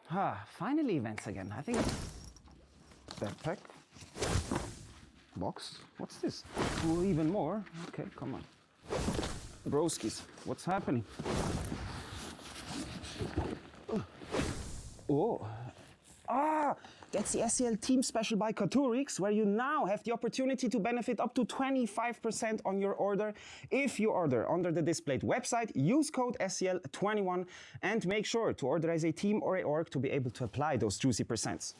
Finally events again. I think backpack, box. What's this? Oh, even more. Okay, come on. Broskis, what's happening? Oh. That's the SEL Team Special by Katurix, where you now have the opportunity to benefit up to 25% on your order. If you order under the displayed website, use code SEL21 and make sure to order as a team or a org to be able to apply those juicy percents.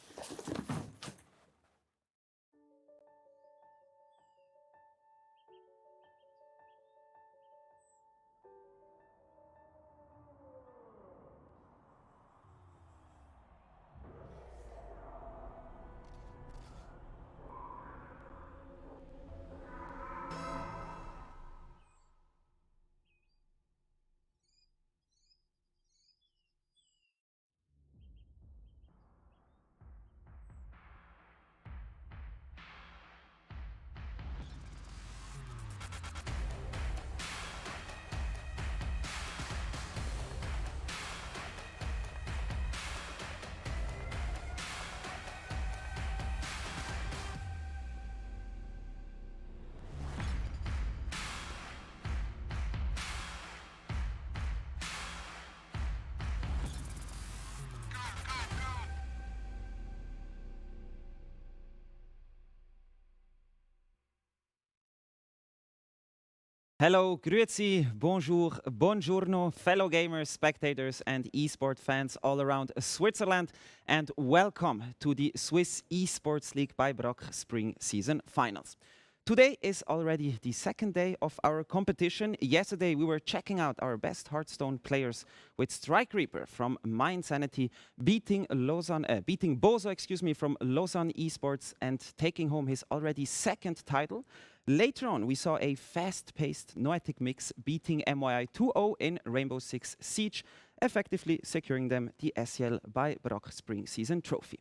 Hello, grüezi, bonjour, buongiorno, fellow gamers, spectators, and esport fans all around Switzerland, and welcome to the Swiss Esports League by BRACK Spring Season Finals. Today is already the second day of our competition. Yesterday we were checking out our best Hearthstone players with Strike Reaper from Mindsanity beating Bozo from Lausanne Esports and taking home his already second title. Later on, we saw a fast-paced Noetic mix beating MYI 2-0 in Rainbow Six Siege, effectively securing them the SEL by BRACK Spring Season trophy.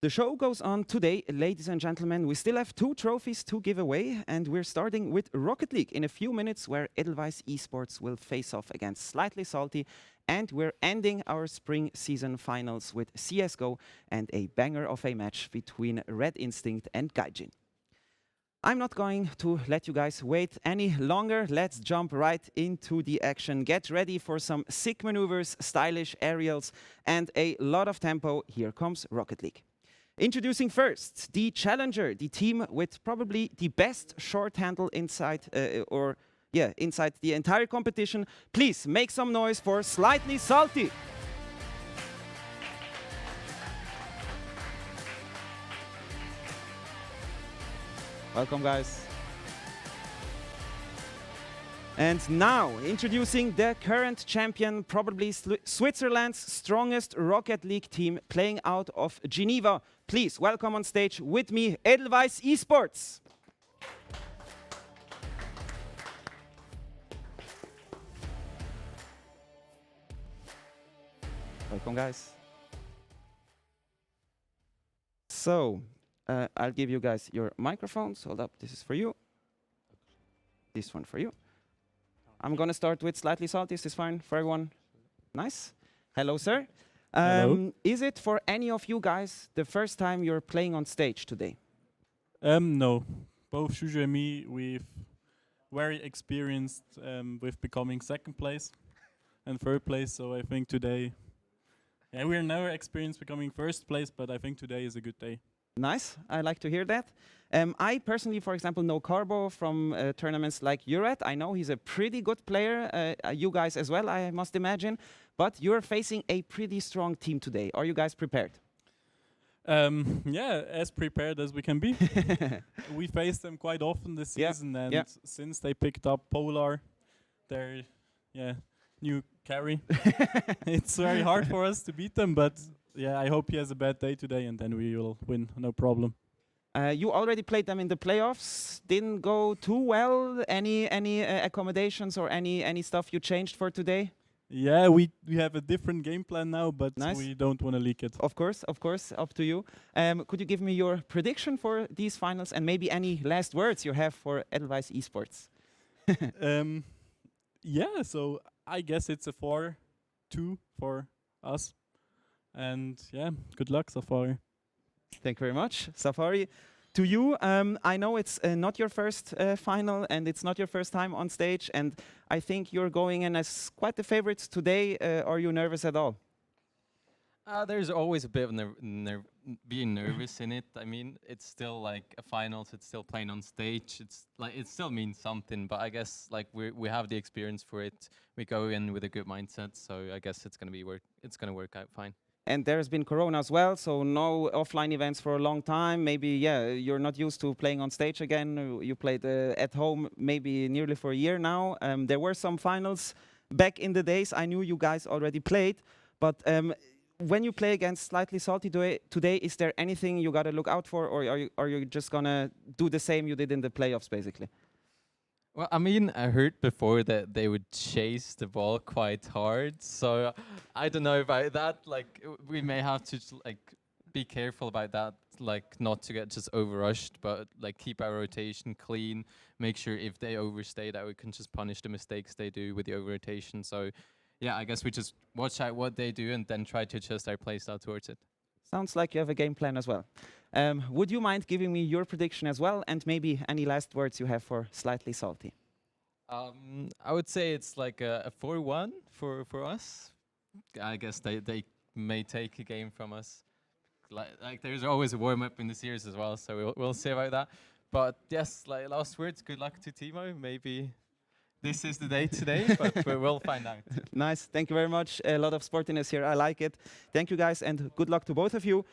The show goes on today, ladies and gentlemen. We still have 2 trophies to give away, and we're starting with Rocket League in a few minutes, where Edelweiss Esports will face off against Slightly Salty, and we're ending our spring season finals with CSGO and a banger of a match between Red Instinct and GAIJIN. I'm not going to let you guys wait any longer. Let's jump right into the action. Get ready for some sick maneuvers, stylish aerials, and a lot of tempo. Here comes Rocket League. Introducing first the challenger, the team with probably the best short handle inside the entire competition. Please make some noise for Slightly Salty. Welcome, guys. And now, introducing the current champion, probably Switzerland's strongest Rocket League team, playing out of Geneva. Please welcome on stage with me, Edelweiss Esports. Welcome, guys. So, I'll give you guys your microphones. Hold up, this is for you. This one for you. I'm going to start with Slightly Salty. Is this fine for everyone? Nice. Hello, sir. Hello. Is it for any of you guys the first time you're playing on stage today? No. Both Juju and me, we've very experienced with becoming second place and third place. So I think today, we're never experienced becoming first place, but I think today is a good day. Nice, I like to hear that. I personally, for example, know Carbo from tournaments like Euret. I know he's a pretty good player, you guys as well, I must imagine. But you're facing a pretty strong team today. Are you guys prepared? Yeah, as prepared as we can be. We faced them quite often this season, and since they picked up Polar, their new carry, it's very hard for us to beat them, but yeah, I hope he has a bad day today and then we will win, no problem. You already played them in the playoffs, didn't go too well. Any accommodations or any stuff you changed for today? Yeah, we have a different game plan now, but nice. We don't want to leak it. Of course, up to you. Could you give me your prediction for these finals and maybe any last words you have for Edelweiss Esports? Yeah, so I guess it's a 4-2 for us. And yeah, good luck, Safari. Thank you very much, Safari. To you, I know it's not your first final and it's not your first time on stage, and I think you're going in as quite the favorites today. Are you nervous at all? There's always a bit of being nervous in it. I mean, it's still like a finals. It's still playing on stage. It's like it still means something. But I guess like we have the experience for it. We go in with a good mindset. So I guess it's gonna work out fine. And there's been Corona as well, so no offline events for a long time. Maybe, yeah, you're not used to playing on stage again. You played at home maybe nearly for a year now. There were some finals back in the days. I knew you guys already played, but when you play against Slightly Salty today, is there anything you got to look out for, or are you just going to do the same you did in the playoffs, basically? Well, I mean, I heard before that they would chase the ball quite hard, so I don't know about that. Like, we may have to like be careful about that, like not to get just overrushed, but like keep our rotation clean. Make sure if they overstay that we can just punish the mistakes they do with the over rotation. So, yeah, I guess we just watch out what they do and then try to adjust our playstyle towards it. Sounds like you have a game plan as well. Would you mind giving me your prediction as well, and maybe any last words you have for Slightly Salty? I would say it's like a 4-1 for us. I guess they may take a game from us. Like there's always a warm up in the series as well, so we'll see about that. But yes, like last words, good luck to Timo. Maybe this is the day today, but we'll find out. Nice, thank you very much. A lot of sportiness here, I like it. Thank you guys, and good luck to both of you.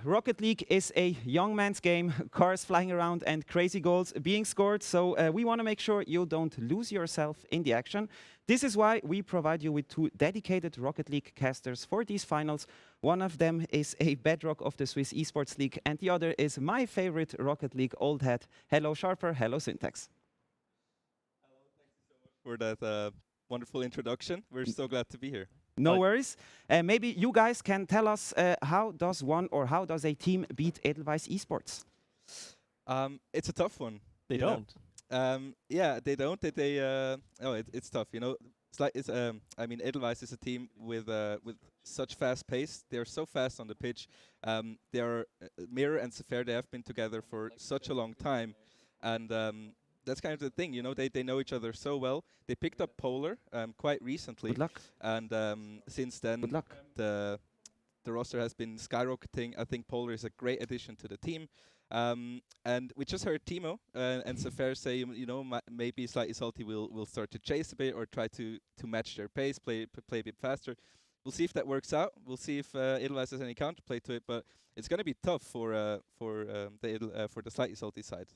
Rocket League is a young man's game, cars flying around and crazy goals being scored, so we want to make sure you don't lose yourself in the action. This is why we provide you with 2 dedicated Rocket League casters for these finals. One of them is a bedrock of the Swiss Esports League, and the other is my favorite Rocket League old hat. Hello Sharper, hello Syntax. Hello, thank you so much for that wonderful introduction. We're so glad to be here. No worries. Maybe you guys can tell us how does a team beat Edelweiss Esports? It's a tough one. They don't. Yeah, they don't. It's tough. You know, I mean, Edelweiss is a team with such fast pace. They're so fast on the pitch. Mirror and Sefer, they have been together for such a long time, and that's kind of the thing, you know, they know each other so well. They picked up Polar quite recently. Good luck. And since then, Good luck. The roster has been skyrocketing. I think Polar is a great addition to the team. And we just heard Timo and Sefer say, you know, maybe Slightly Salty will start to chase a bit or try to match their pace, play a bit faster. We'll see if that works out. We'll see if Edelweiss has any counterplay to it. But it's going to be tough for the Slightly Salty side.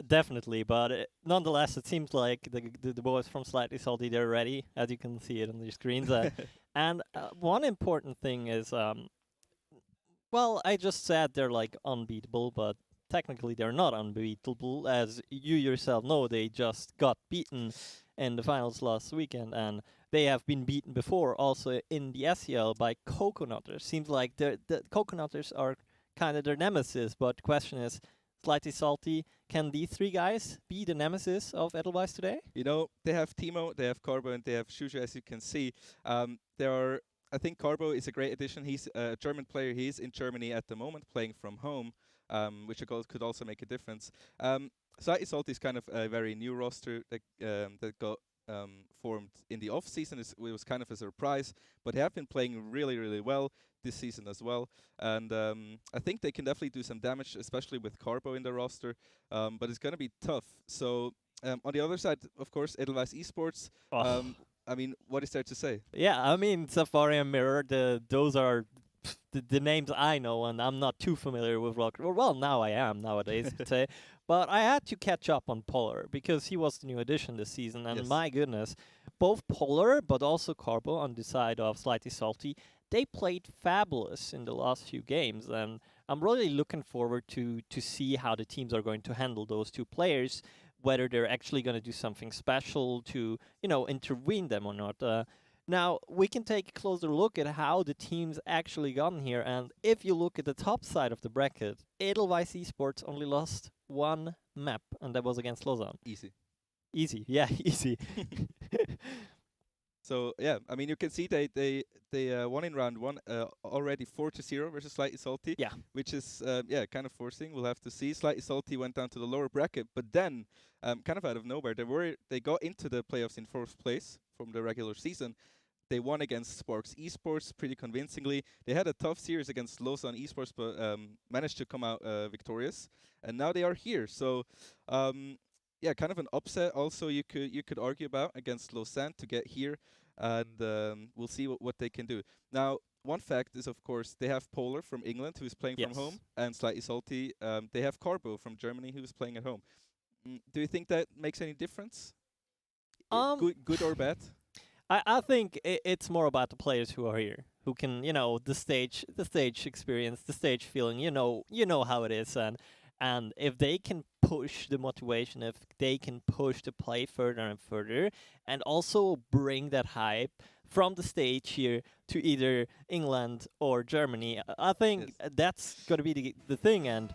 Definitely, but nonetheless, it seems like the boys from Slightly Salty, they're ready, as you can see it on the screens. And one important thing is, well, I just said they're like unbeatable, but technically they're not unbeatable. As you yourself know, they just got beaten in the finals last weekend, and they have been beaten before, also in the SEL by Coconutters. Seems like the Coconutters are kind of their nemesis, but the question is, Slightly Salty, can these 3 guys be the nemesis of Edelweiss today? You know, they have Timo, they have Carbo, and they have Shuju, as you can see. I think Carbo is a great addition. He's a German player. He's in Germany at the moment, playing from home, which could also make a difference. Slightly Salty is kind of a very new roster that got formed in the off-season. It was kind of a surprise, but they have been playing really, really well this season as well. And I think they can definitely do some damage, especially with Carbo in the roster, but it's going to be tough. So on the other side, of course, Edelweiss Esports. I mean, what is there to say? Yeah, I mean, Safari and Mirror, those are the names I know, and I'm not too familiar with Rock. Well, now I am nowadays, you could say. But I had to catch up on Polar because he was the new addition this season, and my goodness, both Polar but also Carbo on the side of Slightly Salty, they played fabulous in the last few games, and I'm really looking forward to see how the teams are going to handle those 2 players, whether they're actually going to do something special to, you know, intervene them or not. Now, we can take a closer look at how the teams actually gotten here, and if you look at the top side of the bracket, Edelweiss Esports only lost 1 map, and that was against Lausanne. Easy. Easy, yeah, easy. So yeah, I mean you can see they won in round one already 4-0 versus Slightly Salty. Yeah. Which is yeah, kind of forcing. We'll have to see. Slightly Salty went down to the lower bracket, but then kind of out of nowhere they got into the playoffs in fourth place from the regular season. They won against BRACK.CH Esports pretty convincingly. They had a tough series against Lausanne Esports, but managed to come out victorious. And now they are here. So yeah, kind of an upset. Also, you could argue about against Lausanne to get here, and we'll see what they can do. Now, one fact is, of course, they have Polar from England who's playing from home, and Slightly Salty. They have Carbo from Germany who's playing at home. Do you think that makes any difference? Good or bad? I think it's more about the players who are here, who can, the stage experience, the stage feeling. You know how it is, and if they can push the motivation, if they can push the play further and further, and also bring that hype from the stage here to either England or Germany, I think that's going to be the thing. And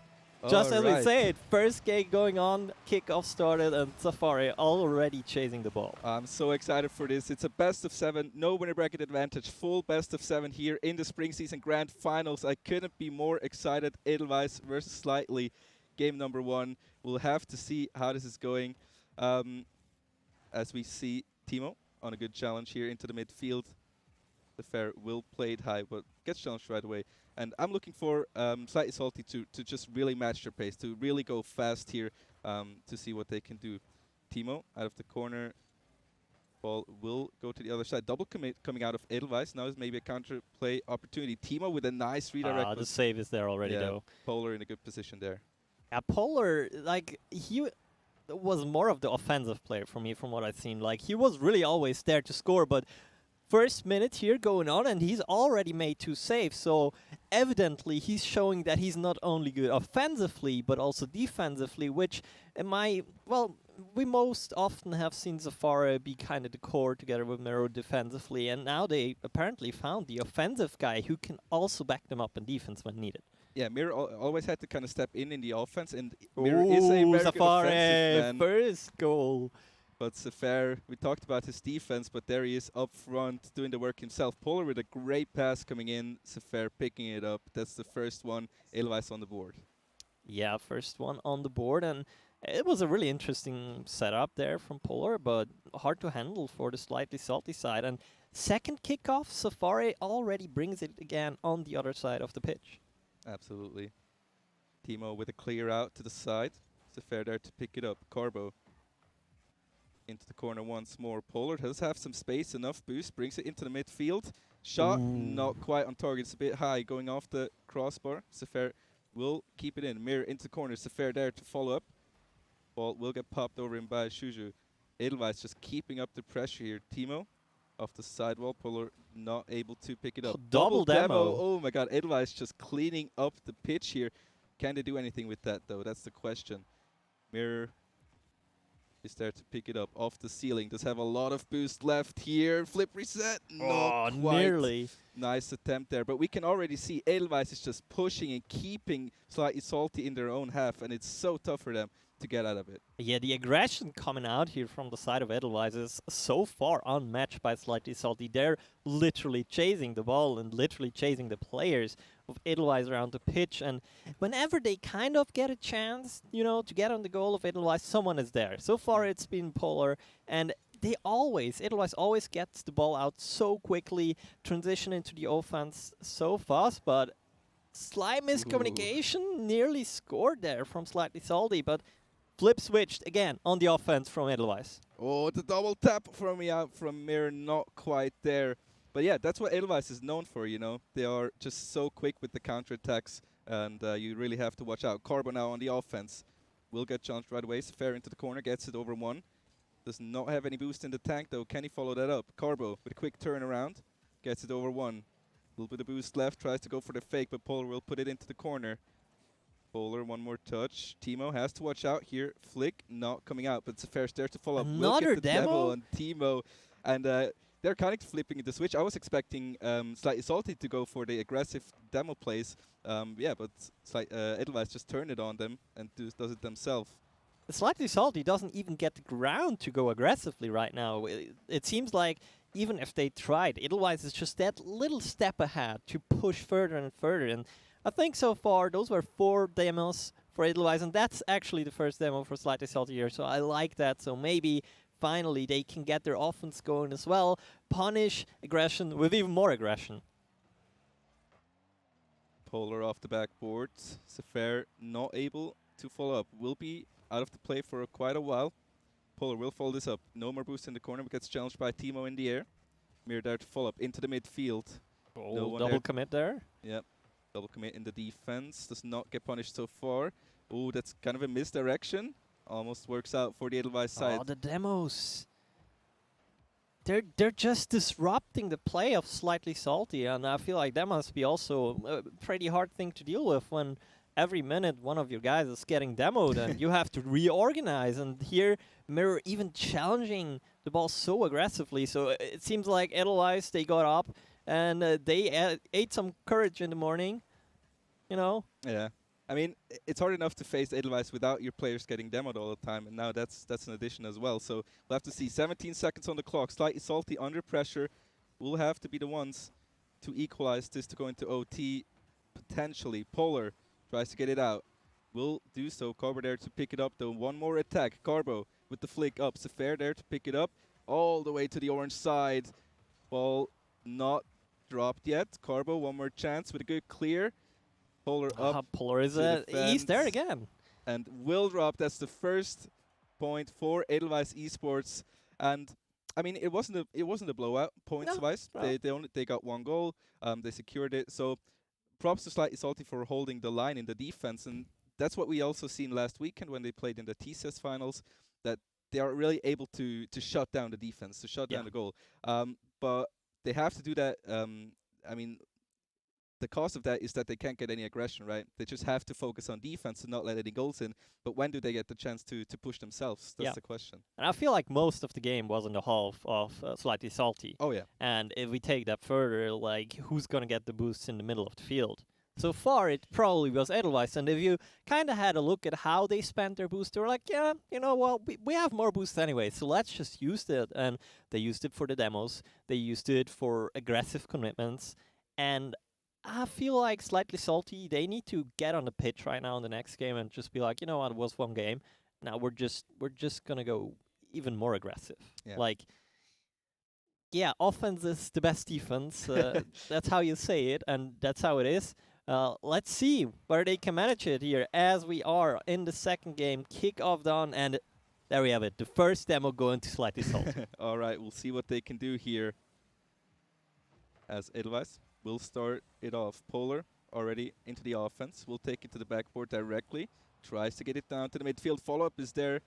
just as we say it, first game going on, kickoff started, and Safari already chasing the ball. I'm so excited for this. It's a best of 7, no winner bracket advantage, full best of 7 here in the spring season grand finals. I couldn't be more excited. Edelweiss versus Slightly, game number 1. We'll have to see how this is going. As we see Timo on a good challenge here into the midfield. The fair will play it high, but gets challenged right away. And I'm looking for Slightly Salty to just really match their pace, to really go fast here, to see what they can do. Timo out of the corner. Ball will go to the other side. Double commit coming out of Edelweiss. Now is maybe a counter play opportunity. Timo with a nice redirect. The save is there already, though. Polar in a good position there. Yeah, Polar, he was more of the offensive player for me from what I've seen. He was really always there to score, but first minute here going on, and he's already made 2 saves. So evidently he's showing that he's not only good offensively, but also defensively, which we most often have seen Zafara be kind of the core together with Miro defensively, and now they apparently found the offensive guy who can also back them up in defense when needed. Yeah, Mir always had to kind of step in the offense, and Mir is a very good offensive man. First goal. But Sefer, we talked about his defense, but there he is up front doing the work himself. Polar with a great pass coming in, Sefer picking it up. That's the first one. Edelweiss on the board. Yeah, first one on the board, and it was a really interesting setup there from Polar, but hard to handle for the Slightly Salty side. And second kickoff, Safari already brings it again on the other side of the pitch. Absolutely. Timo with a clear out to the side. Sefer there to pick it up. Carbo into the corner once more. Polar does have some space, enough boost, brings it into the midfield. Shot not quite on target, it's a bit high, going off the crossbar. Sefer will keep it in. Mirror into the corner, Sefer there to follow up. Ball will get popped over him by Shuju. Edelweiss just keeping up the pressure here. Timo off the sidewall. Polar not able to pick it up. Double demo. Oh my god, Edelweiss just cleaning up the pitch here. Can they do anything with that though? That's the question. Mirror is there to pick it up off the ceiling. Does have a lot of boost left here. Flip reset. Not quite. Nearly. Nice attempt there. But we can already see Edelweiss is just pushing and keeping Slightly Salty in their own half. And it's so tough for them to get out of it. Yeah, the aggression coming out here from the side of Edelweiss is so far unmatched by Slightly Salty. They're literally chasing the ball and literally chasing the players of Edelweiss around the pitch. And whenever they kind of get a chance, to get on the goal of Edelweiss, someone is there. So far it's been Polar, and Edelweiss always gets the ball out so quickly, transition into the offense so fast, but slight miscommunication, nearly scored there from Slightly Salty, but flip switched again on the offense from Edelweiss. Oh, the double tap from Mir, not quite there. But yeah, that's what Edelweiss is known for, They are just so quick with the counterattacks, and you really have to watch out. Carbo now on the offense. Will get challenged right away. Fair into the corner, gets it over 1. Does not have any boost in the tank, though. Can he follow that up? Carbo with a quick turnaround. Gets it over 1. A little bit of boost left. Tries to go for the fake, but Polar will put it into the corner. Polar, one more touch. Timo has to watch out here. Flick not coming out, but it's a fair stare to follow up. Another demo on Timo. And they're kind of flipping the switch. I was expecting Slightly Salty to go for the aggressive demo plays. Yeah, but Edelweiss just turned it on them and does it themselves. Slightly Salty doesn't even get the ground to go aggressively right now. It seems like even if they tried, Edelweiss is just that little step ahead to push further and further. And I think so far those were 4 demos for Edelweiss, and that's actually the first demo for Slightly Salty here. So I like that. So maybe finally they can get their offense going as well, punish aggression with even more aggression. Polar off the backboard. Sefer not able to follow up. Will be out of the play for quite a while. Polar will follow this up. No more boost in the corner, but gets challenged by Timo in the air. Mir there to follow up into the midfield. Oh, double commit there. Yep. Double commit in the defense. Does not get punished so far. Oh, that's kind of a misdirection. Almost works out for the Edelweiss side. Oh, the demos. They're just disrupting the play of Slightly Salty, and I feel like that must be also a pretty hard thing to deal with when every minute one of your guys is getting demoed and you have to reorganize. And here, Mirror even challenging the ball so aggressively. So it seems like Edelweiss, they got up and they ate some courage in the morning, you know? Yeah. I mean, it's hard enough to face Edelweiss without your players getting demoed all the time, and now that's an addition as well. So we'll have to see. 17 seconds on the clock. Slightly Salty under pressure. We'll have to be the ones to equalize this to go into OT, potentially. Polar tries to get it out. Will do so. Carbo there to pick it up, though. One more attack. Carbo with the flick up. Sefer there to pick it up all the way to the orange side. Ball not dropped yet. Carbo, one more chance with a good clear. Polar up. Polar is he's there again. And will drop. That's the first point for Edelweiss Esports. And I mean, it wasn't a blowout points wise. No. They got 1 goal. They secured it. So props to Slightly Salty for holding the line in the defense. And that's what we also seen last weekend when they played in the TCS finals, that they are really able to shut down the defense, to shut down the goal. But they have to do that. I mean, the cost of that is that they can't get any aggression, right? They just have to focus on defense and not let any goals in. But when do they get the chance to push themselves? That's the question. And I feel like most of the game was in the half of Slightly Salty. Oh, yeah. And if we take that further, like, who's going to get the boosts in the middle of the field? So far, it probably was Edelweiss. And if you kind of had a look at how they spent their boost, they were like, yeah, you know, well, we have more boosts anyway, so let's just use it. And they used it for the demos. They used it for aggressive commitments. And I feel like Slightly Salty, they need to get on the pitch right now in the next game and just be like, you know what, it was 1 game. Now we're just gonna go even more aggressive. Yeah. Like, yeah, offense is the best defense. That's how you say it, and that's how it is. Let's see where they can manage it here as we are in the second game. Kickoff done, and there we have it. The first demo going to Slightly Salty. All right, we'll see what they can do here as Edelweiss. We'll start it off. Polar already into the offense. We'll take it to the backboard directly. Tries to get it down to the midfield. Follow-up is there,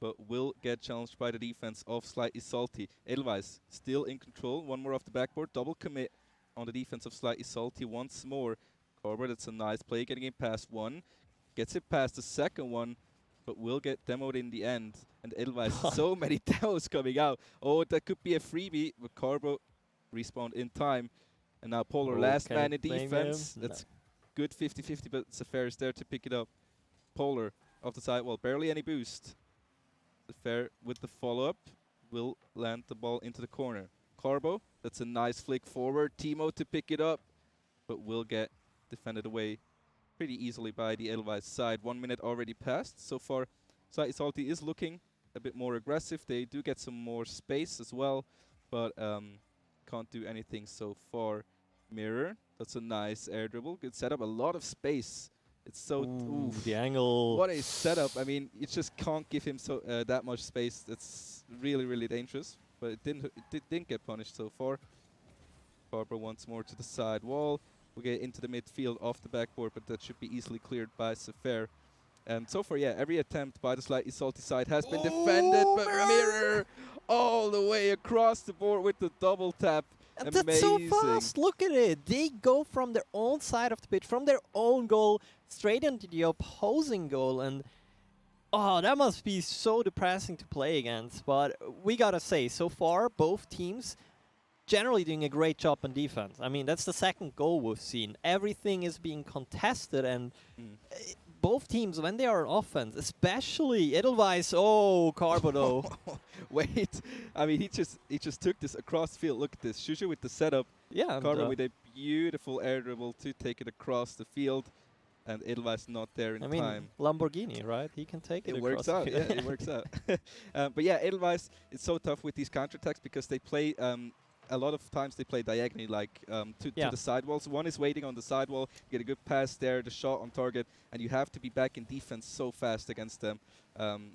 but will get challenged by the defense of Slightly Salty. Edelweiss still in control. 1 more off the backboard. Double commit on the defense of Slightly Salty once more. Corbett, that's a nice play, getting it past 1. Gets it past the second one, but will get demoed in the end. And Edelweiss, so many demos coming out. Oh, that could be a freebie, but Carbo respawned in time. And now Polar, last man in defense. That's good 50-50, but Sefer is there to pick it up. Polar off the sidewall, barely any boost. Sefer with the follow-up will land the ball into the corner. Carbo, that's a nice flick forward. Timo to pick it up, but will get defended away pretty easily by the Edelweiss side. 1 minute already passed. So far, Slightly Salty is looking a bit more aggressive. They do get some more space as well, but can't do anything so far. Mirror, that's a nice air dribble. Good setup, a lot of space. It's so the angle. What a setup! I mean, you just can't give him so that much space. That's really, really dangerous. But it didn't get punished so far. Barbara once more to the side wall. We get into the midfield off the backboard, but that should be easily cleared by Sefer. And so far, yeah, every attempt by the Slightly Salty side has been defended, but Mirror all the way across the board with the double tap. Amazing. That's so fast. Look at it. They go from their own side of the pitch, from their own goal, straight into the opposing goal. And, oh, that must be so depressing to play against. But we got to say, so far, both teams generally doing a great job on defense. I mean, that's the second goal we've seen. Everything is being contested, and both teams, when they are on offense, especially Edelweiss. Oh, Carbo though. Wait, I mean, he just took this across the field. Look at this. Shushu with the setup. Yeah, and, Carbo with a beautiful air dribble to take it across the field. And Edelweiss not there in I mean, time. Lamborghini, right? He can take it It across works the out, field. yeah, it works out. But yeah, Edelweiss, it's so tough with these counterattacks because they play, a lot of times they play diagonally, like to the sidewalls. One is waiting on the sidewall, get a good pass there, the shot on target, and you have to be back in defense so fast against them.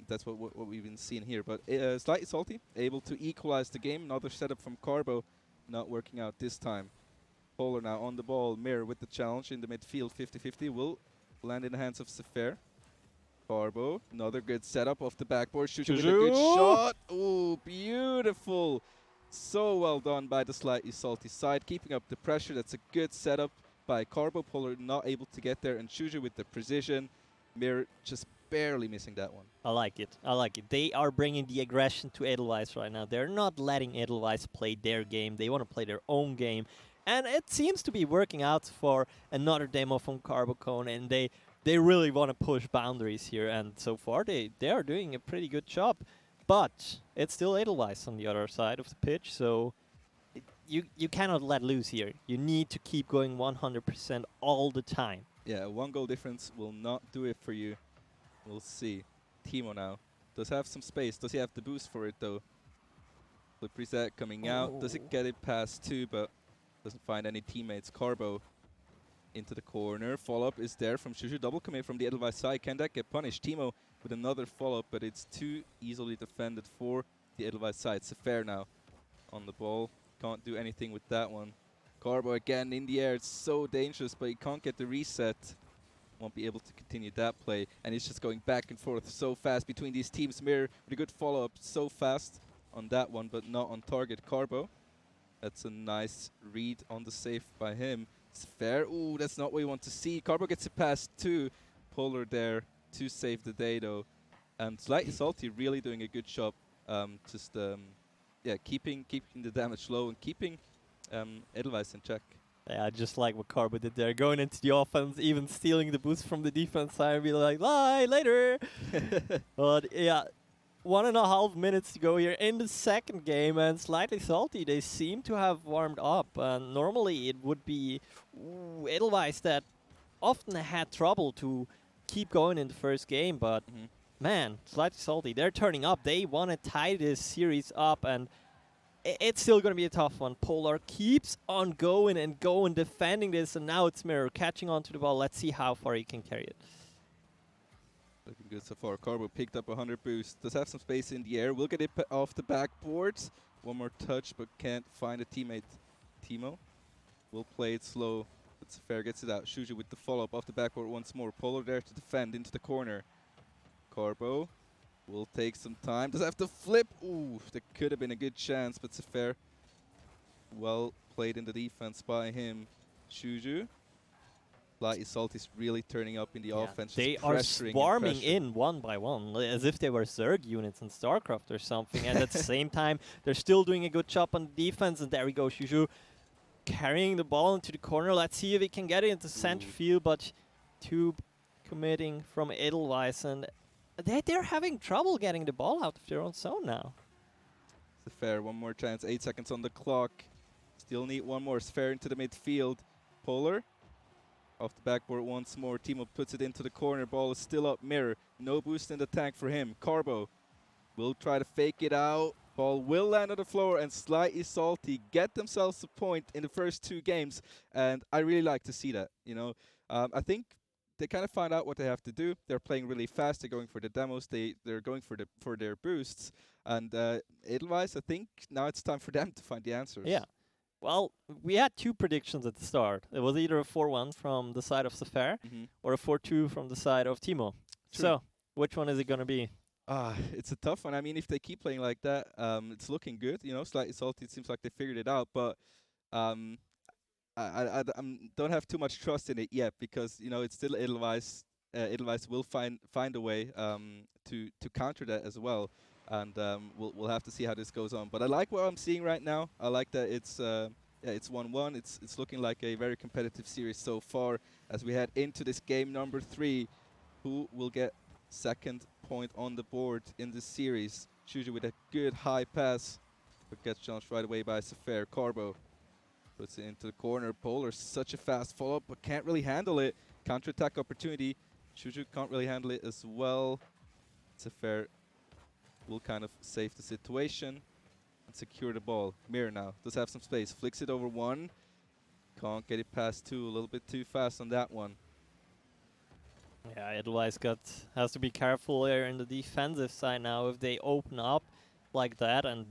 That's what we've been seeing here. But slightly salty, able to equalize the game. Another setup from Carbo, not working out this time. Polar now on the ball. Mirror with the challenge in the midfield. 50-50 will land in the hands of Sefer. Carbo, another good setup off the backboard. Shushu with a good shot. Ooh, beautiful. So well done by the slightly salty side. Keeping up the pressure. That's a good setup by Carbo. Polar not able to get there. And Shushu with the precision. Mirror just barely missing that one. I like it. I like it. They are bringing the aggression to Edelweiss right now. They're not letting Edelweiss play their game. They want to play their own game. And it seems to be working out for another demo from Carbocone, and they really want to push boundaries here. And so far, they are doing a pretty good job. But it's still Edelweiss on the other side of the pitch, so you cannot let loose here. You need to keep going 100% all the time. Yeah, one goal difference will not do it for you. We'll see. Timo now does have some space. Does he have the boost for it though? Flip reset coming out. Does it get it past two, but doesn't find any teammates. Carbo into the corner. Follow-up is there from Shushu. Double commit from the Edelweiss side. Can that get punished? Timo with another follow-up, but it's too easily defended for the Edelweiss side. Sefer now on the ball. Can't do anything with that one. Carbo again in the air. It's so dangerous, but he can't get the reset. Won't be able to continue that play. And it's just going back and forth so fast between these teams. Mirror with a good follow-up so fast on that one, but not on target. Carbo. That's a nice read on the save by him. It's fair. Ooh, that's not what you want to see. Carbo gets it past two. Polar there to save the day though. And slightly salty, really doing a good job. Keeping the damage low and keeping Edelweiss in check. Yeah, just like what Carbo did there, going into the offense, even stealing the boost from the defense side and be like, bye, later. But yeah, 1.5 minutes to go here in the second game, and slightly salty. They seem to have warmed up. Normally it would be Edelweiss that often had trouble to keep going in the first game, but man, slightly salty. They're turning up. They want to tie this series up, and it's still going to be a tough one. Polar keeps on going and going, defending this, and now it's Mirror catching onto the ball. Let's see how far he can carry it. Looking good so far. Carbo picked up 100 boost. Does have some space in the air. Will get it off the backboard. One more touch, but can't find a teammate. Timo will play it slow. But Sefer gets it out. Shuju with the follow-up off the backboard once more. Polar there to defend into the corner. Carbo will take some time. Does have to flip. Ooh, that could have been a good chance, but Sefer well played in the defense by him. Shuju. Slightly Salty's really turning up in the offense. They are swarming in one by one, as if they were Zerg units in StarCraft or something. And at the same time, they're still doing a good job on defense. And there we go, Shuju carrying the ball into the corner. Let's see if he can get it into center field, but two committing from Edelweiss. And they're having trouble getting the ball out of their own zone now. Sefer, one more chance. 8 seconds on the clock. Still need one more. Sefer into the midfield. Polar. Off the backboard once more. Timo puts it into the corner. Ball is still up. Mirror. No boost in the tank for him. Carbo will try to fake it out. Ball will land on the floor, and Slightly Salty get themselves a point in the first 2 games. And I really like to see that. You know, I think they kind of find out what they have to do. They're playing really fast. They're going for the demos. They're going for their boosts. And Edelweiss, I think now it's time for them to find the answers. Yeah. Well, we had 2 predictions at the start. It was either a 4-1 from the side of Sefer or a 4-2 from the side of Timo. True. So, which one is it going to be? It's a tough one. I mean, if they keep playing like that, it's looking good. You know, Slightly Salty, it seems like they figured it out. But I don't have too much trust in it yet because, you know, it's still Edelweiss. Edelweiss will find a way to counter that as well. And we'll have to see how this goes on. But I like what I'm seeing right now. I like that it's 1-1. It's looking like a very competitive series so far as we head into this game number 3. who will get second point on the board in this series. Shuju with a good high pass, but gets challenged right away by Sefer. Carbo puts it into the corner. Polar, such a fast follow-up, but can't really handle it. Counter-attack opportunity. Shuju can't really handle it as well. Sefer will kind of save the situation and secure the ball. Mir now does have some space. Flicks it over one. Can't get it past two. A little bit too fast on that one. Yeah, Edelweiss has to be careful here in the defensive side now. If they open up like that and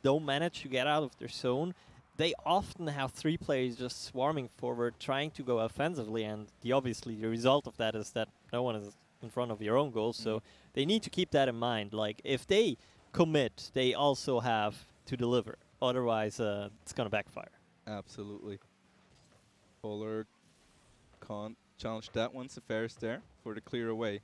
don't manage to get out of their zone, they often have 3 players just swarming forward, trying to go offensively, and obviously the result of that is that no one is in front of your own goal. So they need to keep that in mind. Like, if they commit, they also have to deliver. Otherwise, it's gonna backfire. Absolutely. Polar can't challenge that one. Sefer's there for the clear away.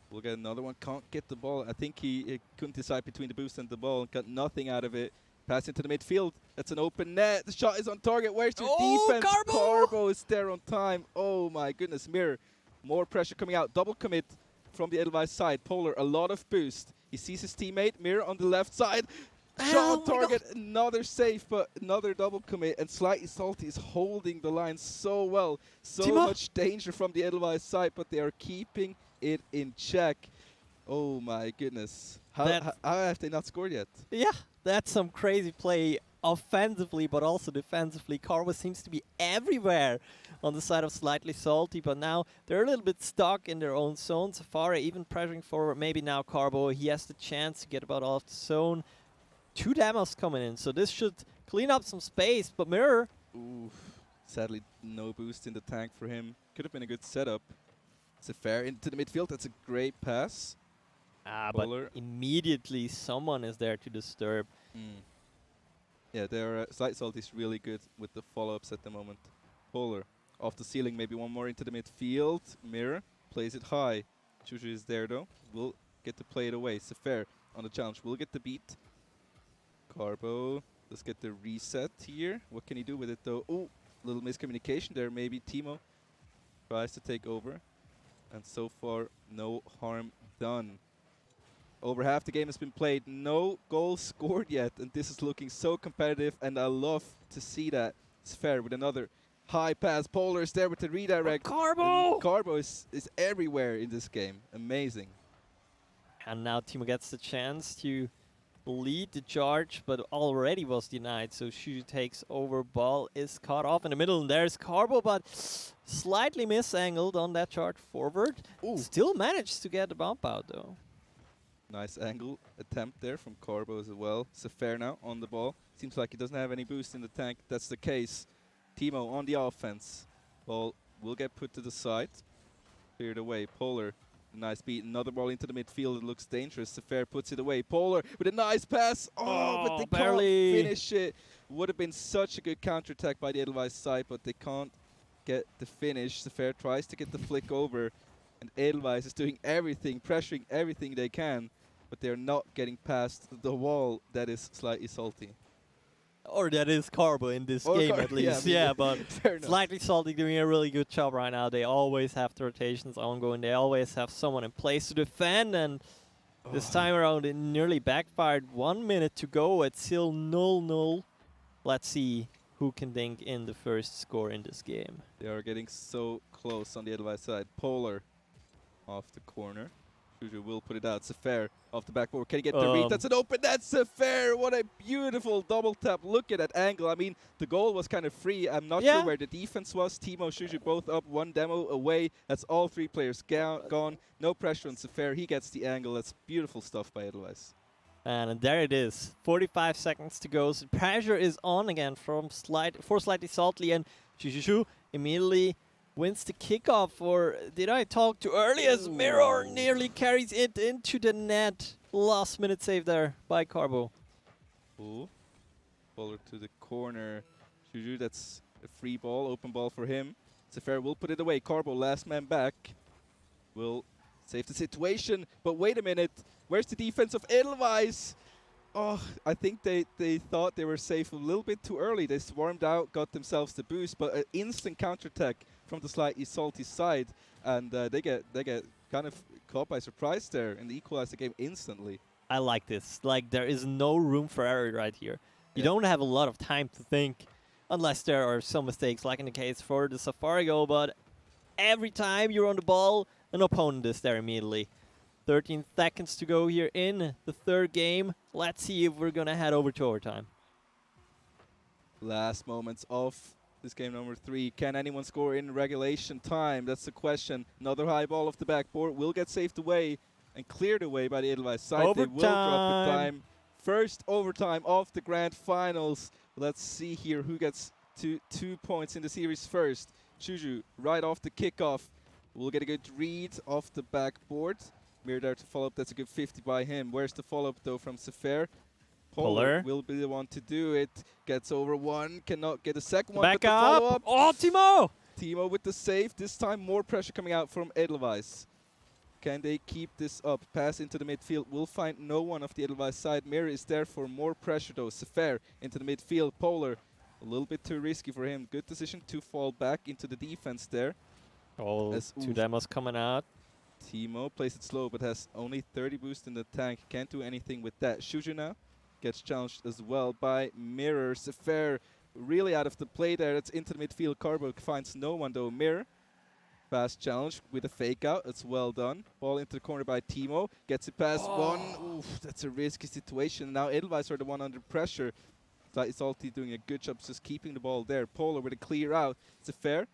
We'll get another one. Can't get the ball. I think he couldn't decide between the boost and the ball. Got nothing out of it. Pass into the midfield. That's an open net. The shot is on target. Where's your defense? Carbo is there on time. Oh my goodness. Mirror. More pressure coming out. Double commit from the Edelweiss side. Polar, a lot of boost. He sees his teammate. Mirror on the left side. Shot on target. Another save, but another double commit. And Slightly Salty is holding the line so well. So much danger from the Edelweiss side, but they are keeping it in check. Oh my goodness. How have they not scored yet? Yeah, that's some crazy play offensively, but also defensively. Carbo seems to be everywhere on the side of Slightly Salty, but now they're a little bit stuck in their own zone. Safari even pressuring forward. Maybe now Carbo, he has the chance to get about off the zone. 2 demos coming in, so this should clean up some space, but Mirror. Oof. Sadly, no boost in the tank for him. Could have been a good setup. It's a fair into the midfield. That's a great pass. But immediately someone is there to disturb. Yeah, their Slight Salt is really good with the follow-ups at the moment. Polar off the ceiling, maybe one more into the midfield. Mirror plays it high. Chuchu is there though. Will get to play it away. Sefer on the challenge. Will get the beat. Carbo, let's get the reset here. What can he do with it though? Oh, little miscommunication there. Maybe Timo tries to take over. And so far, no harm done. Over half the game has been played. No goals scored yet. And this is looking so competitive. And I love to see that. It's fair with another high pass. Polar is there with the redirect. Carbo! Carbo is everywhere in this game. Amazing. And now Timo gets the chance to lead the charge, but already was denied. So Shuju takes over. Ball is caught off in the middle. And there's Carbo, but slightly misangled on that charge forward. Ooh. Still managed to get the bump out though. Nice angle attempt there from Carbo as well. Sefer now on the ball. Seems like he doesn't have any boost in the tank. That's the case. Timo on the offense. Ball will get put to the side. Cleared away. Polar. Nice beat. Another ball into the midfield. It looks dangerous. Sefer puts it away. Polar with a nice pass. Oh, but they barely can't finish it. Would have been such a good counterattack by the Edelweiss side, but they can't get the finish. Sefer tries to get the flick over, and Edelweiss is doing everything, pressuring everything they can, but they're not getting past the wall that is Slightly Salty. Or that is Carbo in this game at least. Yeah, but Slightly Salty doing a really good job right now. They always have the rotations ongoing. They always have someone in place to defend, and this time around it nearly backfired. 1 minute to go. It's still 0-0. Let's see who can dink in the first score in this game. They are getting so close on the Edelweiss side. Polar off the corner. Shuju will put it out. Sefer off the backboard. Can he get the read? That's an open. That's Sefer. What a beautiful double tap. Look at that angle. I mean, the goal was kind of free. I'm not sure where the defense was. Timo, Shuju both up. 1 demo away. That's all 3 players gone. No pressure on Sefer. He gets the angle. That's beautiful stuff by Edelweiss. And there it is. 45 seconds to go. So pressure is on again for Slightly Salty, and Shuju immediately wins the kickoff. Or did I talk too early as Mirror nearly carries it into the net? Last minute save there by Carbo. Ooh. Polar to the corner. Shuju, that's a free ball, open ball for him. Sefer will put it away. Carbo, last man back, will save the situation. But wait a minute. Where's the defense of Edelweiss? Oh, I think they thought they were safe a little bit too early. They swarmed out, got themselves the boost, but an instant counterattack from the slightly salty side, and they get kind of caught by surprise there and equalize the game instantly. I like this. Like, there is no room for error right here. You Yeah. don't have a lot of time to think, unless there are some mistakes, like in the case for the Safari goal, but every time you're on the ball, an opponent is there immediately. 13 seconds to go here in the third game. Let's see if we're going to head over to overtime. Last moments of this game number 3. Can anyone score in regulation time? That's the question. Another high ball off the backboard will get saved away and cleared away by the Edelweiss side. They will drop the time. First overtime of the grand finals. Let's see here who gets to 2 points in the series first. Juju right off the kickoff. We'll get a good read off the backboard. Mir there to follow up. That's a good 50 by him. Where's the follow-up though from Sefer? Polar will be the one to do it. Gets over one. Cannot get a second one. Back but the up. follow-up. Oh, Timo! Timo with the save. This time more pressure coming out from Edelweiss. Can they keep this up? Pass into the midfield. Will find no one of the Edelweiss side. Mir is there for more pressure though. Sefer into the midfield. Polar a little bit too risky for him. Good decision to fall back into the defense there. Oh, two demos coming out. Timo plays it slow but has only 30 boost in the tank. Can't do anything with that. Shuju now gets challenged as well by Mirror. Sefer really out of the play there. It's into the midfield. Carbo finds no one though. Mirror. Fast challenge with a fake out. It's well done. Ball into the corner by Timo. Gets it past one. Oof, that's a risky situation. Now Edelweiss are the one under pressure. Slightly Salty doing a good job just keeping the ball there. Polar with a clear out. Sefer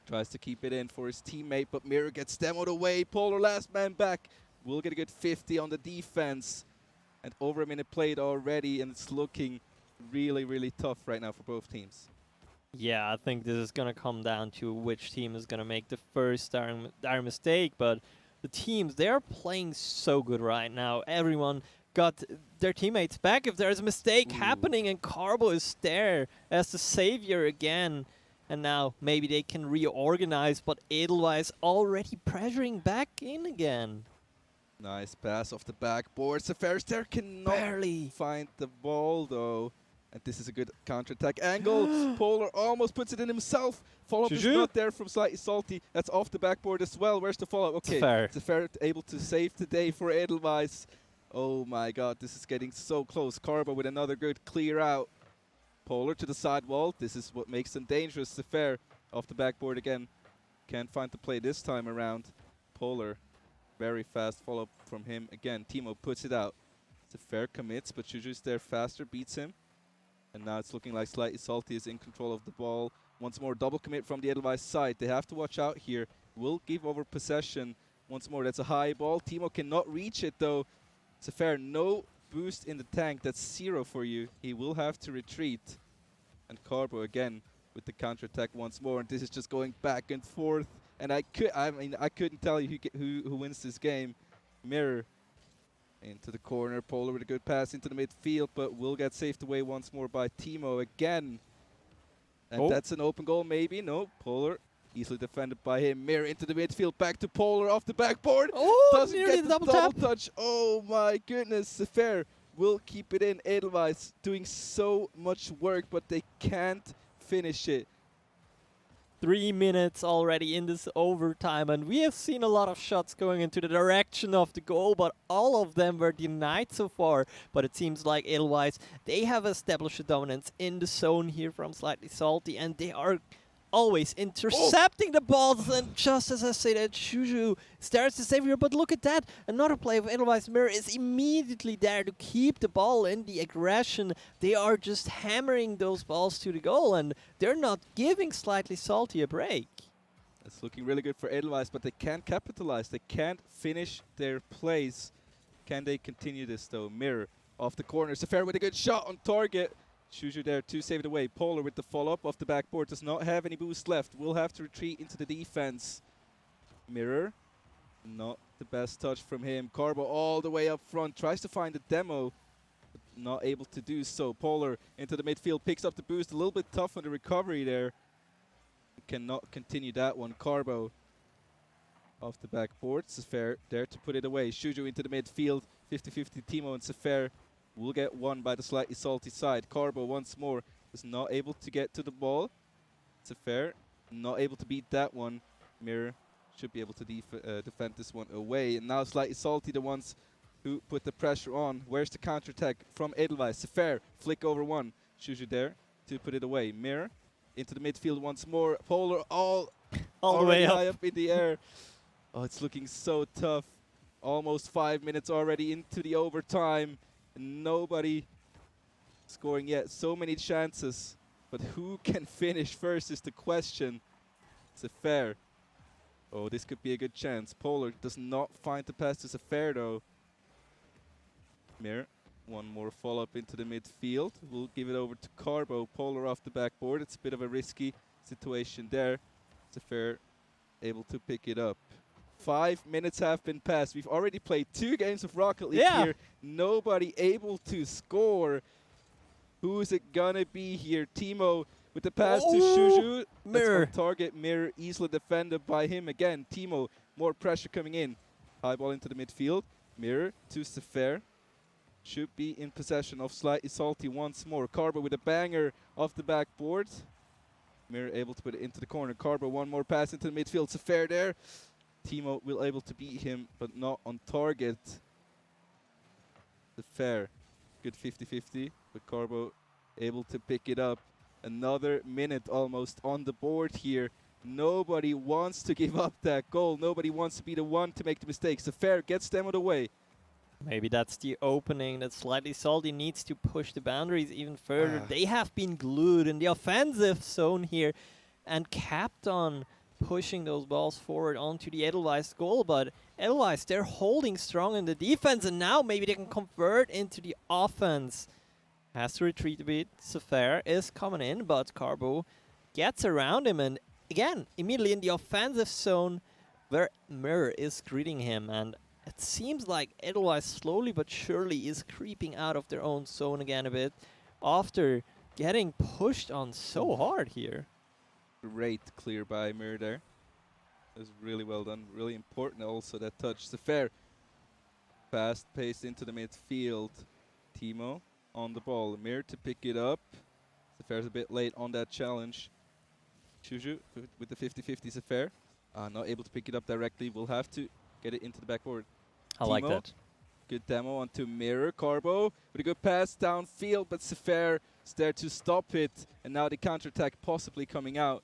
tries to keep it in for his teammate, but Mirror gets demoed away. Polar last man back. Will get a good 50 on the defense. And over a minute played already, and it's looking really, really tough right now for both teams. Yeah, I think this is going to come down to which team is going to make the first dire mistake, but the teams, they're playing so good right now. Everyone got their teammates back if there's a mistake happening, and Carbo is there as the savior again. And now maybe they can reorganize, but Edelweiss already pressuring back in again. Nice pass off the backboard. Sefer's there cannot find the ball though. And this is a good counter-attack angle. Polar almost puts it in himself. Follow-up is not there from Slightly Salty. That's off the backboard as well. Where's the follow-up? Okay, Sefer able to save the day for Edelweiss. Oh my god, this is getting so close. Carbo with another good clear out. Polar to the side wall. This is what makes them dangerous. Sefer off the backboard again. Can't find the play this time around. Polar, very fast follow-up from him again. Timo puts it out. Sefer commits, but Juju's there faster, beats him. And now it's looking like Slightly Salty is in control of the ball. Once more, double commit from the Edelweiss side. They have to watch out here. Will give over possession. Once more, that's a high ball. Timo cannot reach it though. Sefer, no boost in the tank. That's 0 for you. He will have to retreat. And Carbo again with the counter-attack once more. And this is just going back and forth. And I couldn't tell you who wins this game. Mirror into the corner. Polar with a good pass into the midfield, but will get saved away once more by Timo again. And that's an open goal maybe. No, Polar easily defended by him. Mirror into the midfield, back to Polar off the backboard. Oh, doesn't nearly get the double double tap. touch. Oh my goodness. Sefer will keep it in. Edelweiss doing so much work, but they can't finish it. 3 minutes already in this overtime, and we have seen a lot of shots going into the direction of the goal, but all of them were denied so far. But it seems like Edelweiss, they have established a dominance in the zone here from Slightly Salty, and they are always intercepting the balls. And just as I say that, Juju starts the savior, but look at that. Another play of Edelweiss. Mirror is immediately there to keep the ball in the aggression. They are just hammering those balls to the goal, and they're not giving Slightly Salty a break. It's looking really good for Edelweiss, but they can't capitalize. They can't finish their plays. Can they continue this though? Mirror off the corner. Sefer with a good shot on target. Shuju there to save it away. Polar with the follow-up off the backboard. Does not have any boost left. Will have to retreat into the defense. Mirror. Not the best touch from him. Carbo all the way up front. Tries to find the demo. But not able to do so. Polar into the midfield. Picks up the boost. A little bit tough on the recovery there. Cannot continue that one. Carbo off the backboard. Sefer there to put it away. Shuju into the midfield. 50-50 Timo and Sefer. Will get one by the Slightly Salty side. Carbo once more is not able to get to the ball. Sefer Not able to beat that one. Mirror should be able to defend this one away. And now slightly salty, the ones who put the pressure on. Where's the counterattack from Edelweiss? Fair flick over one. Shuju there to put it away. Mirror into the midfield once more. Polar all the way high up. up in the air. Oh, it's looking so tough. Almost 5 minutes already into the overtime. Nobody scoring yet. So many chances. But who can finish first is the question. It's a fair. Oh, this could be a good chance. Polar does not find the pass to Fair though. Mirror, one more follow-up into the midfield. We'll give it over to Carbo. Polar off the backboard. It's a bit of a risky situation there. Fair able to pick it up. 5 minutes have been passed. We've already played 2 games of Rocket League here. Nobody able to score. Who is it gonna be here? Timo with the pass to Shuju. Mirror. That's on target. Mirror easily defended by him again. Timo, more pressure coming in. High ball into the midfield. Mirror to Sefer. Should be in possession of slightly salty once more. Carbo with a banger off the backboard. Mirror able to put it into the corner. Carbo one more pass into the midfield. Sefer there. Timo will able to beat him, but not on target. Sefer, good 50-50, but Carbo able to pick it up. Another minute almost on the board here. Nobody wants to give up that goal. Nobody wants to be the one to make the mistakes. Sefer gets them away. Maybe that's the opening that Slightly Salty needs to push the boundaries even further. They have been glued in the offensive zone here and kept on pushing those balls forward onto the Edelweiss goal. But Edelweiss, they're holding strong in the defense, and now maybe they can convert into the offense. Has to retreat a bit. Sefer is coming in, but Carbo gets around him, and again, immediately in the offensive zone where Mirror is greeting him. And it seems like Edelweiss slowly but surely is creeping out of their own zone again a bit after getting pushed on so hard here. Great clear by Mir there. It was really well done. Really important also that touch. Sefer fast paced into the midfield. Timo on the ball. Mir to pick it up. Sefer's a bit late on that challenge. Shuju with the 50-50 Sefer. Not able to pick it up directly. We'll have to get it into the backboard. I like that. Good demo onto Mirror. Carbo with a good pass downfield, but Sefer is there to stop it. And now the counterattack possibly coming out.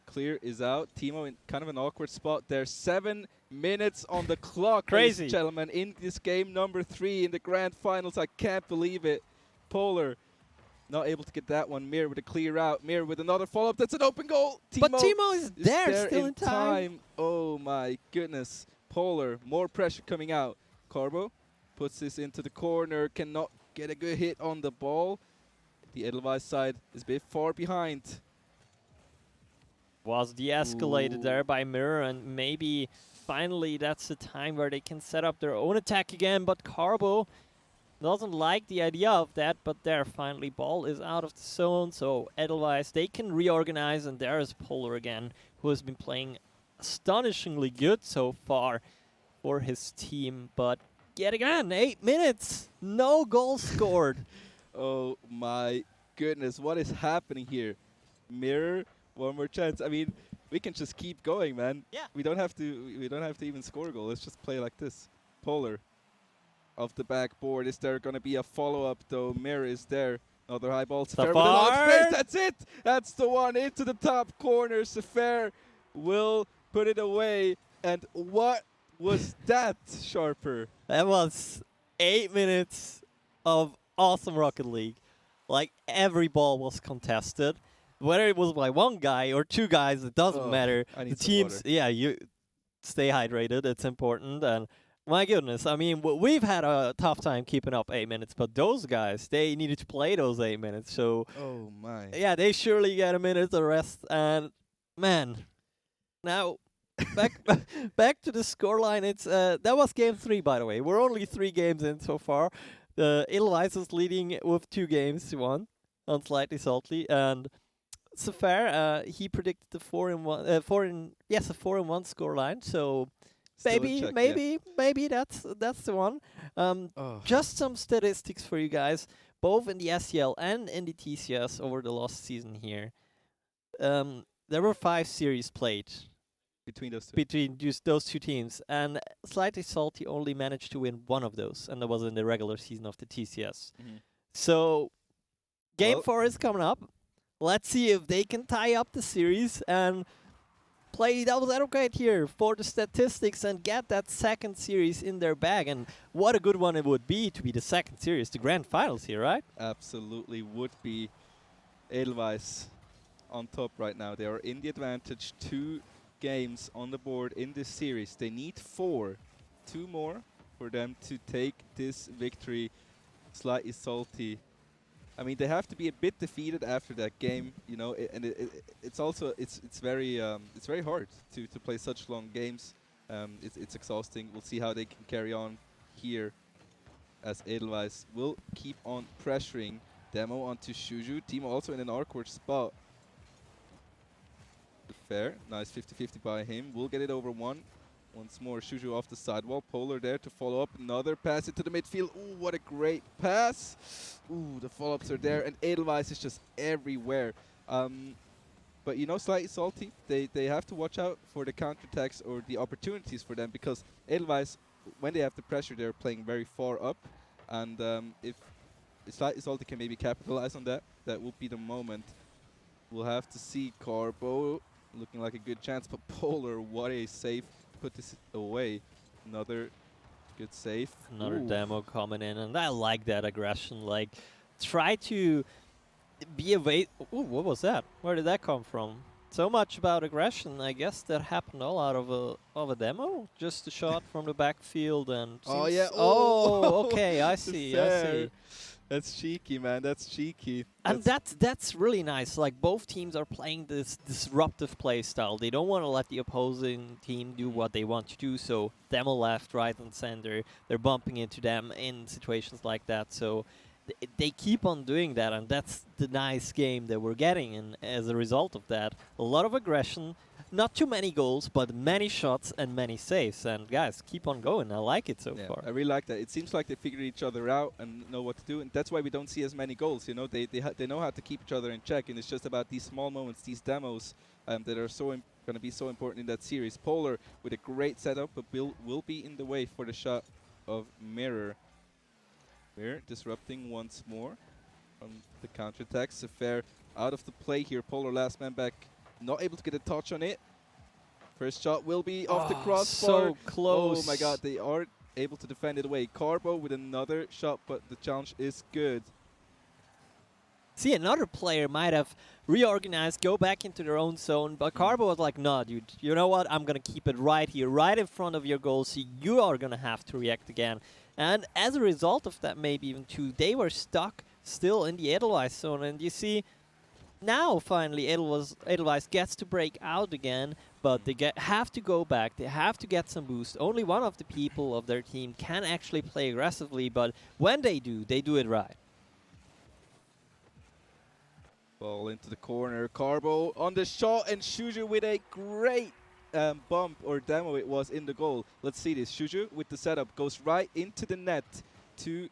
Clear is out. Timo in kind of an awkward spot there. 7 minutes on the clock, Crazy. ladies and gentlemen, in this game number 3 in the grand finals. I can't believe it. Polar not able to get that one. Mir with a clear out. Mir with another follow-up. That's an open goal. But Timo is there still in time. Oh my goodness. Polar, more pressure coming out. Carbo puts this into the corner. Cannot get a good hit on the ball. The Edelweiss side is a bit far behind. Was de-escalated there by Mirror, and maybe finally that's the time where they can set up their own attack again. But Carbo doesn't like the idea of that, but there finally ball is out of the zone, so Edelweiss, they can reorganize, and there is Polar again, who has been playing astonishingly good so far for his team. But yet again, 8 minutes, no goals scored. Oh my goodness, what is happening here? Mirror, one more chance. I mean, we can just keep going, man. Yeah. We don't have to even score a goal. Let's just play like this. Polar off the backboard. Is there going to be a follow-up though? Mirror is there. Another high ball. Sefer with a lot of space. That's it. That's the one into the top corner. Sefer will put it away. And what was that, Sharper? That was 8 minutes of awesome Rocket League. Like, every ball was contested. Whether it was by one guy or two guys, it doesn't matter. I need The some teams, water. yeah, you stay hydrated. It's important. And my goodness, I mean, we've had a tough time keeping up 8 minutes, but those guys, they needed to play those 8 minutes. So, Oh my. yeah, they surely get a minute of rest. And, man, now back to the scoreline. It's that was game 3, by the way. We're only 3 games in so far. The Edelweiss is leading with 2 games to 1 on Slightly Salty, and Sefer, he predicted the 4-1 scoreline. So Still a maybe check, maybe that's the one. Just some statistics for you guys, both in the SEL and in the TCS over the last season here. there were 5 series played between those two. between those two teams, and Slightly Salty only managed to win one of those, and that was in the regular season of the TCS. So, Game Well- 4 is coming up. Let's see if they can tie up the series and play devil's advocate here for the statistics and get that second series in their bag. And what a good one it would be to be the second series, the grand finals here, right? Absolutely would be. Edelweiss on top right now. They are in the advantage. 2 games on the board in this series. They need 4. 2 more for them to take this victory. Slightly Salty. I mean, they have to be a bit defeated after that game, you know, and it's also it's very hard to play such long games. It's exhausting. We'll see how they can carry on here, as Edelweiss will keep on pressuring. Demo onto Shuju. Timo also in an awkward spot. Fair. Nice 50-50 by him. We'll get it over one. Once more, Shuju off the sidewall. Polar there to follow up. Another pass into the midfield. Ooh, what a great pass. Ooh, the follow-ups are there. And Edelweiss is just everywhere. But, you know, Slightly Salty, they have to watch out for the counterattacks or the opportunities for them, because Edelweiss, when they have the pressure, they're playing very far up. And if Slightly Salty can maybe capitalize on that, that will be the moment. We'll have to see. Carbo looking like a good chance, but Polar, what a save. Put this away. Another good save. Another Ooh. demo coming in, and I like that aggression. Like, try to be away. Ooh, what was that? Where did that come from? So much about aggression. I guess that happened all out of a demo. Just a shot from the backfield and. Oh, seems- yeah. Oh, okay. I see. I see. Fair. That's cheeky, man. That's cheeky. And that's really nice. Like, both teams are playing this disruptive play style. They don't want to let the opposing team do what they want to do. So demo left, right, and center. They're bumping into them in situations like that. So they keep on doing that, and that's the nice game that we're getting. And as a result of that, a lot of aggression. Not too many goals, but many shots and many saves. And guys, keep on going. I like it so yeah, far. I really like that. It seems like they figured each other out and know what to do, and that's why we don't see as many goals. You know, they know how to keep each other in check, and it's just about these small moments, these demos that are so going to be so important in that series. Polar with a great setup, but will be in the way for the shot of Mirror. Mirror disrupting once more from the counterattack. Sefer out of the play here. Polar last man back, not able to get a touch on it. First shot will be off the crossbar. So close. Oh my god, they are able to defend it away. Carbo with another shot, but the challenge is good. See, another player might have reorganized, go back into their own zone, but Carbo was like, nah, dude, you know what? I'm going to keep it right here, right in front of your goal, so you are going to have to react again. And as a result of that, maybe even two, they were stuck still in the Edelweiss zone. And you see, now finally Edelweiss gets to break out again, but they have to go back, they have to get some boost. Only one of the people of their team can actually play aggressively, but when they do it right. Ball into the corner. Carbo on the shot, and Shuju with a great bump or demo it was in the goal. Let's see this. Shuju with the setup goes right into the net to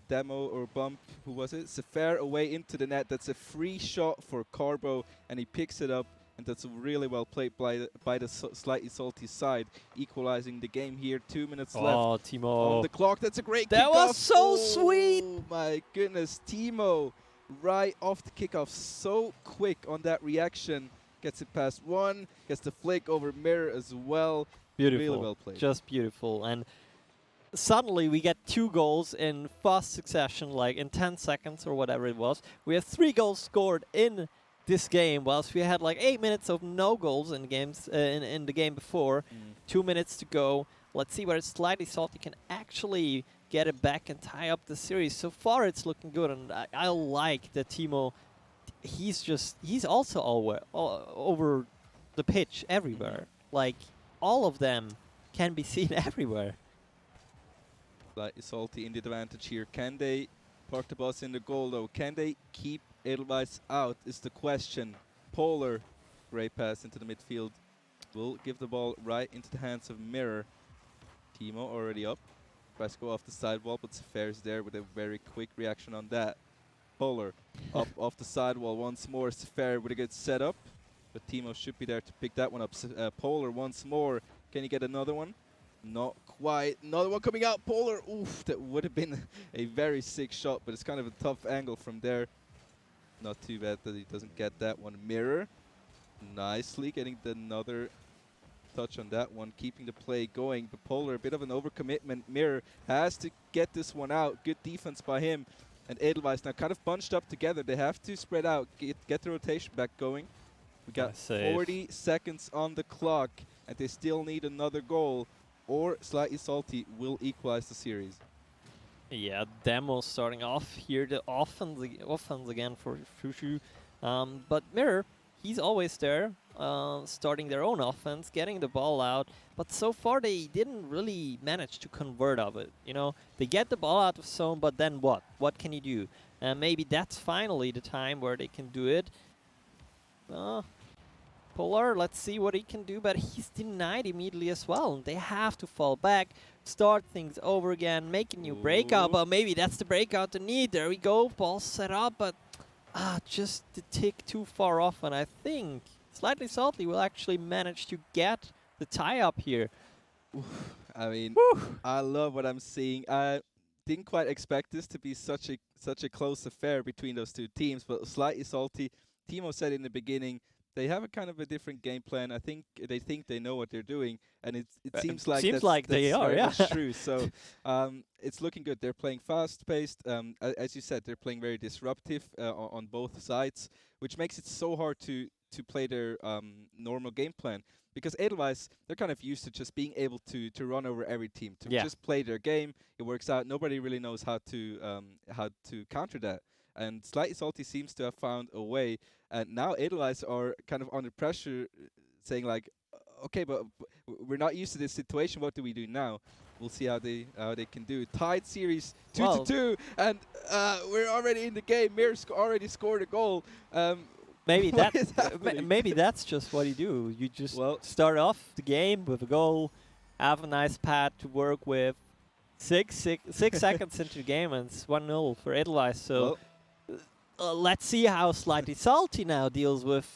demo or bump. Who was it? Sefer away into the net. That's a free shot for Carbo, and he picks it up. And that's really well played by the Slightly Salty side, equalizing the game here. 2 minutes left Oh, Timo. on the clock. That's a great That kickoff. was so Oh sweet. my goodness, Timo, right off the kickoff, so quick on that reaction. Gets it past one, gets the flick over Mirror as well. Beautiful. Really well played. Just beautiful. And suddenly we get 2 goals in fast succession, like in 10 seconds or whatever it was. We have 3 goals scored in this game, whilst we had like 8 minutes of no goals in games in the game before. 2 minutes to go. Let's see where Slightly Salty can actually get it back and tie up the series. So far it's looking good, and I like that Timo. He's also all over the pitch everywhere. Like, all of them can be seen everywhere. Slightly Salty in the advantage here. Can they park the bus in the goal though? Can they keep Edelweiss out is the question. Polar, great pass into the midfield. Will give the ball right into the hands of Mirror. Timo already up. Tries to go off the sidewall, but Sefer's there with a very quick reaction on that. Polar up off the sidewall once more. Sefer with a good setup. but Timo should be there to pick that one up. Polar once more. Can he get another one? Not quite. Another one coming out. Polar. Oof, that would have been a very sick shot, but it's kind of a tough angle from there. Not too bad that he doesn't get that one. Mirror. Nicely getting another touch on that one, keeping the play going. But Polar, a bit of an overcommitment. Mirror has to get this one out. Good defense by him. And Edelweiss now kind of bunched up together. They have to spread out, get the rotation back going. We got 40 seconds on the clock, and they still need another goal, or Slightly Salty will equalize the series. Yeah, Demo starting off here, the offense again for Shushu. But Mirror, he's always there, starting their own offense, getting the ball out. But so far they didn't really manage to convert of it. You know, they get the ball out of zone, but then what? What can you do? And maybe that's finally the time where they can do it. Polar, let's see what he can do, but he's denied immediately as well. And they have to fall back, start things over again, make a new breakout. But maybe that's the breakout they need. There we go, ball set up, but just the tick too far off. And I think Slightly Salty will actually manage to get the tie up here. I mean, I love what I'm seeing. I didn't quite expect this to be such a close affair between those two teams, but Slightly Salty, Timo said in the beginning, they have a kind of a different game plan. I think they know what they're doing, and it seems like that's they are. Yeah, that's true. So it's looking good. They're playing fast-paced. As you said, they're playing very disruptive on both sides, which makes it so hard to play their normal game plan. Because Edelweiss, they're kind of used to just being able to run over every team, to just play their game. It works out. Nobody really knows how to counter that. And Slightly Salty seems to have found a way. And now Edelweiss are kind of under pressure, saying like, okay, but we're not used to this situation. What do we do now? We'll see how they can do. Tied series 2-2, and we're already in the game. Mir already scored a goal. Maybe that's just what you do. You just start off the game with a goal, have a nice pad to work with. 6 seconds into the game, and it's 1-0 for Edelweiss. So let's see how Slightly Salty now deals with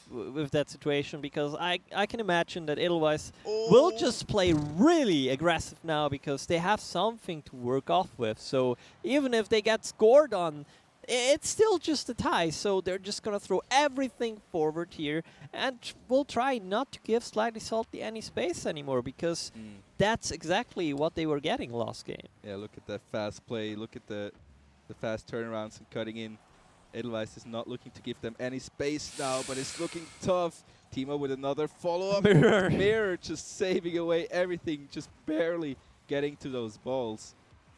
that situation, because I can imagine that Edelweiss will just play really aggressive now, because they have something to work off with. So even if they get scored on, it's still just a tie, so they're just going to throw everything forward here, and we'll try not to give Slightly Salty any space anymore, because that's exactly what they were getting last game. Yeah, look at that fast play, look at the fast turnarounds and cutting in. Edelweiss is not looking to give them any space now, but it's looking tough. Timo with another follow-up. Mirror just saving away everything, just barely getting to those balls.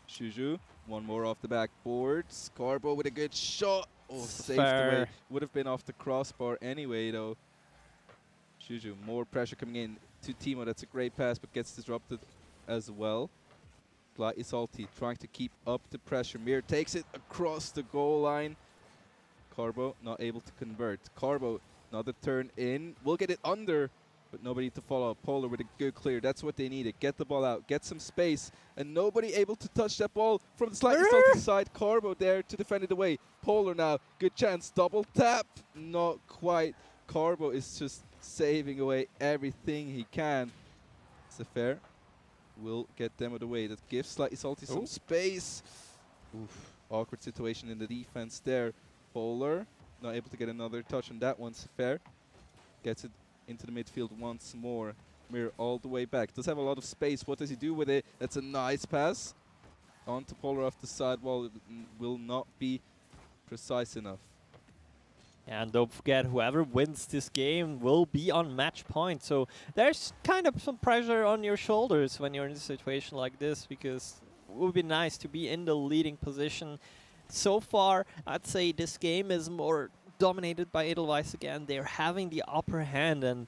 Shuju. One more off the backboard. Scarbo with a good shot. Oh, saved away. Would have been off the crossbar anyway, though. Shuju, more pressure coming in to Timo. That's a great pass, but gets disrupted as well. Slightly Salty trying to keep up the pressure. Mir takes it across the goal line. Carbo not able to convert. Carbo, another turn in. We'll get it under, but nobody to follow. Polar with a good clear. That's what they needed. Get the ball out. Get some space. And nobody able to touch that ball from the Slightly Salty side. Carbo there to defend it away. Polar now. Good chance. Double tap. Not quite. Carbo is just saving away everything he can. It's a fair. Will get them out of the way. That gives Slightly Salty some space. Oof. Awkward situation in the defense there. Polar not able to get another touch on that one. Fair. Gets it into the midfield once more. Mir all the way back. Does have a lot of space. What does he do with it? That's a nice pass. On to Polar off the sidewall. It will not be precise enough. And don't forget, whoever wins this game will be on match point. So there's kind of some pressure on your shoulders when you're in a situation like this, because it would be nice to be in the leading position. So far, I'd say this game is more dominated by Edelweiss again. They're having the upper hand, and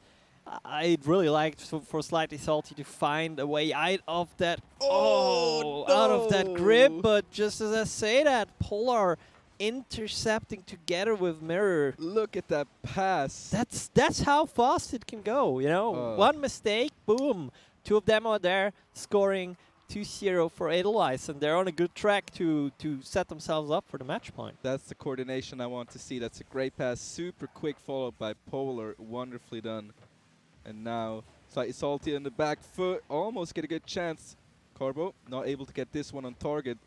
I'd really like for Slightly Salty to find a way out of that out of that grip. But just as I say that, Polar intercepting together with Mirror. Look at that pass. That's how fast it can go, you know. One mistake, boom. Two of them are there scoring. 2-0 for Edelweiss, and they're on a good track to set themselves up for the match point. That's the coordination I want to see. That's a great pass. Super quick follow-up by Polar. Wonderfully done. And now slightly salty on the back foot. Almost get a good chance. Carbo not able to get this one on target.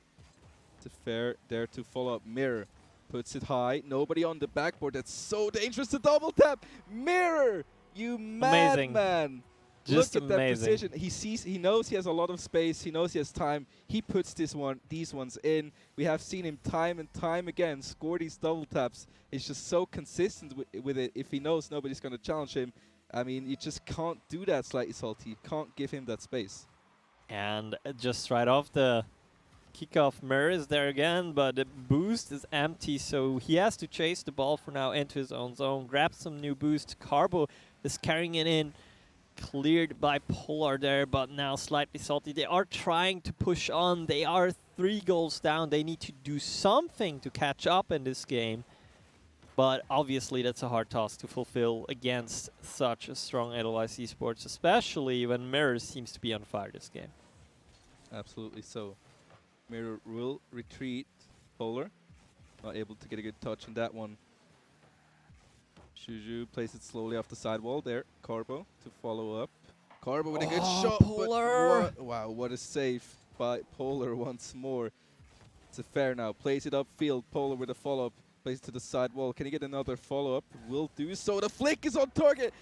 It's a fair there to follow up. Mirror puts it high. Nobody on the backboard. That's so dangerous to double tap. Mirror, you madman. Just Look at amazing. that precision. He knows he has a lot of space. He knows he has time. He puts these ones in. We have seen him time and time again score these double taps. He's just so consistent with it. If he knows nobody's going to challenge him, I mean, you just can't do that slightly salty. You can't give him that space. And just right off the kickoff, Mirror is there again, but the boost is empty, so he has to chase the ball for now into his own zone, grab some new boost. Carbo is carrying it in, cleared by Polar there, but now slightly salty. They are trying to push on. They are 3 goals down. They need to do something to catch up in this game. But obviously that's a hard task to fulfill against such a strong Edelweiss Esports, especially when Mirror seems to be on fire this game. Absolutely so. Mirror will retreat. Polar not able to get a good touch on that one. Juju plays it slowly off the sidewall there. Carbo to follow up. Carbo with a good shot. Polar! Wow, what a save by Polar once more. It's a fair now. Plays it upfield. Polar with a follow-up. Plays it to the sidewall. Can he get another follow-up? Will do so. The flick is on target.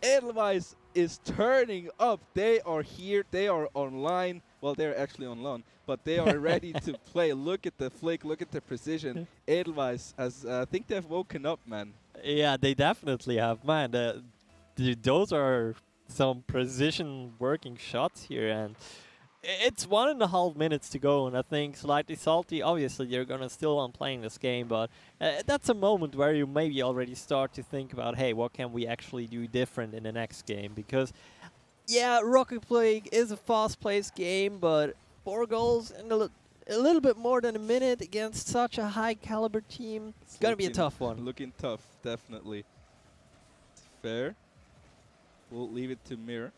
Edelweiss is turning up. They are here. They are online. Well, they're actually on lawn, but they are ready to play. Look at the flick. Look at the precision. Edelweiss has, I think they've woken up, man. Yeah, they definitely have. Man, those are some precision working shots here, and it's 1.5 minutes to go, and I think slightly salty. Obviously, you're gonna still on playing this game, but that's a moment where you maybe already start to think about, hey, what can we actually do different in the next game? Because, yeah, Rocket League is a fast-paced game, but 4 goals in a little bit more than a minute against such a high-caliber team, it's gonna be a tough one. Looking tough, definitely. It's fair. We'll leave it to Mirror.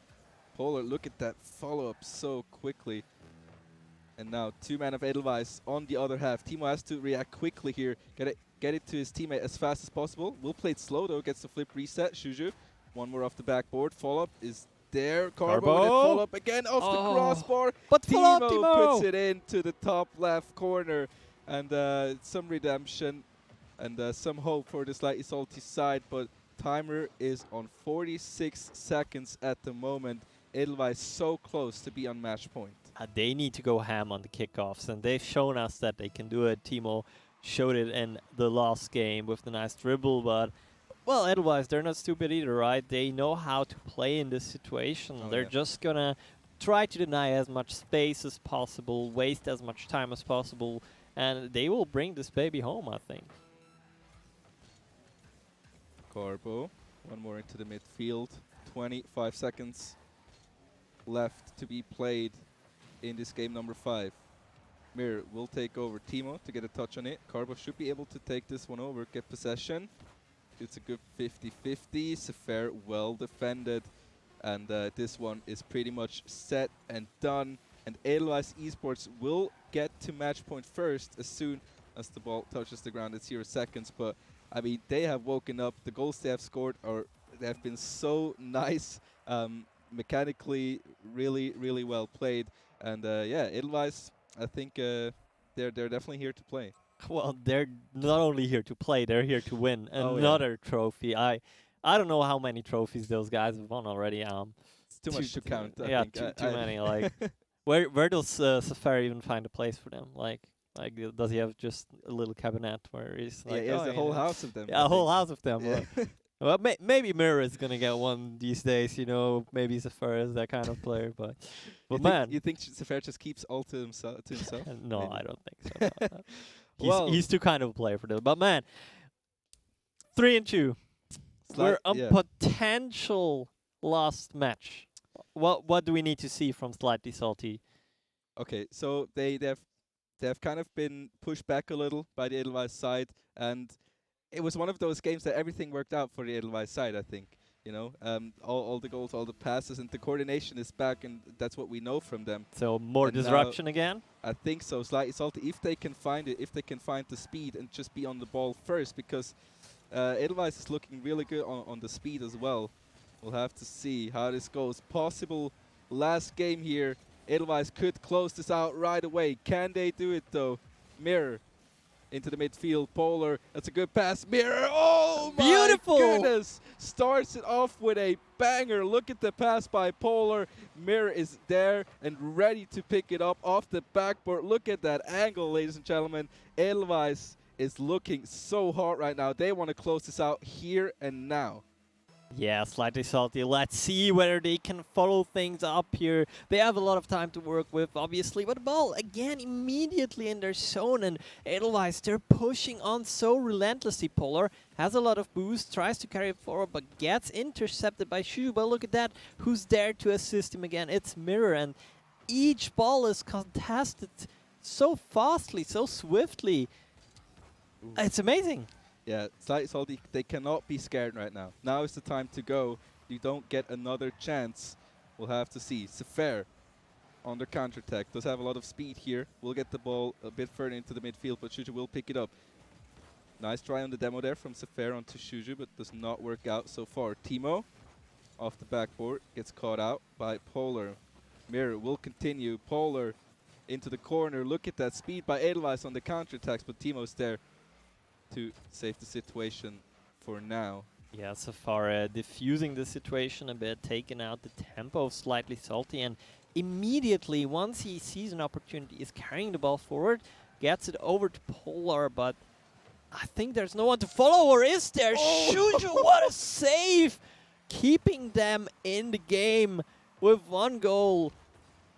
Polar, look at that follow-up so quickly. And now 2-man of Edelweiss on the other half. Timo has to react quickly here. Get it to his teammate as fast as possible. Will play it slow though, gets the flip reset. Juju, one more off the backboard. Follow-up is there. Carbo with a follow-up again off the crossbar. But Timo puts it into the top left corner. And some redemption and some hope for the slightly salty side. But timer is on 46 seconds at the moment. Edelweiss so close to be on match point. They need to go ham on the kickoffs, and they've shown us that they can do it. Timo showed it in the last game with the nice dribble, but, well, Edelweiss, they're not stupid either, right? They know how to play in this situation. They're just gonna try to deny as much space as possible, waste as much time as possible, and they will bring this baby home, I think. Carbo, one more into the midfield. 25 seconds left to be played in this game number 5. Mirror will take over. Timo to get a touch on it. Carbo should be able to take this one over, get possession. It's a good 50-50. Sefer well defended. And this one is pretty much set and done. And Edelweiss Esports will get to match point first as soon as the ball touches the ground at 0 seconds. But I mean, they have woken up. The goals they have scored they have been so nice. Mechanically, really, really well played. And yeah, Edelweiss, I think they're definitely here to play. Well, they're not only here to play, they're here to win another trophy. I don't know how many trophies those guys have won already. It's too much to count. Yeah, too many. Like, where does Safari even find a place for them? Like, does he have just a little cabinet where he's like, he has a whole house of them. Yeah, a whole house of them. Yeah. Well, maybe Mirror is gonna get one these days. You know, maybe Safari is that kind of player. But man, you think Safari just keeps all to himself? No, maybe. I don't think so. He's too kind of a player for this. But man, 3-2. We're on potential last match. What do we need to see from Slightly Salty? Okay, so they've kind of been pushed back a little by the Edelweiss side, and it was one of those games that everything worked out for the Edelweiss side, I think. You know, all the goals, all the passes, and the coordination is back, and that's what we know from them. So more And now disruption again? I think so. Slightly salty if they can find it, if they can find the speed and just be on the ball first, because Edelweiss is looking really good on the speed as well. We'll have to see how this goes. Possible last game here. Edelweiss could close this out right away. Can they do it though? Mirror into the midfield. Polar, that's a good pass. Mirror, oh my Beautiful! goodness! Starts it off with a banger. Look at the pass by Polar. Mirror is there and ready to pick it up off the backboard. Look at that angle, ladies and gentlemen. Edelweiss is looking so hard right now. They want to close this out here and now. Yeah, slightly salty. Let's see whether they can follow things up here. They have a lot of time to work with, obviously. But the ball, again, immediately in their zone. And Edelweiss, they're pushing on so relentlessly. Polar has a lot of boost, tries to carry it forward, but gets intercepted by Shu. But look at that. Who's there to assist him again? It's Mirror. And each ball is contested so fastly, so swiftly. Ooh. It's amazing. Yeah, slightly salty. They cannot be scared right now. Now is the time to go. You don't get another chance. We'll have to see. Sefer on their counter-attack. Does have a lot of speed here. We'll get the ball a bit further into the midfield, but Shuju will pick it up. Nice try on the demo there from Sefer onto Shuju, but does not work out so far. Timo off the backboard gets caught out by Polar. Mirror will continue. Polar into the corner. Look at that speed by Edelweiss on the counter-attacks, but Timo's there to save the situation for now. Yeah, so far diffusing the situation a bit, taking out the tempo slightly salty, and immediately once he sees an opportunity is carrying the ball forward, gets it over to Polar, but I think there's no one to follow, or is there? Shuju, what a save! Keeping them in the game with 1 goal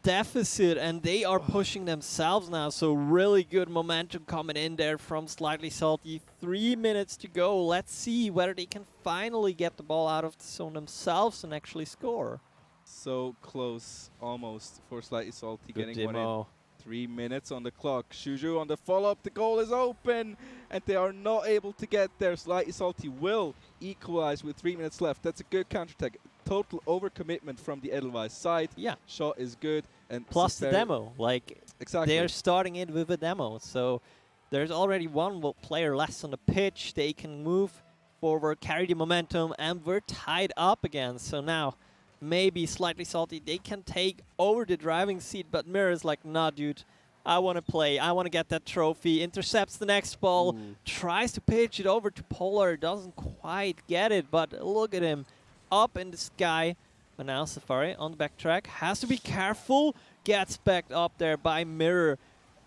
deficit, and they are pushing themselves now, so really good momentum coming in there from Slightly Salty. 3 minutes to go. Let's see whether they can finally get the ball out of the zone themselves and actually score. So close, almost, for Slightly Salty Good getting one in. demo. 3 minutes on the clock. Shuju on the follow-up. The goal is open, and they are not able to get there. Slightly Salty will equalize with 3 minutes left. That's a good counter-attack. Total overcommitment from the Edelweiss side. Yeah. Shot is good. And Plus the Sefer- demo. Like, Exactly. they're starting it with a demo, so there's already one player less on the pitch. They can move forward, carry the momentum, and we're tied up again. So now, maybe Slightly Salty, they can take over the driving seat, but Mirror's like, nah, dude, I want to play. I want to get that trophy. Intercepts the next ball, tries to pitch it over to Polar, doesn't quite get it, but look at him up in the sky. But now Safari on the backtrack has to be careful. Gets backed up there by Mirror.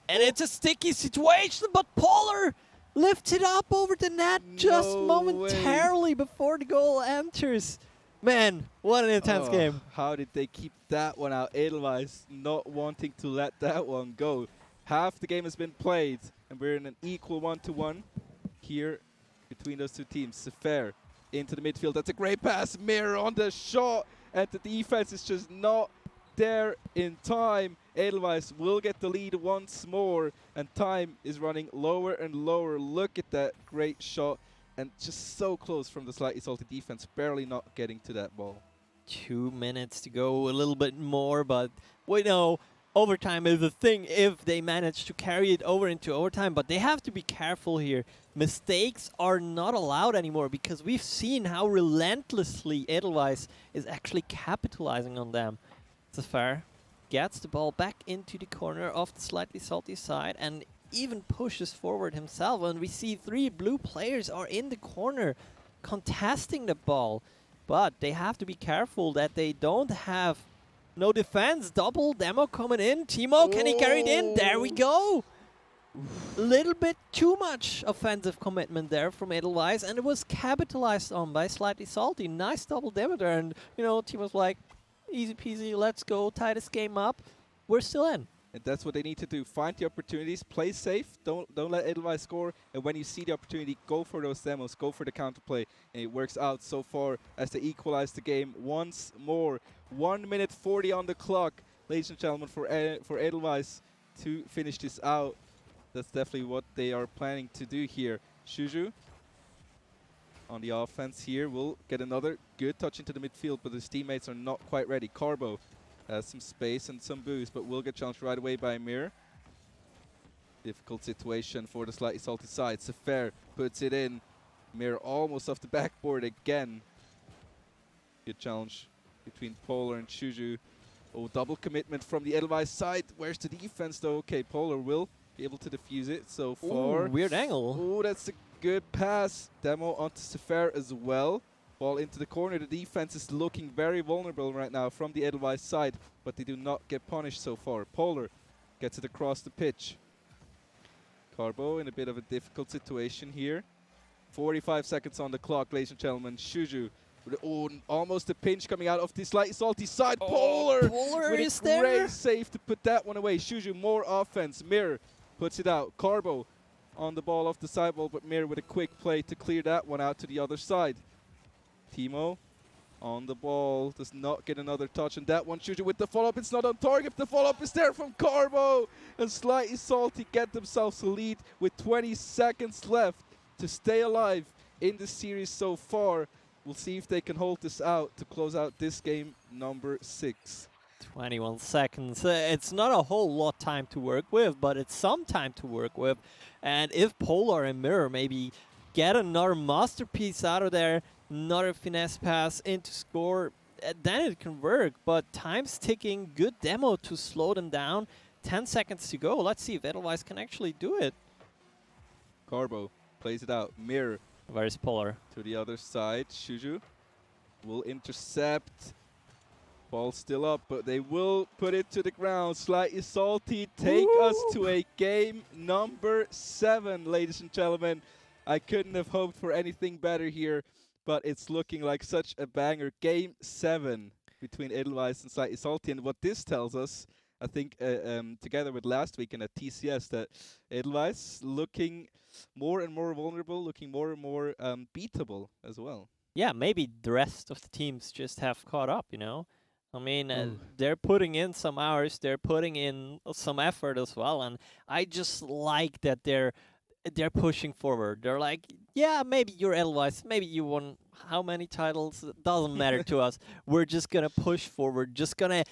And it's a sticky situation, but Polar lifts it up over the net just No momentarily before the goal enters. Man, what an intense game. How did they keep that one out? Edelweiss not wanting to let that one go. Half the game has been played, and we're in an equal 1-1 here between those two teams. Sefer into the midfield. That's a great pass. Mirror on the shot, and the defense is just not there in time. Edelweiss will get the lead once more, and time is running lower and lower. Look at that great shot, and just so close from the Slightly Salty defense, barely not getting to that ball. 2 minutes to go, a little bit more, but we know overtime is a thing if they manage to carry it over into overtime, but they have to be careful here. Mistakes are not allowed anymore, because we've seen how relentlessly Edelweiss is actually capitalizing on them. Zafar gets the ball back into the corner of the Slightly Salty side and even pushes forward himself, and we see 3 blue players are in the corner contesting the ball, but they have to be careful that they don't have no defense. Double demo coming in. Timo, can he carry it in? There we go. A little bit too much offensive commitment there from Edelweiss, and it was capitalized on by Slightly Salty. Nice double demo there, and you know, Timo's like, easy peasy, let's go, tie this game up. We're still in. And that's what they need to do. Find the opportunities, play safe, don't let Edelweiss score, and when you see the opportunity, go for those demos, go for the counterplay, and it works out so far as they equalize the game once more. 1 minute 40 on the clock, ladies and gentlemen, for Edelweiss to finish this out. That's definitely what they are planning to do here. Shuju on the offense here will get another good touch into the midfield, but his teammates are not quite ready. Carbo has some space and some boost, but will get challenged right away by Mir. Difficult situation for the slightly salty side. Sefer puts it in. Mir almost off the backboard again. Good challenge between Polar and Shuju. Oh, double commitment from the Edelweiss side. Where's the defense though? Okay, Polar will be able to defuse it so far. Ooh, weird angle. Oh, that's a good pass. Demo onto Sefer as well. Ball into the corner. The defense is looking very vulnerable right now from the Edelweiss side, but they do not get punished so far. Polar gets it across the pitch. Carbo in a bit of a difficult situation here. 45 seconds on the clock, ladies and gentlemen. Shuju with almost a pinch coming out of the slightly salty side. Polar with is a there. great save to put that one away. Shuju more offense. Mir puts it out. Carbo on the ball off the sidewall, but Mir with a quick play to clear that one out to the other side. Timo on the ball, does not get another touch on that one. Shuju with the follow-up, it's not on target. The follow-up is there from Carbo. And Slightly Salty get themselves a lead with 20 seconds left to stay alive in the series so far. We'll see if they can hold this out to close out this game number 6. 21 seconds. It's not a whole lot time to work with, but it's some time to work with. And if Polar and Mirror maybe get another masterpiece out of there, another finesse pass into score, then it can work. But time's ticking. Good demo to slow them down. 10 seconds to go. Let's see if Edelweiss can actually do it. Carbo plays it out. Mirror Where's Polar? to the other side. Shuju will intercept. Ball still up, but they will put it to the ground. Slightly Salty take us to a game number 7, ladies and gentlemen. I couldn't have hoped for anything better here, but it's looking like such a banger. Game 7 between Edelweiss and Slightly Salty. And what this tells us, I think, together with last weekend at TCS, that Edelweiss looking more and more vulnerable, looking more and more beatable as well. Yeah, maybe the rest of the teams just have caught up, you know? I mean, they're putting in some hours, they're putting in some effort as well, and I just like that they're pushing forward. They're like, yeah, maybe you're Edelweiss, maybe you won how many titles, it doesn't matter to us. We're just gonna push forward, just gonna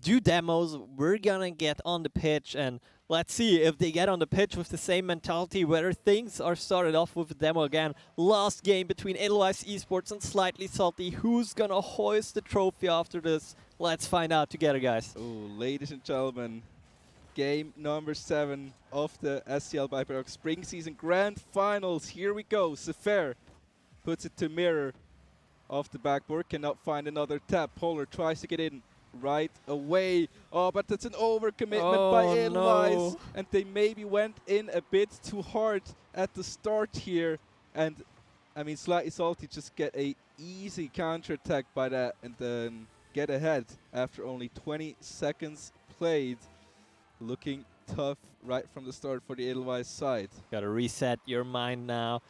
do demos, we're gonna get on the pitch, and let's see if they get on the pitch with the same mentality, whether things are started off with a demo again. Last game between Edelweiss Esports and Slightly Salty. Who's gonna hoist the trophy after this? Let's find out together, guys. Oh, ladies and gentlemen, game number 7 of the SEL by BRACK Spring Season Grand Finals. Here we go. Sefer puts it to Mirror off the backboard. Cannot find another tap. Polar tries to get in right away. Oh, but that's an overcommitment by Edelweiss. No. And they maybe went in a bit too hard at the start here. And, I mean, Slightly Salty just get a easy counter-attack by that and then get ahead after only 20 seconds played. Looking tough right from the start for the Edelweiss side. Gotta reset your mind now.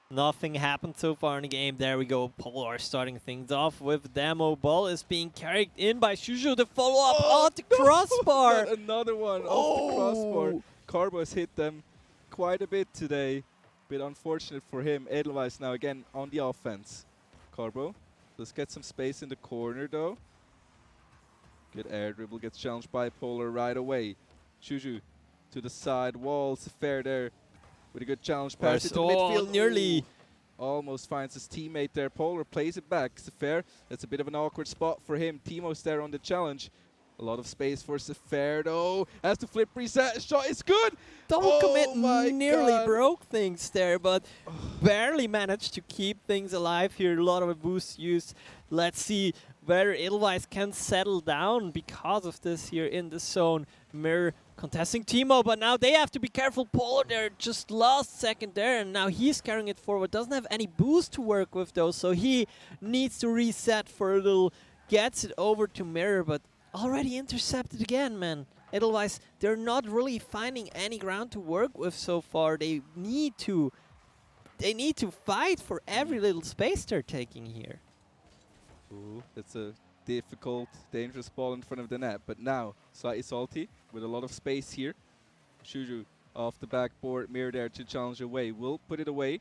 Nothing happened so far in the game. There we go. Polar starting things off with demo. Ball is being carried in by Shuju. The follow-up on the crossbar. Not another one off the crossbar. Carbo has hit them quite a bit today. Bit unfortunate for him. Edelweiss now again on the offense. Carbo, let's get some space in the corner though. Good air dribble, gets challenged by Polar right away. Shuju to the side wall. Sefer there with a good challenge pass into midfield. Nearly. Almost finds his teammate there. Polar plays it back. Sefer, that's a bit of an awkward spot for him. Timo's there on the challenge. A lot of space for Sefer though. Has to flip reset. Shot is good. Double commit my nearly God. broke things there, but barely managed to keep things alive here. A lot of a boost used. Let's see whether Edelweiss can settle down because of this here in the zone. Mirror contesting Timo, but now they have to be careful. Polar there just last second there, and now he's carrying it forward. Doesn't have any boost to work with though, so he needs to reset for a little. Gets it over to Mirror, but already intercepted again, man. Edelweiss, they're not really finding any ground to work with so far. They need to fight for every little space they're taking here. Ooh, that's a difficult, dangerous ball in front of the net. But now, Slightly Salty with a lot of space here. Shuju off the backboard. Mir there to challenge away. Will put it away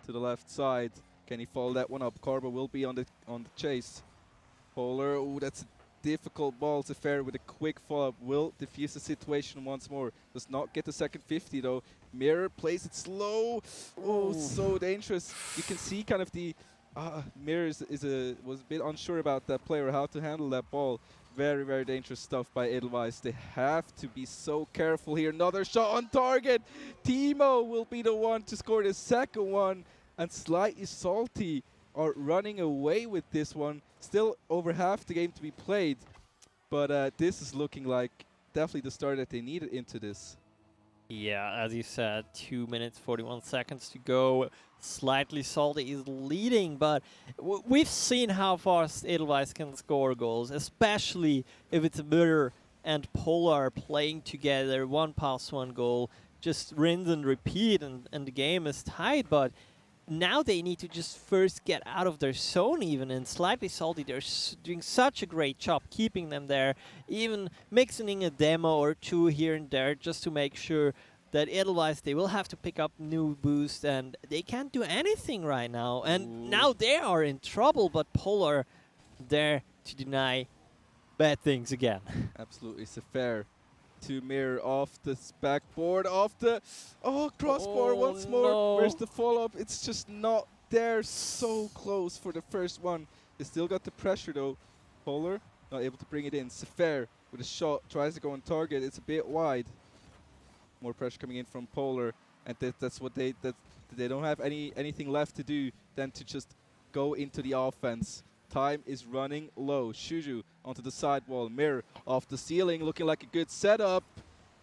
to the left side. Can he follow that one up? Carbo will be on the chase. Polar, oh, that's a difficult ball. Fair with a quick follow-up will diffuse the situation once more. Does not get the second 50 though. Mirror plays it slow. Oh, so dangerous. You can see kind of the Mirror was a bit unsure about that player, how to handle that ball. Very, very dangerous stuff by Edelweiss. They have to be so careful here. Another shot on target. Timo will be the one to score the second one. And Slightly Salty are running away with this one. Still over half the game to be played. But this is looking like definitely the start that they needed into this. Yeah, as you said, 2 minutes, 41 seconds to go. Slightly Salty is leading, but we've seen how fast Edelweiss can score goals, especially if it's Mirror and Polar playing together, 1 pass, 1 goal, just rinse and repeat, and the game is tied. But now they need to just first get out of their zone even, and Slightly Salty, they're doing such a great job keeping them there, even mixing in a demo or 2 here and there just to make sure that Edelweiss, they will have to pick up new boost, and they can't do anything right now. And now they are in trouble, but Polar there to deny bad things again. Absolutely, it's fair. To Mirror off the backboard, off the crossbar once more. No. Where's the follow-up? It's just not there. So close for the first one. They still got the pressure though. Polar not able to bring it in. Sefer with a shot tries to go on target. It's a bit wide. More pressure coming in from Polar, and that's what they don't have anything left to do than to just go into the offense. Time is running low. Shuju onto the sidewall. Mirror off the ceiling, looking like a good setup.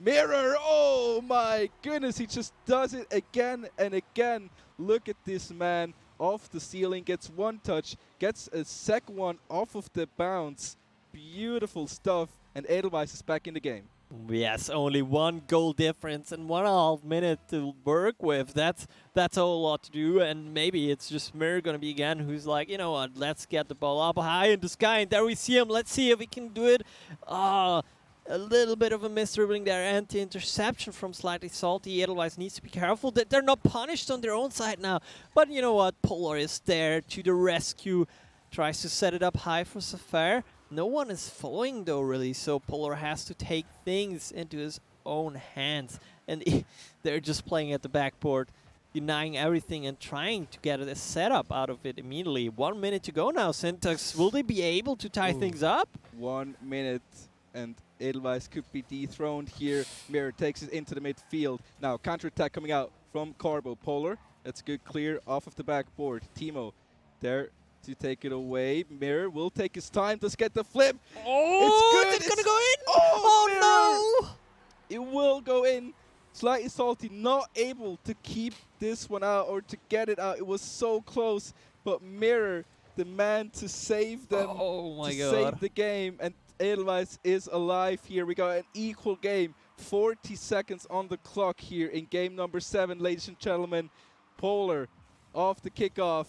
Mirror, oh my goodness, he just does it again and again. Look at this man off the ceiling, gets 1 touch, gets a second one off of the bounce. Beautiful stuff, and Edelweiss is back in the game. Yes, only 1 goal difference and 1.5 minute to work with. That's a whole lot to do, and maybe it's just Mirror gonna be again who's like, you know what, let's get the ball up high in the sky, and there we see him. Let's see if he can do it. A little bit of a misdribbling there, anti-interception from Slightly Salty. Edelweiss needs to be careful that they're not punished on their own side now. But you know what, Polar is there to the rescue, tries to set it up high for Sefer. No one is following though really, so Polar has to take things into his own hands. And they're just playing at the backboard, denying everything and trying to get a setup out of it immediately. 1 minute to go now. Syntax, will they be able to tie things up? 1 minute and Edelweiss could be dethroned here. Mirror takes it into the midfield. Now counter-attack coming out from Carbo. Polar, that's good clear off of the backboard. Timo there to take it away. Mirror will take his time to get the flip. Oh, it's good. it's gonna go in? Oh, no! It will go in. Slightly Salty not able to keep this one out or to get it out. It was so close, but Mirror, the man to save them, save the game, and Edelweiss is alive here. We got an equal game. 40 seconds on the clock here in game number 7, ladies and gentlemen. Polar off the kickoff.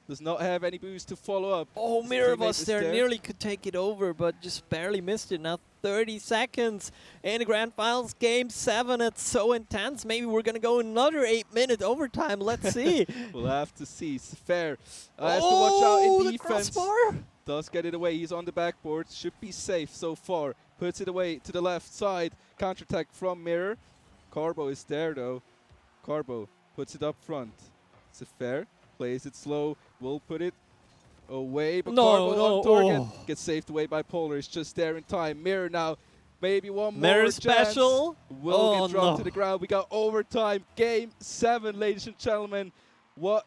Does not have any boost to follow up. Oh, Mirror was there, nearly could take it over, but just barely missed it. Now 30 seconds in the Grand Finals, Game 7. It's so intense. Maybe we're going to go another 8-minute overtime. Let's see. We'll have to see. Fair has to watch out in defense. Crossbar. Does get it away. He's on the backboard. Should be safe so far. Puts it away to the left side. Counterattack from Mirror. Carbo is there though. Carbo puts it up front. It's fair. Plays it slow. Will put it away. But Carbo on target. Gets saved away by Polar. It's just there in time. Mirror now. Maybe one more Mirror chance. special. Will get dropped to the ground. We got overtime. Game 7, ladies and gentlemen. What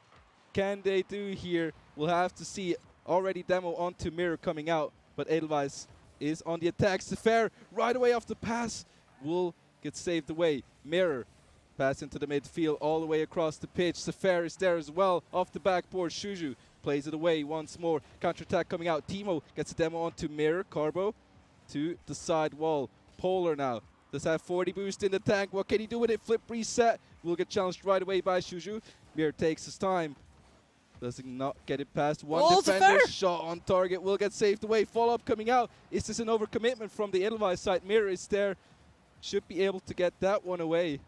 can they do here? We'll have to see. Already demo onto Mirror coming out, but Edelweiss is on the attack. Sefer right away off the pass will get saved away. Mirror pass into the midfield all the way across the pitch. Sefer is there as well off the backboard. Shuju plays it away once more. Counter-attack coming out. Timo gets a demo onto Mirror. Carbo to the side wall. Polar now does have 40 boost in the tank. What can he do with it? Flip reset. Will get challenged right away by Shuju. Mirror takes his time. Does not get it past one defender. Shot on target will get saved away. Follow-up coming out. Is this an overcommitment from the Edelweiss side? Mirror is there. Should be able to get that one away.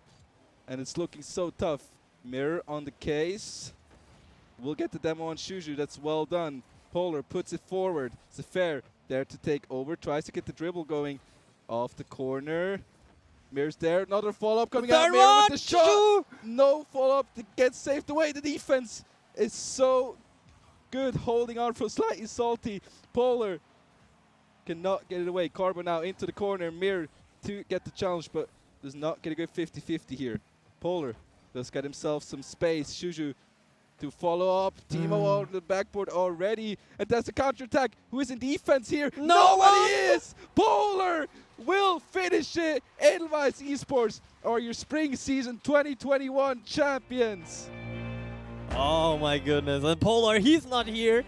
And it's looking so tough. Mirror on the case. We'll get the demo on Shuju. That's well done. Polar puts it forward. Sefer there to take over. Tries to get the dribble going off the corner. Mir's there. Another follow-up coming out. Mir with the shot. No follow-up. Gets saved away. The defense is so good. Holding on for slightly salty. Polar cannot get it away. Carbo now into the corner. Mir to get the challenge, but does not get a good 50-50 here. Polar does get himself some space. Shuju to follow up. Timo on the backboard already. And that's the counter-attack. Who is in defense here? Nobody is! Polar will finish it. Edelweiss Esports are your spring season 2021 champions. Oh my goodness. And Polar, he's not here.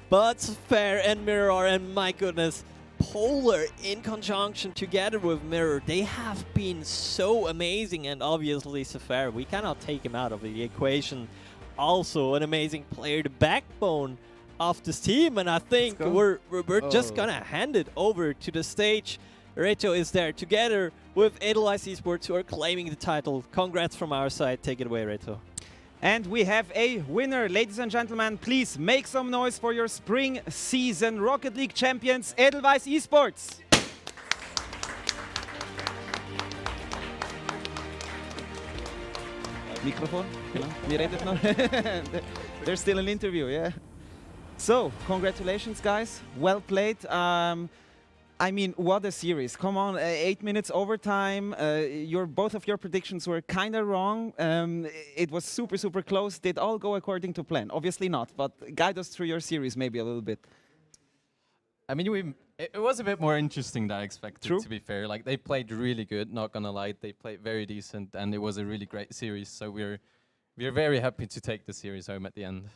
But Fair and Mirror, and my goodness, Polar in conjunction together with Mirror, they have been so amazing. And obviously Sefer, we cannot take him out of the equation. Also an amazing player, the backbone of this team. And I think we're just gonna hand it over to the stage. Reto is there together with Edelweiss Esports, who are claiming the title. Congrats from our side. Take it away, Reto. And we have a winner. Ladies and gentlemen, please make some noise for your spring season Rocket League champions, Edelweiss Esports. Mikrofon, genau. Wir redet noch. There's still an interview, yeah. So, congratulations, guys. Well played. I mean, what a series. Come on, 8 minutes overtime. Both of your predictions were kind of wrong. It was super, super close. Did all go according to plan? Obviously not, but guide us through your series maybe a little bit. I mean, it was a bit more interesting than I expected, True. to be fair. Like, they played really good, not gonna lie. They played very decent, and it was a really great series. So we're very happy to take the series home at the end.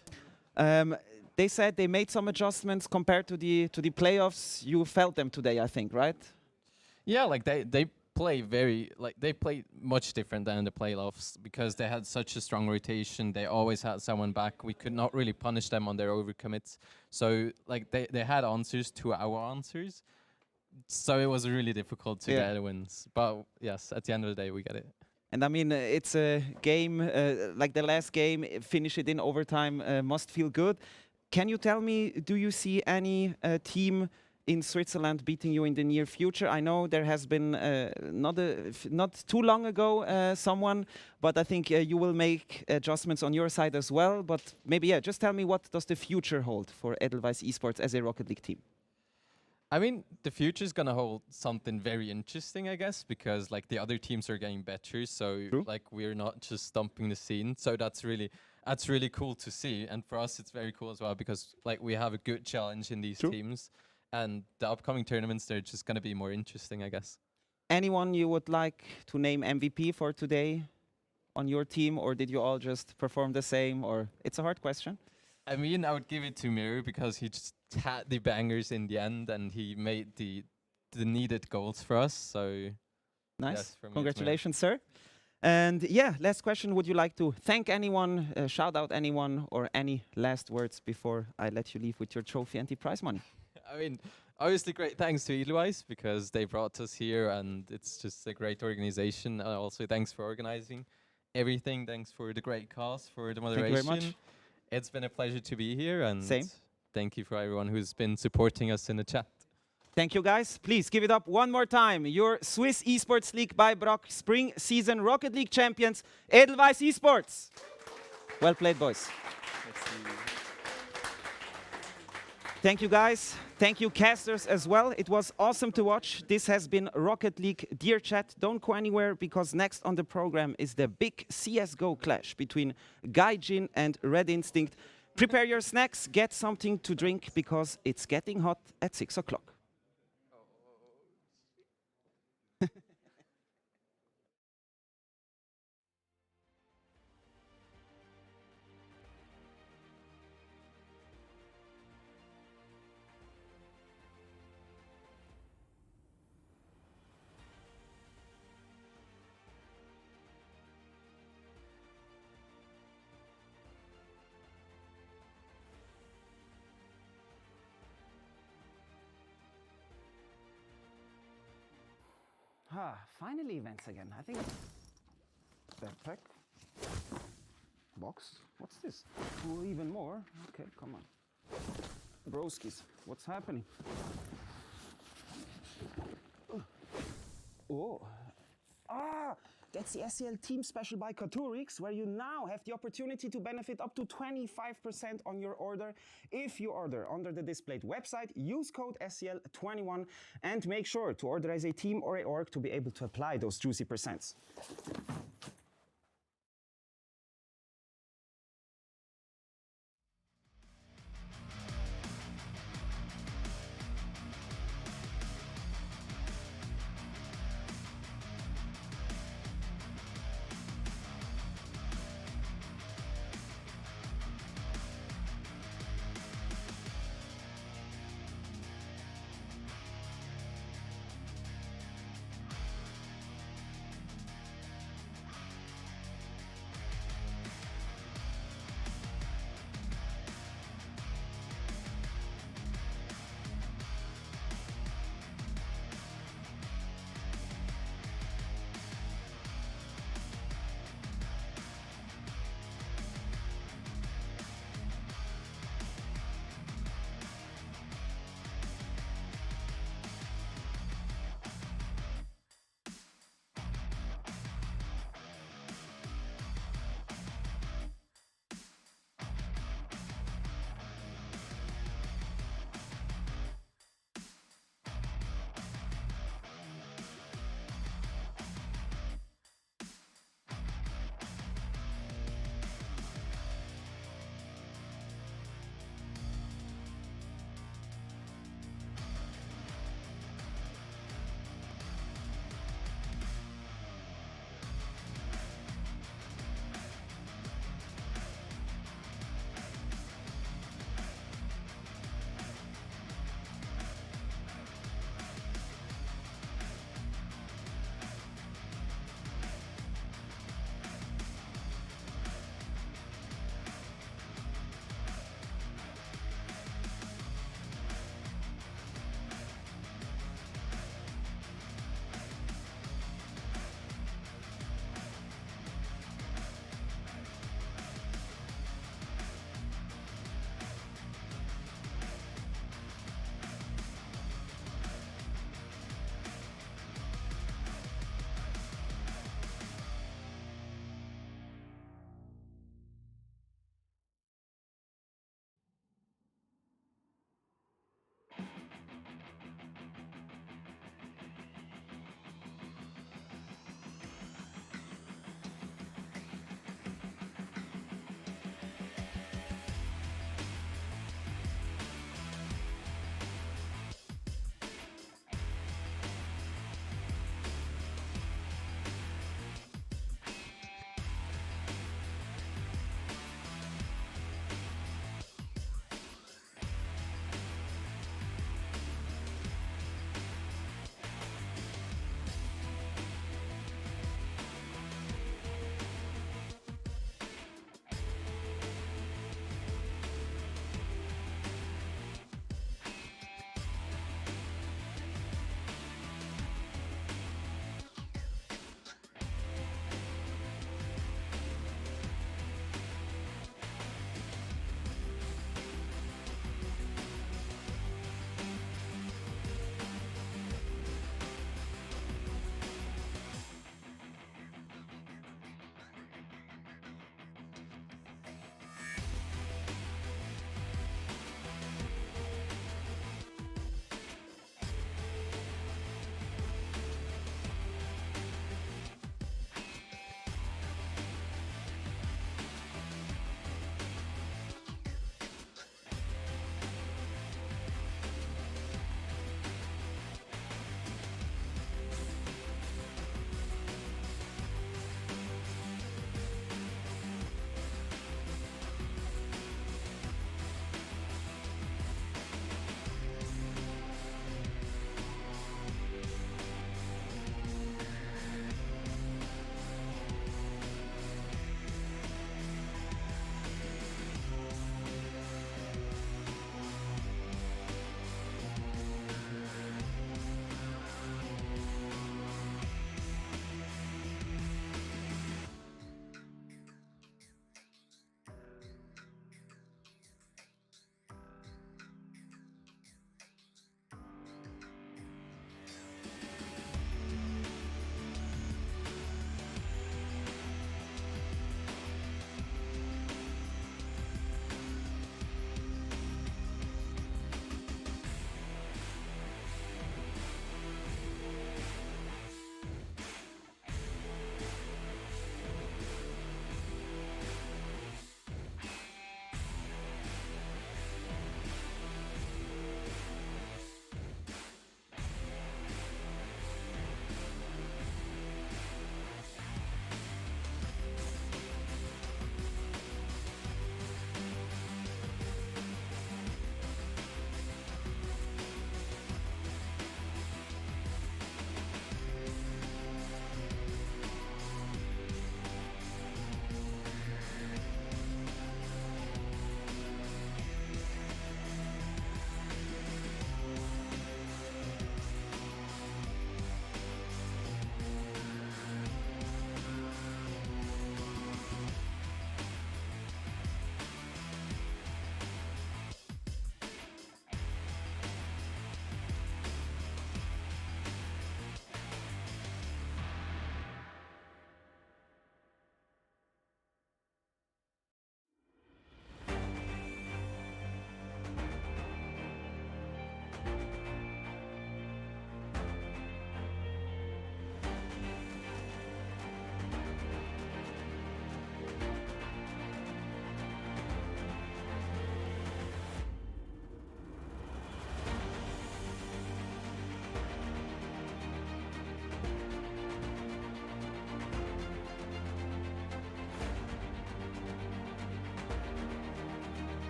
They said they made some adjustments compared to the playoffs. You felt them today, I think, right? Yeah, like they play much different than the playoffs because they had such a strong rotation. They always had someone back. We could not really punish them on their overcommits. So like they had answers to our answers. So it was really difficult to get wins. But yes, at the end of the day, we get it. And I mean, it's a game like the last game. Finish it in overtime must feel good. Can you tell me, do you see any team in Switzerland beating you in the near future? I know there has been not too long ago someone, but I think you will make adjustments on your side as well. But maybe, yeah, just tell me, what does the future hold for Edelweiss Esports as a Rocket League team? I mean, the future's gonna hold something very interesting, I guess, because like the other teams are getting better, so like we're not just stomping the scene. So that's really cool to see, and for us it's very cool as well because like we have a good challenge in these teams, and the upcoming tournaments, they're just gonna be more interesting, I guess. Anyone you would like to name MVP for today on your team, or did you all just perform the same? Or it's a hard question. I mean, I would give it to Miru because he just had the bangers in the end and he made the needed goals for us. So nice. Yes, Congratulations, sir. And yeah, last question. Would you like to thank anyone, shout out anyone, or any last words before I let you leave with your trophy and the prize money? I mean, obviously great thanks to Edelweiss because they brought us here and it's just a great organization. Also, thanks for organizing everything. Thanks for the great cause, for the moderation. Thank you very much. It's been a pleasure to be here, and Same. Thank you for everyone who's been supporting us in the chat. Thank you, guys. Please give it up one more time. Your Swiss Esports League by BRACK Spring Season Rocket League champions, Edelweiss Esports. Well played, boys. Thank you, guys. Thank you, casters, as well. It was awesome to watch. This has been Rocket League Dear Chat. Don't go anywhere, because next on the program is the big CSGO clash between GAIJIN and Red Instinct. Prepare your snacks, get something to drink, because it's getting hot at 6 o'clock. Finally events again. I think backpack. box. What's this? Oh, even more. Okay, come on. Broskis, what's happening? Oh. Ah, that's the SEL Team Special by Katurix, where you now have the opportunity to benefit up to 25% on your order. If you order under the displayed website, use code SEL21 and make sure to order as a team or a org to be able to apply those juicy percents.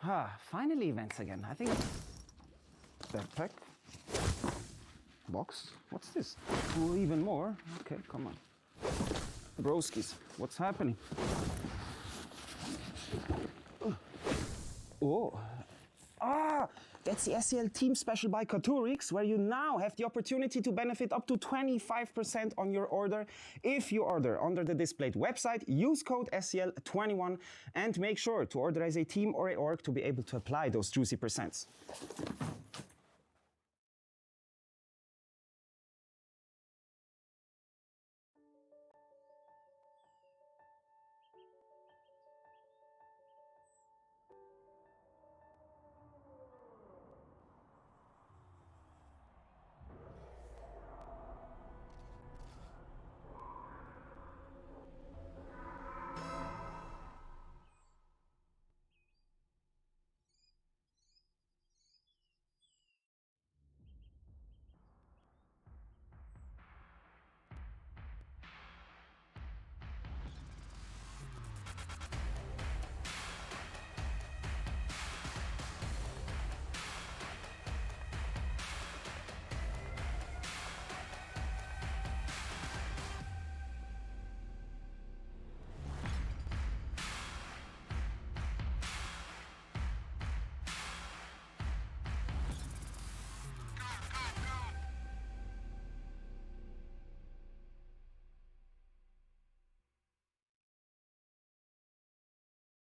Finally events again. I think backpack. Box. What's this? Oh, even more. Okay, come on. Broskis, what's happening? Oh. That's the SEL Team Special by Katurix, where you now have the opportunity to benefit up to 25% on your order. If you order under the displayed website, use code SEL21 and make sure to order as a team or a org to be able to apply those juicy percents.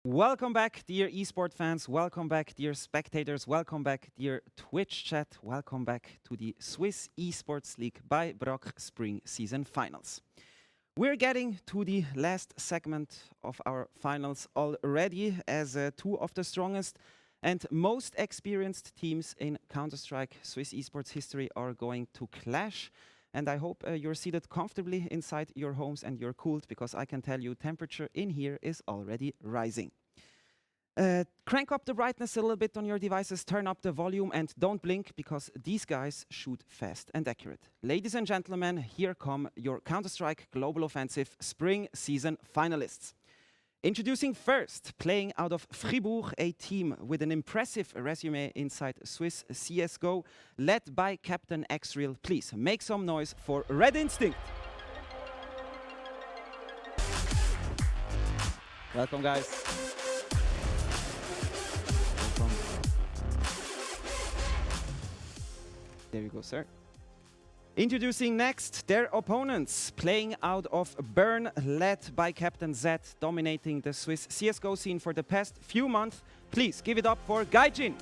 Welcome back, dear eSport fans. Welcome back, dear spectators. Welcome back, dear Twitch chat. Welcome back to the Swiss Esports League by BRACK Spring Season Finals. We're getting to the last segment of our finals already, as two of the strongest and most experienced teams in Counter-Strike Swiss Esports history are going to clash. And I hope you're seated comfortably inside your homes and you're cooled, because I can tell you temperature in here is already rising. Crank up the brightness a little bit on your devices, turn up the volume, and don't blink, because these guys shoot fast and accurate. Ladies and gentlemen, here come your Counter-Strike Global Offensive Spring Season finalists. Introducing first, playing out of Fribourg, a team with an impressive resume inside Swiss CSGO, led by Captain Xreal. Please make some noise for Red Instinct. Welcome, guys. Welcome. There you go, sir. Introducing next their opponents, playing out of Bern, led by Captain Z, dominating the Swiss CSGO scene for the past few months. Please give it up for GAIJIN.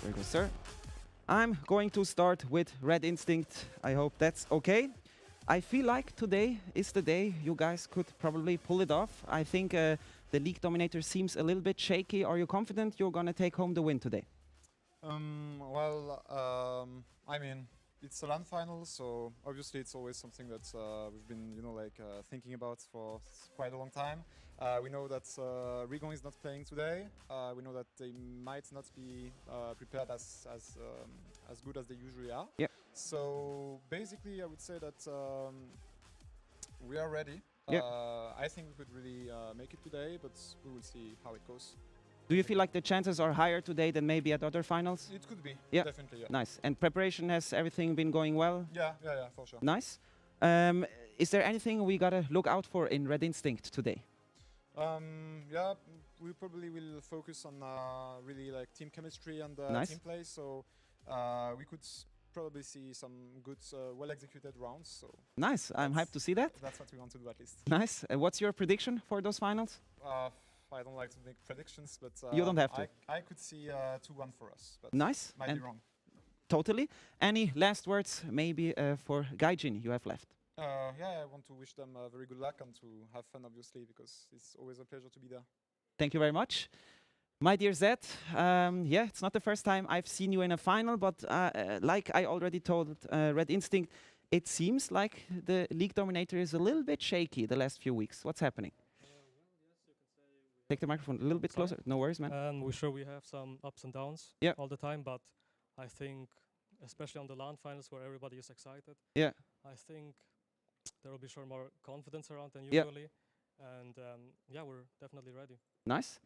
Very good, sir. I'm going to start with Red Instinct. I hope that's okay. I feel like today is the day you guys could probably pull it off. I think the league dominator seems a little bit shaky. Are you confident you're going to take home the win today? I mean, it's a LAN final, so obviously it's always something that we've been, thinking about for quite a long time. We know that Rigon is not playing today. We know that they might not be prepared as good as they usually are. Yeah. So basically, I would say that we are ready. Yeah. I think we could really make it today, but we will see how it goes. Do you feel like the chances are higher today than maybe at other finals? It could be, yeah. Definitely, yeah. Nice. And preparation, has everything been going well? Yeah, for sure. Nice. Is there anything we gotta look out for in Red Instinct today? Yeah, we probably will focus on really like team chemistry and nice. Team play. So we could probably see some good, well-executed rounds. So nice. I'm hyped to see that. That's what we want to do at least. Nice. What's your prediction for those finals? I don't like to make predictions, but you don't have to. I could see 2-1 for us. But nice. Might and be wrong. Totally. Any last words maybe for GAIJIN you have left? Yeah, I want to wish them very good luck and to have fun, obviously, because it's always a pleasure to be there. Thank you very much. My dear Zed, yeah, it's not the first time I've seen you in a final, but like I already told Red Instinct, it seems like the league dominator is a little bit shaky the last few weeks. What's happening? Take the microphone a little bit closer. No worries, man. We're sure we have some ups and downs yeah. all the time, but I think, especially on the LAN finals where everybody is excited, yeah. I think there will be sure more confidence around than Yeah. usually, and yeah, we're definitely ready. Nice.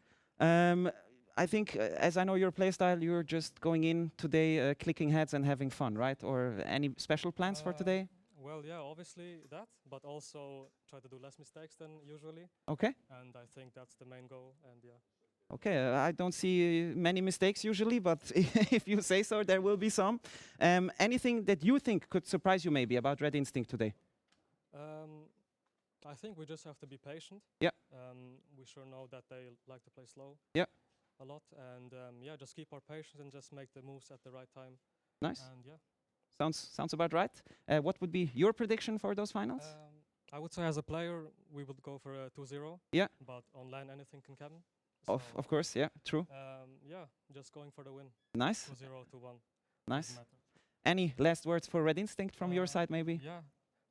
I think, as I know your playstyle, you're just going in today, clicking heads and having fun, right? Or any special plans for today? Well, yeah, obviously that, but also try to do less mistakes than usually, Okay. and I think that's the main goal. And yeah. Okay, I don't see many mistakes usually, but if you say so, there will be some. Anything that you think could surprise you maybe about Red Instinct today? I think we just have to be patient. Yeah. We sure know that they like to play slow. Yeah. A lot, and yeah, just keep our patience and just make the moves at the right time. Nice. And yeah. Sounds about right. What would be your prediction for those finals? I would say as a player, we would go for a 2-0. Yeah. But on LAN, anything can happen. Of course, yeah, true. Yeah, just going for the win. Nice. 2-0, 2-1. Nice. Any last words for Red Instinct from your side, maybe? Yeah,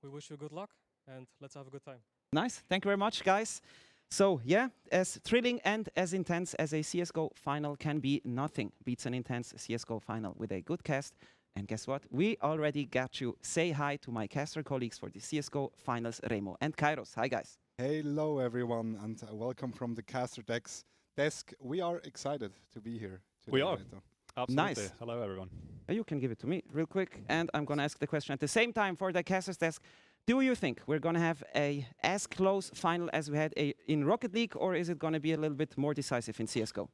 we wish you good luck, and let's have a good time. Nice. Thank you very much, guys. So, yeah, as thrilling and as intense as a CSGO final can be, nothing beats an intense CSGO final with a good cast. And guess what? We already got you. Say hi to my caster colleagues for the CSGO finals, Remo and Kairos. Hi, guys. Hello, everyone, and welcome from the caster desk. We are excited to be here today. We are. Absolutely. Nice. Hello, everyone. You can give it to me real quick, and I'm going to ask the question at the same time for the caster's desk. Do you think we're going to have a as close final as we had in Rocket League, or is it going to be a little bit more decisive in CSGO?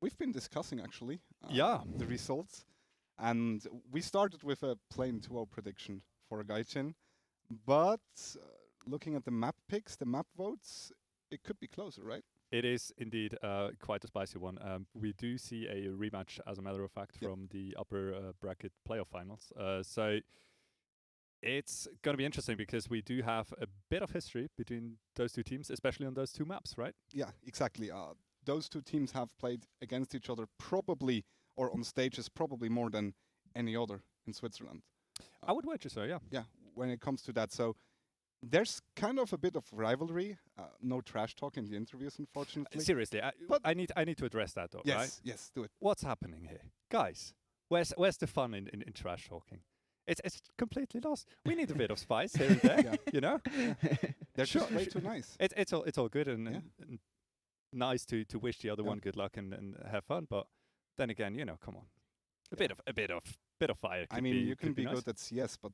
We've been discussing, actually, the results, and we started with a plain 2-0 prediction for GAIJIN, but looking at the map picks, the map votes, it could be closer, right? It is indeed quite a spicy one. We do see a rematch, as a matter of fact, from the upper bracket playoff finals. So it's going to be interesting because we do have a bit of history between those two teams, especially on those two maps, right? Yeah, exactly. Those two teams have played against each other probably, or on stages probably more than any other in Switzerland. I would wager so, yeah. Yeah, when it comes to that. So there's kind of a bit of rivalry. No trash talk in the interviews, unfortunately. Seriously, I need to address that, though, right? Yes, do it. What's happening here? Guys, where's the fun in trash talking? It's completely lost. We need a bit of spice here and there, you know? They're just way too nice. It's all good and nice to wish the other one good luck and have fun, but then again, you know, come on. A bit of fire. I mean, you can be nice. good at CS, but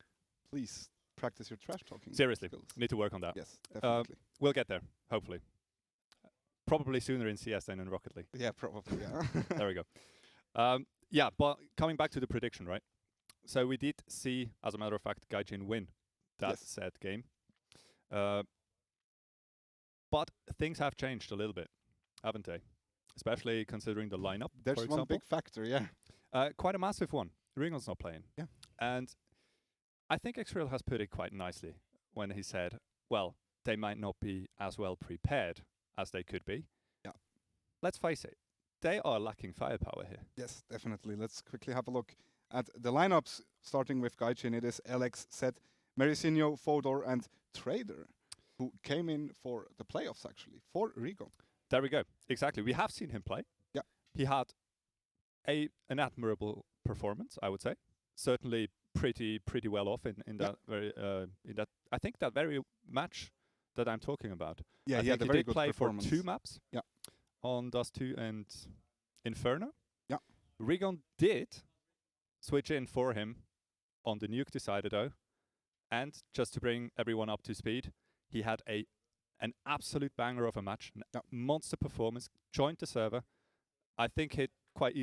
please practice your trash talking. Seriously, skills. need to work on that. Yes, definitely. We'll get there, hopefully. Probably sooner in CS than in Rocket League. Yeah, probably, yeah. There we go. Yeah, but coming back to the prediction, right? So we did see, as a matter of fact, GAIJIN win that said game. But things have changed a little bit, haven't they? Especially considering the lineup, There's for one example. big factor, yeah. Quite a massive one. Ringon's not playing. Yeah. And I think Xreal has put it quite nicely when he said, well, they might not be as well prepared as they could be. Yeah. Let's face it, they are lacking firepower here. Yes, definitely. Let's quickly have a look at the lineups, starting with GAIJIN. It is Alex, Zed, Merisinho, Fodor, and Trader, who came in for the playoffs, actually, for Rigon. There we go. Exactly. We have seen him play. Yeah. He had an admirable performance, I would say. Certainly pretty well off in that very I think that very match that I'm talking about. Yeah, I he had think a very did good play for performance. 2 maps. Yeah. On Dust 2 and Inferno. Yeah. Rigon did switch in for him on the Nuke Decider though. And just to bring everyone up to speed, he had an absolute banger of a match, monster performance, joined the server. I think hit quite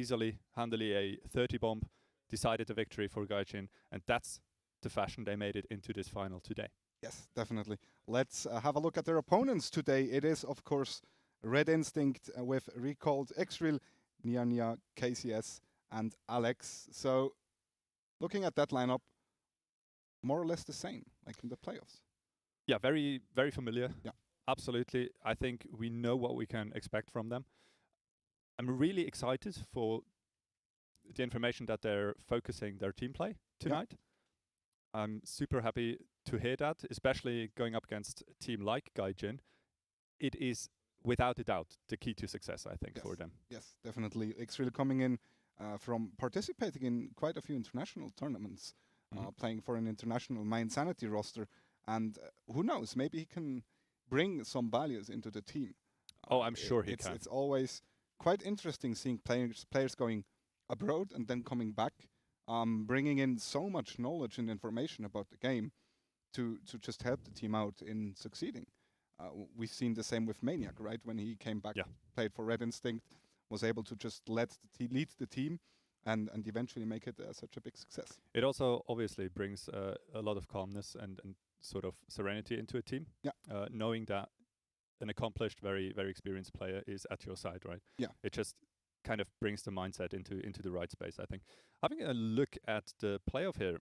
handily a 30 bomb, decided the victory for GAIJIN, and that's the fashion they made it into this final today. Yes, definitely. Let's have a look at their opponents today. It is, of course, Red Instinct with recalled Xreal, Nia, KINGZZZ, and Alex. So, looking at that lineup, more or less the same, like in the playoffs. Yeah, very, very familiar. Yeah. Absolutely. I think we know what we can expect from them. I'm really excited for the information that they're focusing their team play tonight. Yeah. I'm super happy to hear that, especially going up against a team like GAIJIN. It is, without a doubt, the key to success, I think, for them. Yes, definitely. Xreal coming in from participating in quite a few international tournaments. playing for an international My Insanity roster. And who knows, maybe he can bring some values into the team. Oh, I'm sure he can. It's always quite interesting seeing players going abroad and then coming back, bringing in so much knowledge and information about the game to just help the team out in succeeding. We've seen the same with Maniac, right? When he came back, played for Red Instinct, was able to just lead the team and eventually make it such a big success. It also obviously brings a lot of calmness and sort of serenity into a team. Knowing that an accomplished, very, very experienced player is at your side, right? It just kind of brings the mindset into the right space, I think. Having a look at the playoff here,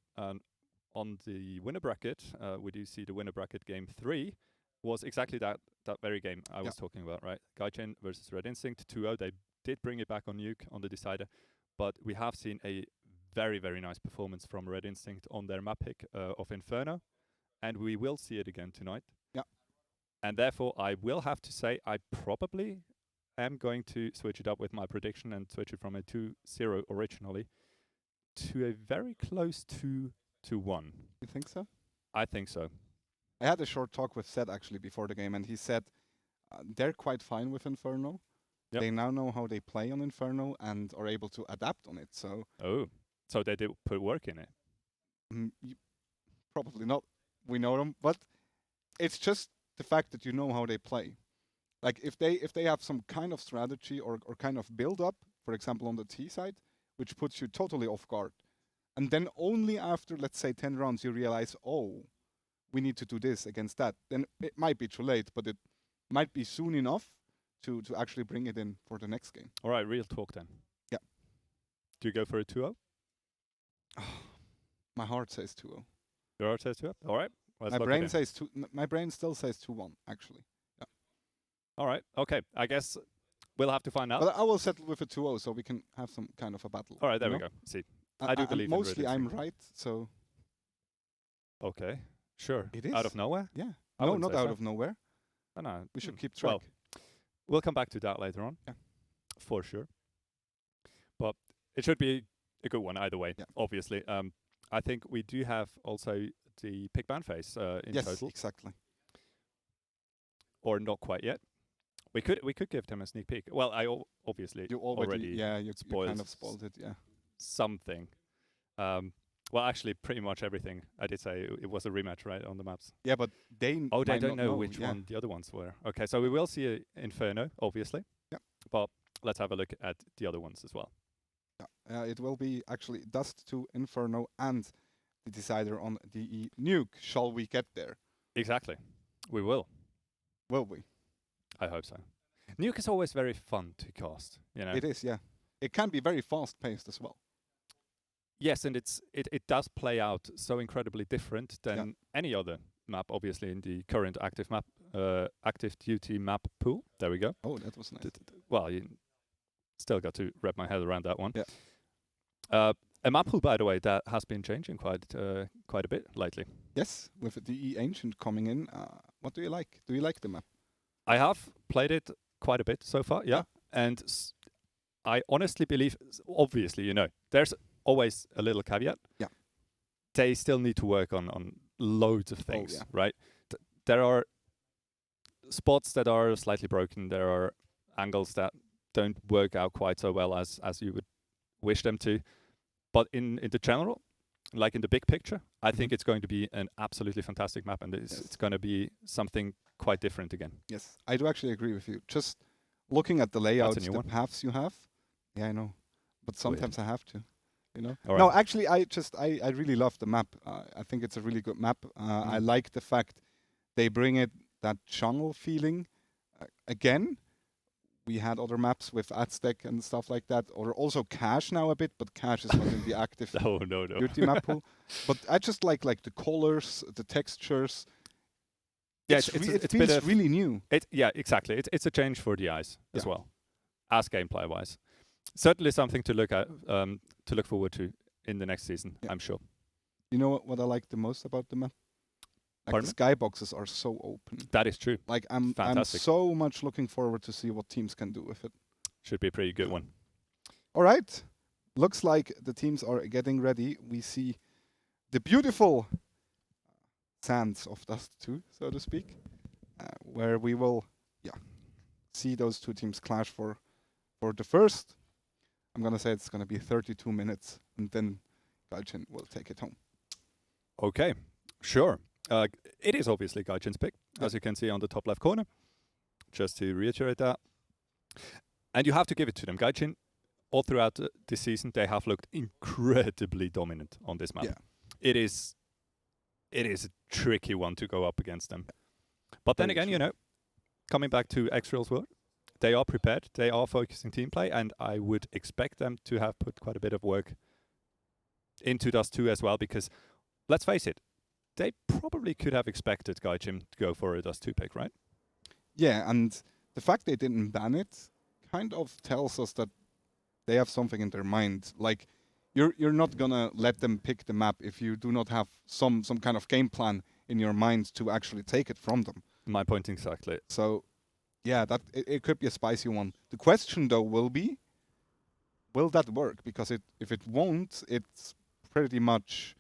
on the winner bracket, we do see the winner bracket game 3 was exactly that very game I was talking about, right? GAIJIN versus Red Instinct 2-0. They did bring it back on Nuke on the decider, but we have seen a very, very nice performance from Red Instinct on their map pick of Inferno, and we will see it again tonight. And therefore, I will have to say I probably am going to switch it up with my prediction and switch it from a 2-0 originally to a very close 2-1. You think so? I think so. I had a short talk with Seth actually before the game, and he said they're quite fine with Inferno. They now know how they play on Inferno and are able to adapt on it. So so they did put work in it. Probably not. We know them, but it's just the fact that you know how they play. Like if they have some kind of strategy or kind of build up, for example on the T side, which puts you totally off guard, and then only after, let's say, 10 rounds you realize, oh, we need to do this against that, then it might be too late, but it might be soon enough to actually bring it in for the next game. All right, real talk then. Yeah. Do you go for a 2-0? My heart says 2-0. Your heart says 2-0? All right. My brain says my brain still says 2-1, actually. Yeah. All right. Okay. I guess we'll have to find out. But I will settle with a 2-0 so we can have some kind of a battle. All right, there we go. See, I do believe mostly in I'm right, so. Okay. Sure. It is. Out of nowhere? Yeah. No, not out of nowhere. No. We should keep track. Well, we'll come back to that later on. Yeah. For sure. But it should be a good one either way, obviously. I think we do have also the pick ban phase in total. Yes, exactly. Or not quite yet. We could give them a sneak peek. Well, I obviously you kind of spoiled it, something. Well, actually, pretty much everything. I did say it was a rematch, right, on the maps. Yeah, but they they don't know which one the other ones were. Okay, so we will see Inferno, obviously. Yeah. But let's have a look at the other ones as well. Yeah, it will be actually Dust 2, Inferno, and the decider on DE Nuke. Shall we get there? Exactly. We will. Will we? I hope so. Nuke is always very fun to cast, you know. It is, yeah. It can be very fast-paced as well. Yes, and it does play out so incredibly different than any other map, obviously, in the current active map, active duty map pool. There we go. Oh, that was nice. Well, you still got to wrap my head around that one. Yeah. A map pool, by the way, that has been changing quite a bit lately. Yes, with the DE Ancient coming in. What do you like? Do you like the map? I have played it quite a bit so far, and I honestly believe, obviously, you know, there's always a little caveat. Yeah. They still need to work on loads of things, right? There are spots that are slightly broken. There are angles that don't work out quite so well as you would wish them to. But in the general, like in the big picture, I think it's going to be an absolutely fantastic map, and it's going to be something quite different again. Yes, I do actually agree with you. Just looking at the layouts, the paths you have. Yeah, I know. But sometimes I have to, you know. Right. No, actually, I really love the map. I think it's a really good map. I like the fact they bring it that jungle feeling again. We had other maps with Aztec and stuff like that, or also Cache now a bit, but Cache is not in the active duty map pool. But I just like the colors, the textures. Yeah, it feels really new. Yeah, exactly. It's a change for the eyes as well, as gameplay wise. Certainly something to look at, to look forward to in the next season. I'm sure. You know what I like the most about the map? Like the skyboxes are so open. That is true. Like I'm so much looking forward to see what teams can do with it. Should be a pretty good one. All right. Looks like the teams are getting ready. We see the beautiful sands of Dust 2, so to speak, where we will see those two teams clash for the first. I'm going to say it's going to be 32 minutes, and then GAIJIN will take it home. Okay, sure. It is obviously GAIJIN's pick, as you can see on the top left corner, just to reiterate that. And you have to give it to them. GAIJIN, all throughout this season, they have looked incredibly dominant on this map. Yeah. It is a tricky one to go up against them. But then again, you know, coming back to X-Real's world, they are prepared, they are focusing team play, and I would expect them to have put quite a bit of work into Dust 2 as well, because let's face it, they probably could have expected GAIJIN to go for a Dust 2 pick, right? Yeah, and the fact they didn't ban it kind of tells us that they have something in their mind. Like, you're not gonna let them pick the map if you do not have some kind of game plan in your mind to actually take it from them. My point exactly. So, yeah, that it could be a spicy one. The question though will be, will that work? Because if it won't, it's pretty much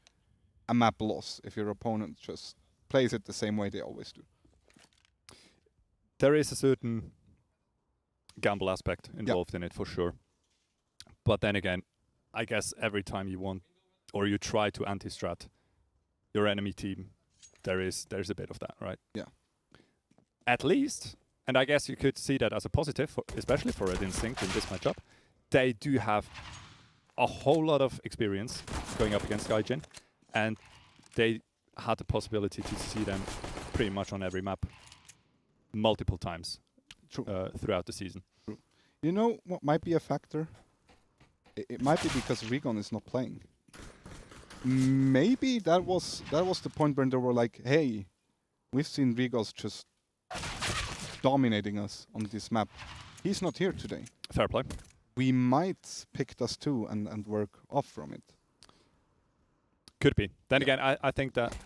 a map loss if your opponent just plays it the same way they always do. There is a certain gamble aspect involved in it for sure. But then again, I guess every time you want or you try to anti-strat your enemy team, there's a bit of that, right? Yeah. At least, and I guess you could see that as a positive, especially for Red Instinct in this matchup, they do have a whole lot of experience going up against GAIJIN, and they had the possibility to see them pretty much on every map multiple times throughout the season. True. You know what might be a factor? It might be because Rigon is not playing. Maybe that was the point where they were like, hey, we've seen Rigos just dominating us on this map. He's not here today. Fair play. We might pick Dust 2 and work off from it. Could be. Then again, I think that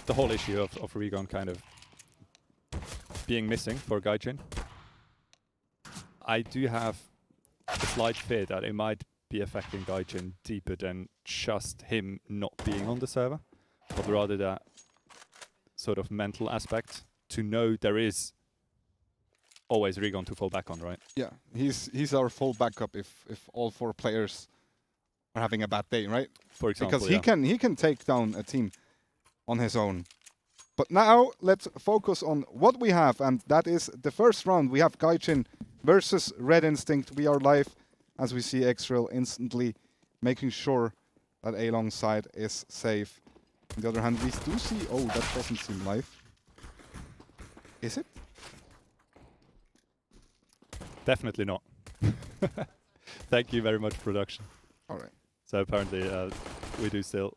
the whole issue of Rigon kind of being missing for GAIJIN, I do have a slight fear that it might be affecting GAIJIN deeper than just him not being on the server, but rather that sort of mental aspect to know there is always Rigon to fall back on, right? Yeah, he's our full backup if all four players are having a bad day, right? For example, because he can take down a team on his own. But now let's focus on what we have, and that is the first round. We have GAIJIN versus Red Instinct. We are live as we see X-Real instantly making sure that A-Long side is safe. On the other hand, we do see... Oh, that doesn't seem live. Is it? Definitely not. Thank you very much, production. All right. So apparently we do still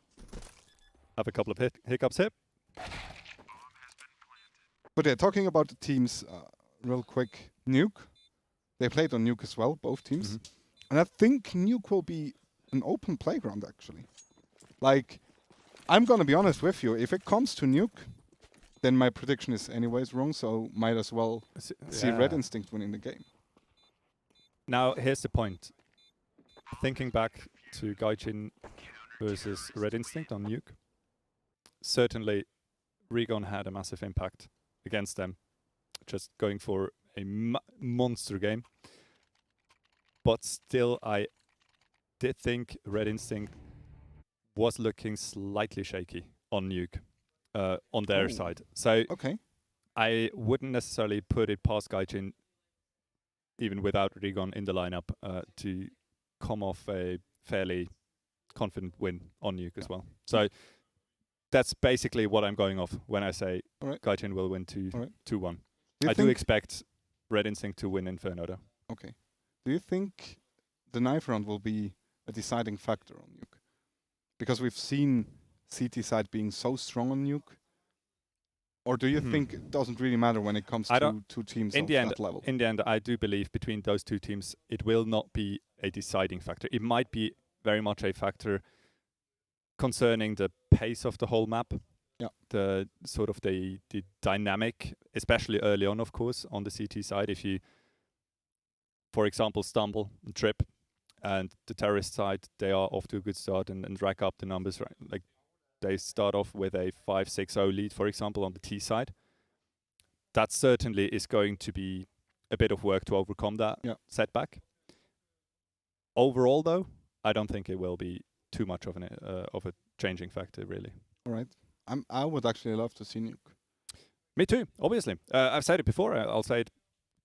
have a couple of hiccups here. But yeah, talking about the teams real quick. Nuke. They played on Nuke as well, both teams. Mm-hmm. And I think Nuke will be an open playground, actually. Like, I'm going to be honest with you. If it comes to Nuke, then my prediction is anyways wrong, so might as well see Red Instinct winning the game. Now, here's the point. Thinking back to GAIJIN versus Red Instinct on Nuke, certainly Rigon had a massive impact against them, just going for a monster game. But still, I did think Red Instinct was looking slightly shaky on Nuke, on their side. So I wouldn't necessarily put it past GAIJIN, even without Rigon in the lineup, to come off a fairly confident win on Nuke as well. So that's basically what I'm going off when I say GAIJIN will win 2-1. I do expect Red Instinct to win Inferno though. Okay. Do you think the knife round will be a deciding factor on Nuke? Because we've seen CT side being so strong on Nuke. Or do you think it doesn't really matter when it comes to two teams of that level? In the end, I do believe between those two teams, it will not be a deciding factor. It might be very much a factor concerning the pace of the whole map. Yeah. The sort of the dynamic, especially early on, of course, on the CT side. If you, for example, stumble and trip, and the terrorist side, they are off to a good start and rack up the numbers, right? Like they start off with a 5-6-0 lead, for example, on the T side. That certainly is going to be a bit of work to overcome that setback. Overall, though, I don't think it will be too much of a changing factor, really. All right. I would actually love to see Nuke. Me too, obviously. I've said it before, I'll say it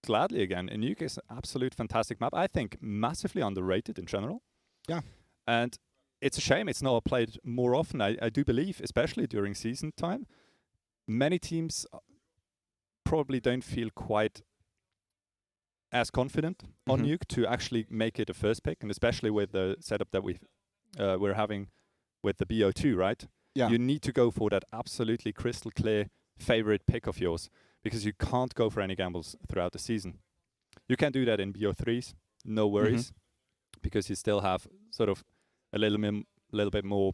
gladly again. Nuke is an absolute fantastic map. I think massively underrated in general. Yeah. And it's a shame it's not played more often. I do believe, especially during season time, many teams probably don't feel quite as confident on Nuke to actually make it a first pick, and especially with the setup that we're having with the BO2, right? Yeah. You need to go for that absolutely crystal clear favorite pick of yours, because you can't go for any gambles throughout the season. You can do that in BO3s, no worries, because you still have sort of a little bit more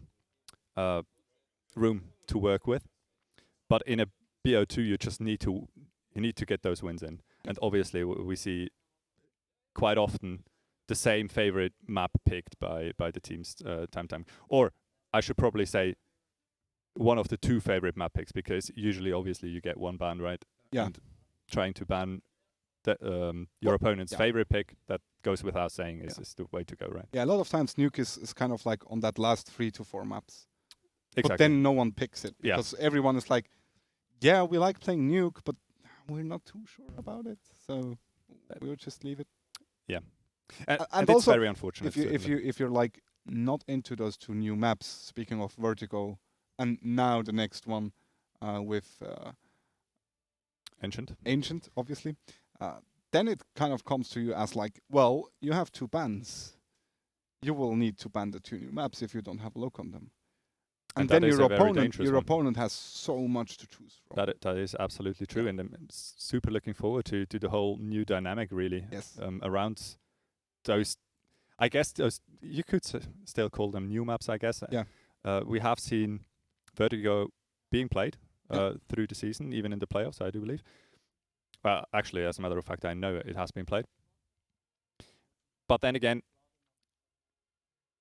room to work with. But in a BO2, you just need to get those wins in. And obviously, we see quite often the same favorite map picked by the teams time. Or I should probably say one of the two favorite map picks, because usually, obviously, you get one ban, right? Yeah. And trying to ban your opponent's favorite pick, that goes without saying, is the way to go, right? Yeah, a lot of times Nuke is kind of like on that last 3 to 4 maps. Exactly. But then no one picks it, because everyone is like, yeah, we like playing Nuke, but we're not too sure about it, so we would just leave it. Yeah, and also, it's very unfortunate. If you're like not into those 2 new maps, speaking of Vertigo, and now the next one with Ancient, obviously, then it kind of comes to you as like, well, you have 2 bans. You will need to ban the 2 new maps if you don't have look on them. And then your opponent has so much to choose from. That is absolutely true, and I'm super looking forward to the whole new dynamic, really, around those. I guess those, you could still call them new maps, I guess. Yeah. We have seen Vertigo being played through the season, even in the playoffs, I do believe. Actually, as a matter of fact, I know it has been played. But then again,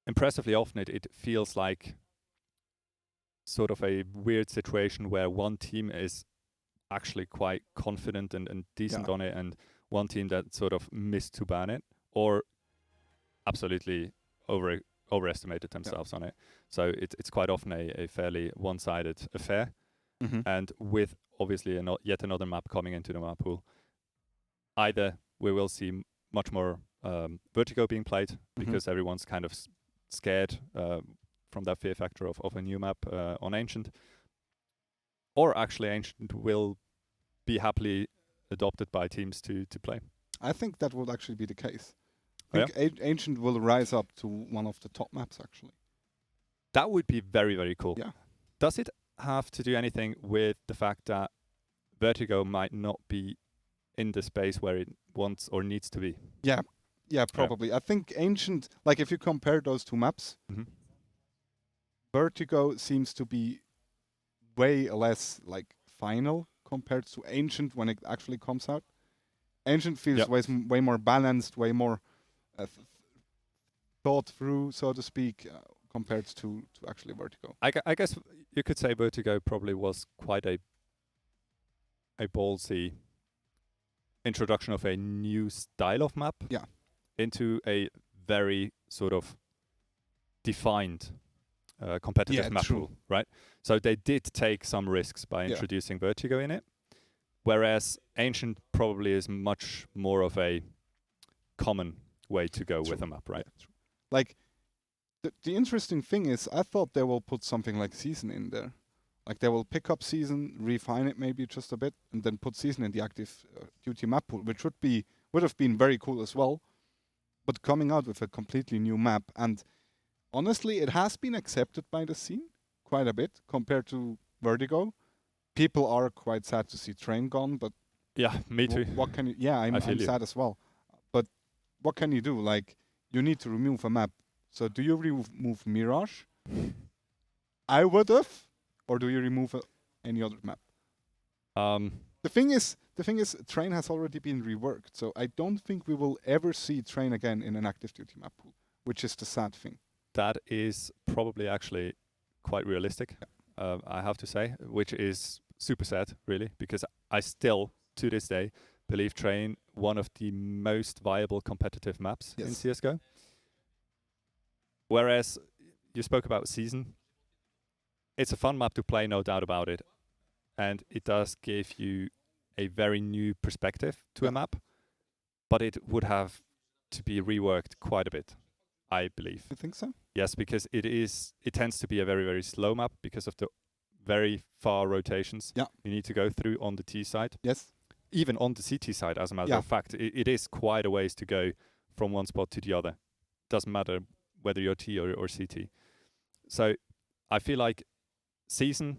impressively often it feels like sort of a weird situation where one team is actually quite confident and decent on it, and one team that sort of missed to ban it, or absolutely overestimated themselves on it. So it's quite often a fairly one-sided affair. And with obviously yet another map coming into the map pool, either we will see much more Vertigo being played, because everyone's kind of scared from that fear factor of a new map on Ancient, or actually Ancient will be happily adopted by teams to play. I think that will actually be the case. I think Ancient will rise up to one of the top maps, actually. That would be very, very cool. Yeah. Does it have to do anything with the fact that Vertigo might not be in the space where it wants or needs to be? Yeah, probably. I think Ancient, like if you compare those 2 maps, Vertigo seems to be way less like final compared to Ancient when it actually comes out. Ancient feels way more balanced, way more thought through, so to speak, compared to actually Vertigo. I guess you could say Vertigo probably was quite a ballsy introduction of a new style of map into a very sort of defined competitive map pool, right? So they did take some risks by introducing Vertigo in it, whereas Ancient probably is much more of a common way to go with a map, right? Like, the interesting thing is, I thought they will put something like Season in there. Like, they will pick up Season, refine it maybe just a bit, and then put Season in the active duty map pool, which would have been very cool as well. But coming out with a completely new map, and honestly, it has been accepted by the scene quite a bit compared to Vertigo. People are quite sad to see Train gone, but yeah, me too. What can you? Yeah, I'm sad as well. But what can you do? Like, you need to remove a map. So do you remove Mirage? I would have, or do you remove any other map? The thing is, Train has already been reworked, so I don't think we will ever see Train again in an active duty map pool, which is the sad thing. That is probably actually quite realistic, I have to say, which is super sad, really, because I still, to this day, believe Train one of the most viable competitive maps in CSGO. Whereas you spoke about Season, it's a fun map to play, no doubt about it, and it does give you a very new perspective to a map, but it would have to be reworked quite a bit, I believe. You think so? Yes, because it tends to be a very, very slow map because of the very far rotations you need to go through on the T side. Yes. Even on the CT side, as a matter of fact, it is quite a ways to go from one spot to the other. Doesn't matter whether you're T or CT. So I feel like Season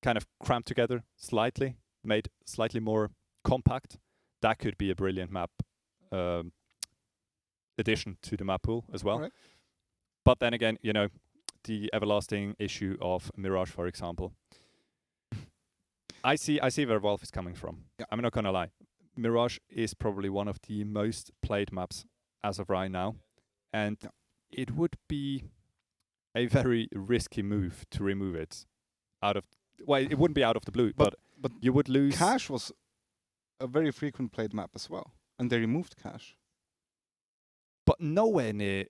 kind of cramped together slightly, made slightly more compact. That could be a brilliant map addition to the map pool as well. Right. But then again, you know, the everlasting issue of Mirage, for example. I see where Valve is coming from. Yeah. I'm not gonna lie. Mirage is probably one of the most played maps as of right now, and it would be a very risky move to remove it out of. Well, it wouldn't be out of the blue, but you would lose. Cache was a very frequent played map as well, and they removed Cache. But nowhere near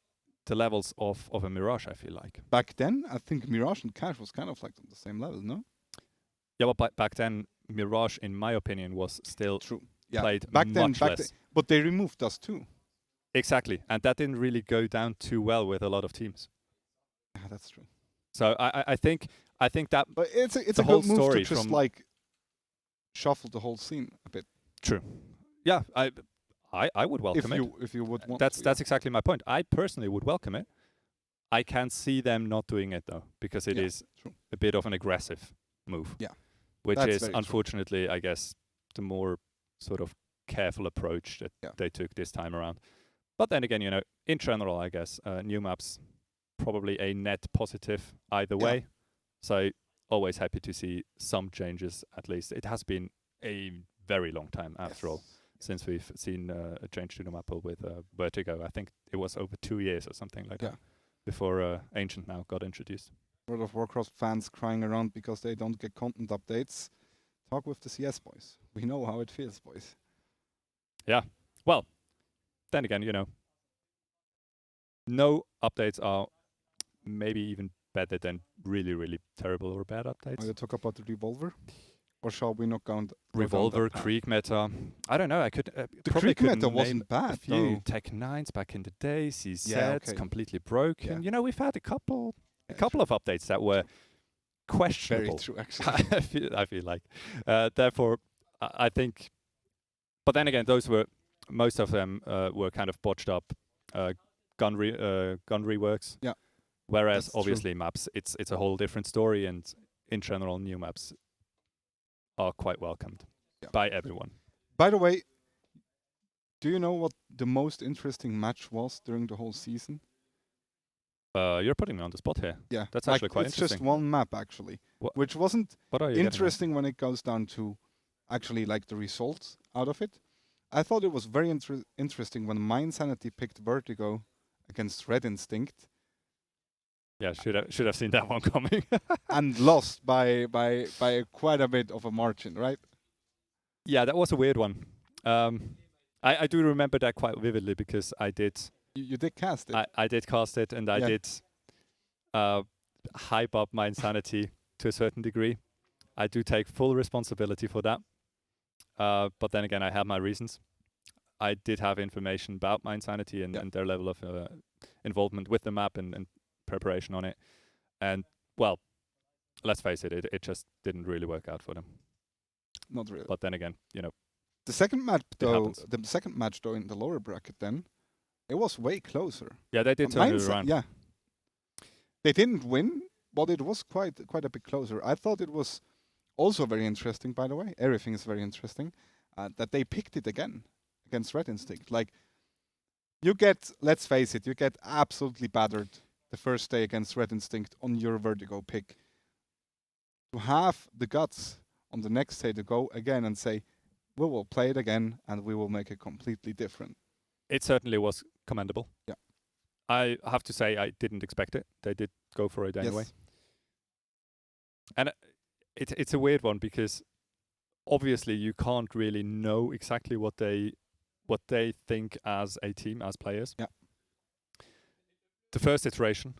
the levels of a Mirage, I feel like. Back then, I think Mirage and Cache was kind of like on the same level, no? Yeah, but back then, Mirage, in my opinion, was still played back much then, less. But they removed us too. Exactly, and that didn't really go down too well with a lot of teams. Yeah, that's true. So I think that. But it's the a whole good move story to just from like shuffle the whole scene a bit. True. Yeah, I would welcome it. If you would want. That's exactly my point. I personally would welcome it. I can't see them not doing it though, because it is a bit of an aggressive move. Yeah. Which That's is unfortunately, I guess, the more sort of careful approach that they took this time around. But then again, you know, in general, I guess new maps probably a net positive either way. So always happy to see some changes. At least it has been a very long time after all since we've seen a change to the map pool with Vertigo. I think it was over 2 years or something like that before Ancient now got introduced. World of Warcraft fans crying around because they don't get content updates. Talk with the CS boys. We know how it feels, boys. Yeah. Well, then again, you know, no updates are maybe even better than really, really terrible or bad updates. Are you talk about the Revolver? Or shall we not go Revolver, Krieg meta. I don't know. I could the probably Krieg meta name wasn't bad. a few Tech 9s back in the day. CZ completely broken. Yeah. You know, we've had a couple of updates that were questionable. Very true, actually. I feel like. Therefore, I think. But then again, most of them were kind of botched up gun reworks. Yeah. Whereas obviously maps, it's a whole different story, and in general, new maps are quite welcomed by everyone. By the way, do you know what the most interesting match was during the whole season? You're putting me on the spot here. Yeah, that's like actually quite it's interesting. just one map actually, which wasn't interesting when it goes down to actually like the results out of it. I thought it was very interesting when Mind Sanity picked Vertigo against Red Instinct. Yeah, should have seen that one coming. And lost by quite a bit of a margin, right? Yeah, that was a weird one. I do remember that quite vividly because I did. You did cast it. I did cast it, and I did hype up my insanity to a certain degree. I do take full responsibility for that. But then again, I have my reasons. I did have information about my insanity and their level of involvement with the map and preparation on it. And, well, let's face it, it just didn't really work out for them. Not really. But then again, you know. The second match, though, in the lower bracket, then, it was way closer. Yeah, they did turn it around. Yeah. They didn't win, but it was quite a bit closer. I thought it was also very interesting, by the way. Everything is very interesting. That they picked it again against Red Instinct. Like, you get, let's face it, you get absolutely battered the first day against Red Instinct on your Vertigo pick. To have the guts on the next day to go again and say, we will play it again and we will make it completely different. It certainly was commendable. Yeah. I have to say I didn't expect it. They did go for it anyway. And it's a weird one because obviously you can't really know exactly what they think as a team, as players. Yeah. The first iteration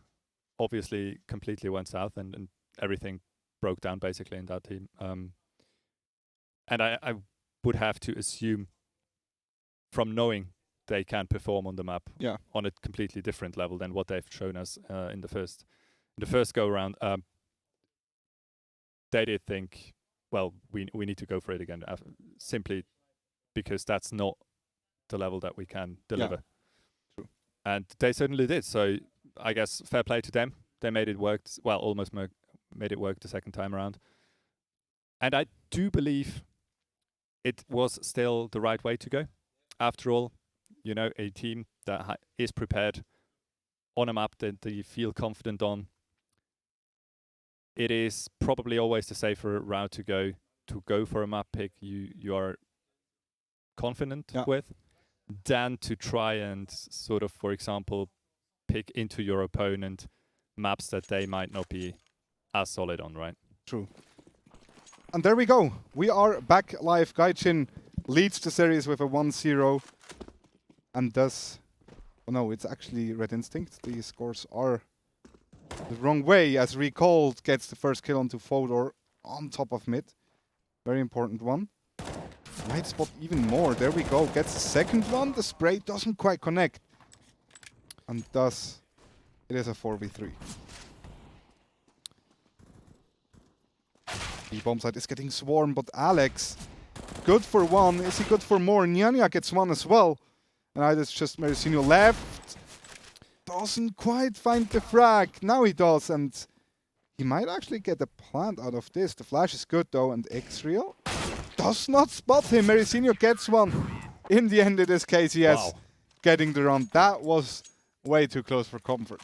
obviously completely went south and everything broke down basically in that team. And I would have to assume from knowing they can perform on the map on a completely different level than what they've shown us in the first go around. They did think, well, we need to go for it again, simply because that's not the level that we can deliver. Yeah. True. And they certainly did. So I guess fair play to them. They made it work. Well, almost made it work the second time around. And I do believe it was still the right way to go. After all, you know, a team that is prepared on a map that you feel confident on, it is probably always the safer route to go for a map pick you are confident with, than to try and sort of, for example, pick into your opponent maps that they might not be as solid on, right? True. And there we go. We are back live. GAIJIN leads the series with a 1-0. And thus... Oh no, it's actually Red Instinct. The scores are the wrong way, as Recalled gets the first kill onto Fodor on top of mid. Very important one. Might spot even more. There we go. Gets the second one. The spray doesn't quite connect. And thus, it is a 4v3. The bomb site is getting swarmed, but Alex, good for one. Is he good for more? NaCl gets one as well. And it's just Mericinho left. Doesn't quite find the frag. Now he does, and he might actually get a plant out of this. The flash is good though, and X-Real does not spot him. Mericinho gets one. In the end, it is KINGZZZ getting the round. That was way too close for comfort.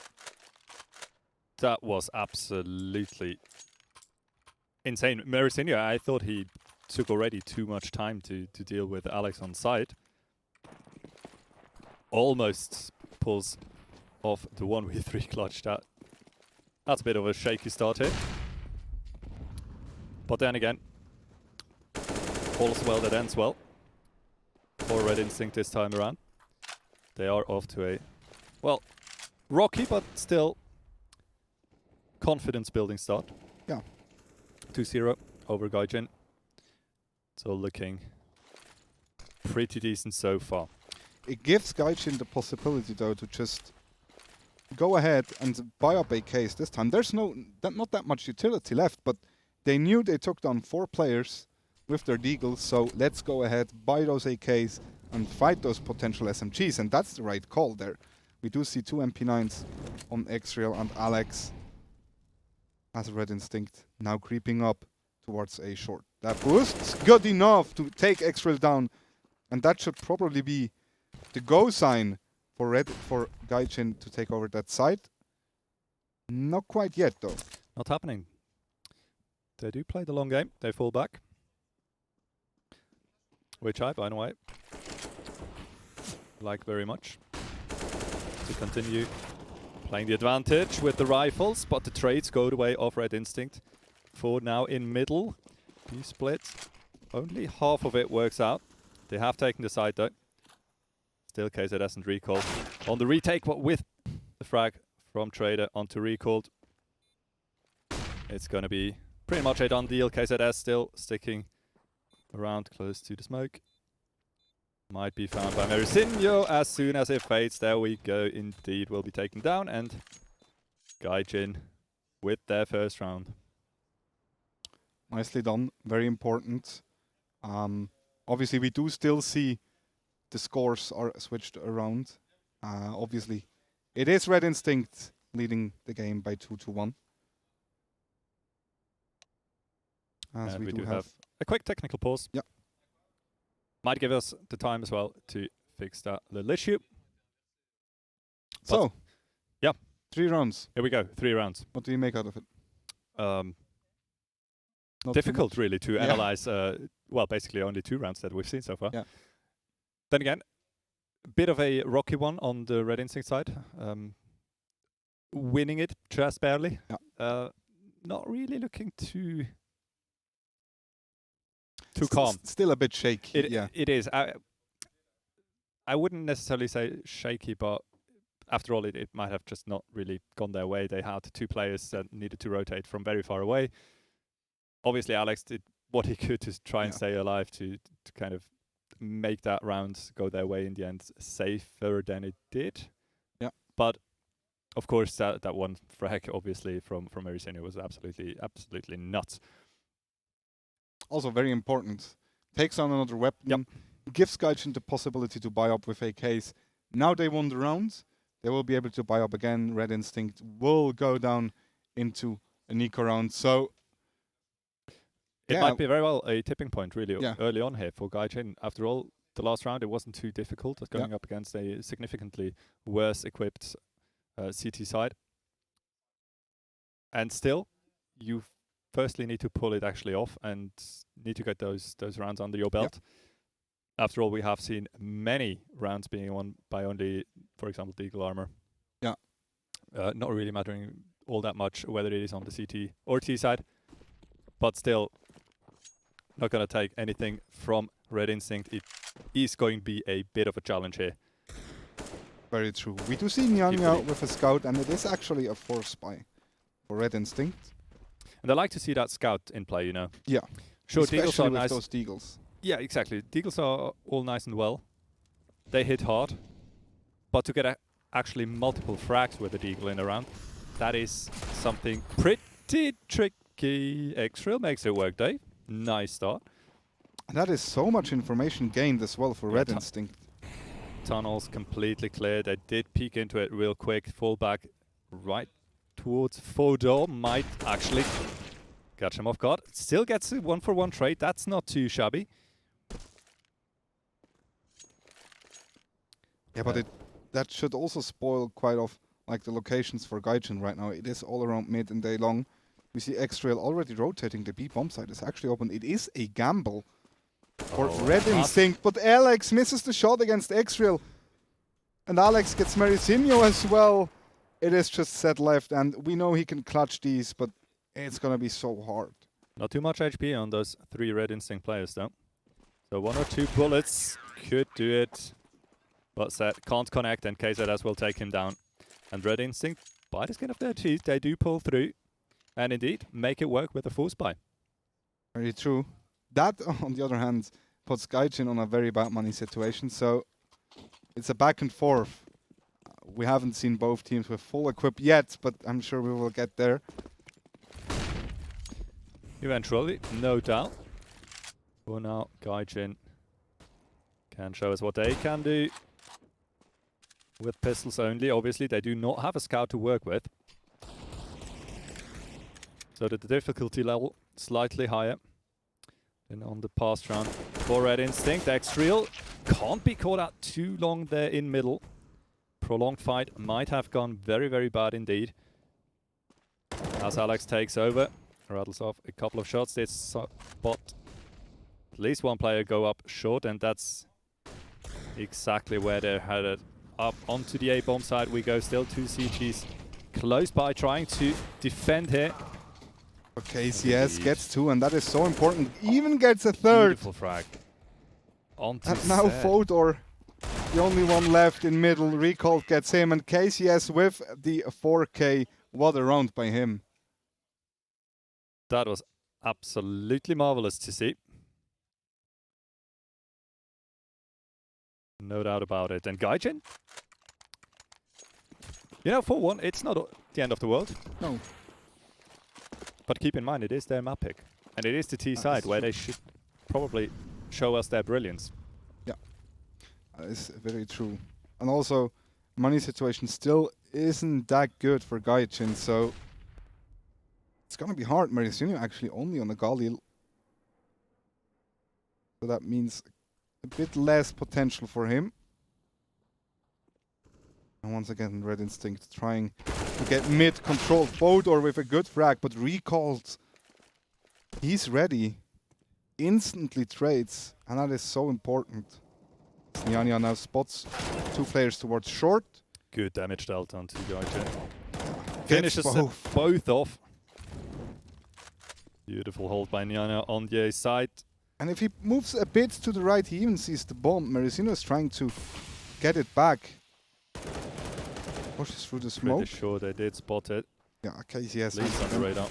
That was absolutely insane. Mericinho, I thought he took already too much time to deal with Alex on site. Almost pulls off the 1v3 clutch. That's a bit of a shaky start here. But then again, all's well that ends well. For Red Instinct this time around. They are off to a, well, rocky but still confidence building start. Yeah. 2-0 over GAIJIN. So looking pretty decent so far. It gives GAIJIN the possibility though to just go ahead and buy up AKs this time. There's not that much utility left, but they knew they took down 4 players with their deagles, so let's go ahead, buy those AKs and fight those potential SMGs, and that's the right call there. We do see 2 MP9s on X-Real and Alex as Red Instinct now creeping up towards A short. That boost's good enough to take X-Real down, and that should probably be the go sign for GAIJIN to take over that site. Not quite yet though. Not happening. They do play the long game. They fall back. Which I, by the way, like very much. To continue playing the advantage with the rifles, but the trades go the way of Red Instinct. For now in middle. B split. Only half of it works out. They have taken the side though. Still KINGZZZ and Recalled on the retake, but with the frag from Trader onto Recalled. It's going to be pretty much a done deal. KINGZZZ still sticking around close to the smoke. Might be found by Mericinho as soon as it fades. There we go. Indeed, will be taken down, and GAIJIN with their first round. Nicely done. Very important. Obviously, we do still see the scores are switched around. Obviously, it is Red Instinct leading the game by 2-1. As we do have a quick technical pause. Yeah. Might give us the time as well to fix that little issue. So, yeah. 3 rounds. Here we go, 3 rounds. What do you make out of it? Difficult really to analyze, well, basically only 2 rounds that we've seen so far. Yeah. Then again, a bit of a rocky one on the Red Instinct side. Winning it just barely. Yeah. not really looking too calm. Still a bit shaky. It is. I wouldn't necessarily say shaky, but after all, it might have just not really gone their way. They had 2 players that needed to rotate from very far away. Obviously, Alex did what he could to try and stay alive to kind of make that round go their way in the end safer than it did. Yeah. But of course, that one frag, obviously, from Marisinho was absolutely nuts. Also very important. Takes on another weapon. Gives GAIJIN the possibility to buy up with AKs. Now they won the round. They will be able to buy up again. Red Instinct will go down into a Nico round. So it might be very well a tipping point, really, Yeah. early on here for GAIJIN. After all, the last round, it wasn't too difficult going up against a significantly worse equipped CT side. And still, you firstly need to pull it actually off and need to get those rounds under your belt. After all, we have seen many rounds being won by only, for example, Deagle Armor. Yeah. Not really mattering all that much whether it is on the CT or T side, but still not going to take anything from Red Instinct. It is going to be a bit of a challenge here. Very true. We do see NaCl with a scout, and it is actually a force spy for Red Instinct. And I like to see that scout in play, you know. Yeah. Sure, Especially Deagles are with nice. those Deagles. Yeah, exactly. Deagles are all nice and well. They hit hard. But to get actually multiple frags with a Deagle in a round, that is something pretty tricky. X-Real makes it work, Dave. Nice start. And that is so much information gained as well for Red Instinct. Tunnels completely clear. They did peek into it real quick. Fall back right towards Fodor. Might actually catch him off guard. Still gets a 1-for-1 trade. That's not too shabby. Yeah, but that should also spoil quite of like the locations for GAIJIN right now. It is all around mid and day long. We see X-Rail already rotating. The B bomb side is actually open. It is a gamble for Red Instinct, but Alex misses the shot against X-Rail. And Alex gets Marisinho as well. It is just set left, and we know he can clutch these, but it's going to be so hard. Not too much HP on those 3 Red Instinct players, though. So 1 or 2 bullets could do it. But Zed can't connect, and KINGZZZ will take him down. And Red Instinct, by the skin of their teeth, they do pull through. And indeed, make it work with a full spy. Very true. That, on the other hand, puts GAIJIN on a very bad money situation. So it's a back and forth. We haven't seen both teams with full equip yet, but I'm sure we will get there. Eventually, no doubt. For now, GAIJIN can show us what they can do. With pistols only, obviously, they do not have a scout to work with. So that the difficulty level slightly higher than on the past round. For Red Instinct, X-Real can't be caught out too long there in middle. Prolonged fight might have gone very, very bad indeed. As Alex takes over, rattles off a couple of shots. This spot, at least one player go up short, and that's exactly where they're headed. Up onto the A-bomb side we go, still 2 CGs close by, trying to defend here. Okay, KINGZZZ gets 2, and that is so important. Even gets a 3rd. Beautiful frag. Onto And now Fodor, the only one left in middle. Recall gets him, and KINGZZZ with the 4K. What a round by him. That was absolutely marvelous to see. No doubt about it. And GAIJIN, you know, for one, it's not the end of the world. No. But keep in mind, it is their map pick. And it is the T side where they should probably show us their brilliance. Yeah, that is very true. And also, money situation still isn't that good for GAIJIN, so it's going to be hard. Marisinho actually only on the Galil. So that means a bit less potential for him. And once again, Red Instinct trying to get mid control. Fodor with a good frag, but recalled. He's ready. Instantly trades, and that is so important. NaCl now spots 2 players towards short. Good damage dealt onto GAIJIN. Gets Finishes both off. Beautiful hold by Nyanya on the A side. And if he moves a bit to the right, he even sees the bomb. Meresino is trying to get it back. Pushes through the smoke. Pretty sure they did spot it. Yeah, KINGZZ. Leads on the radar.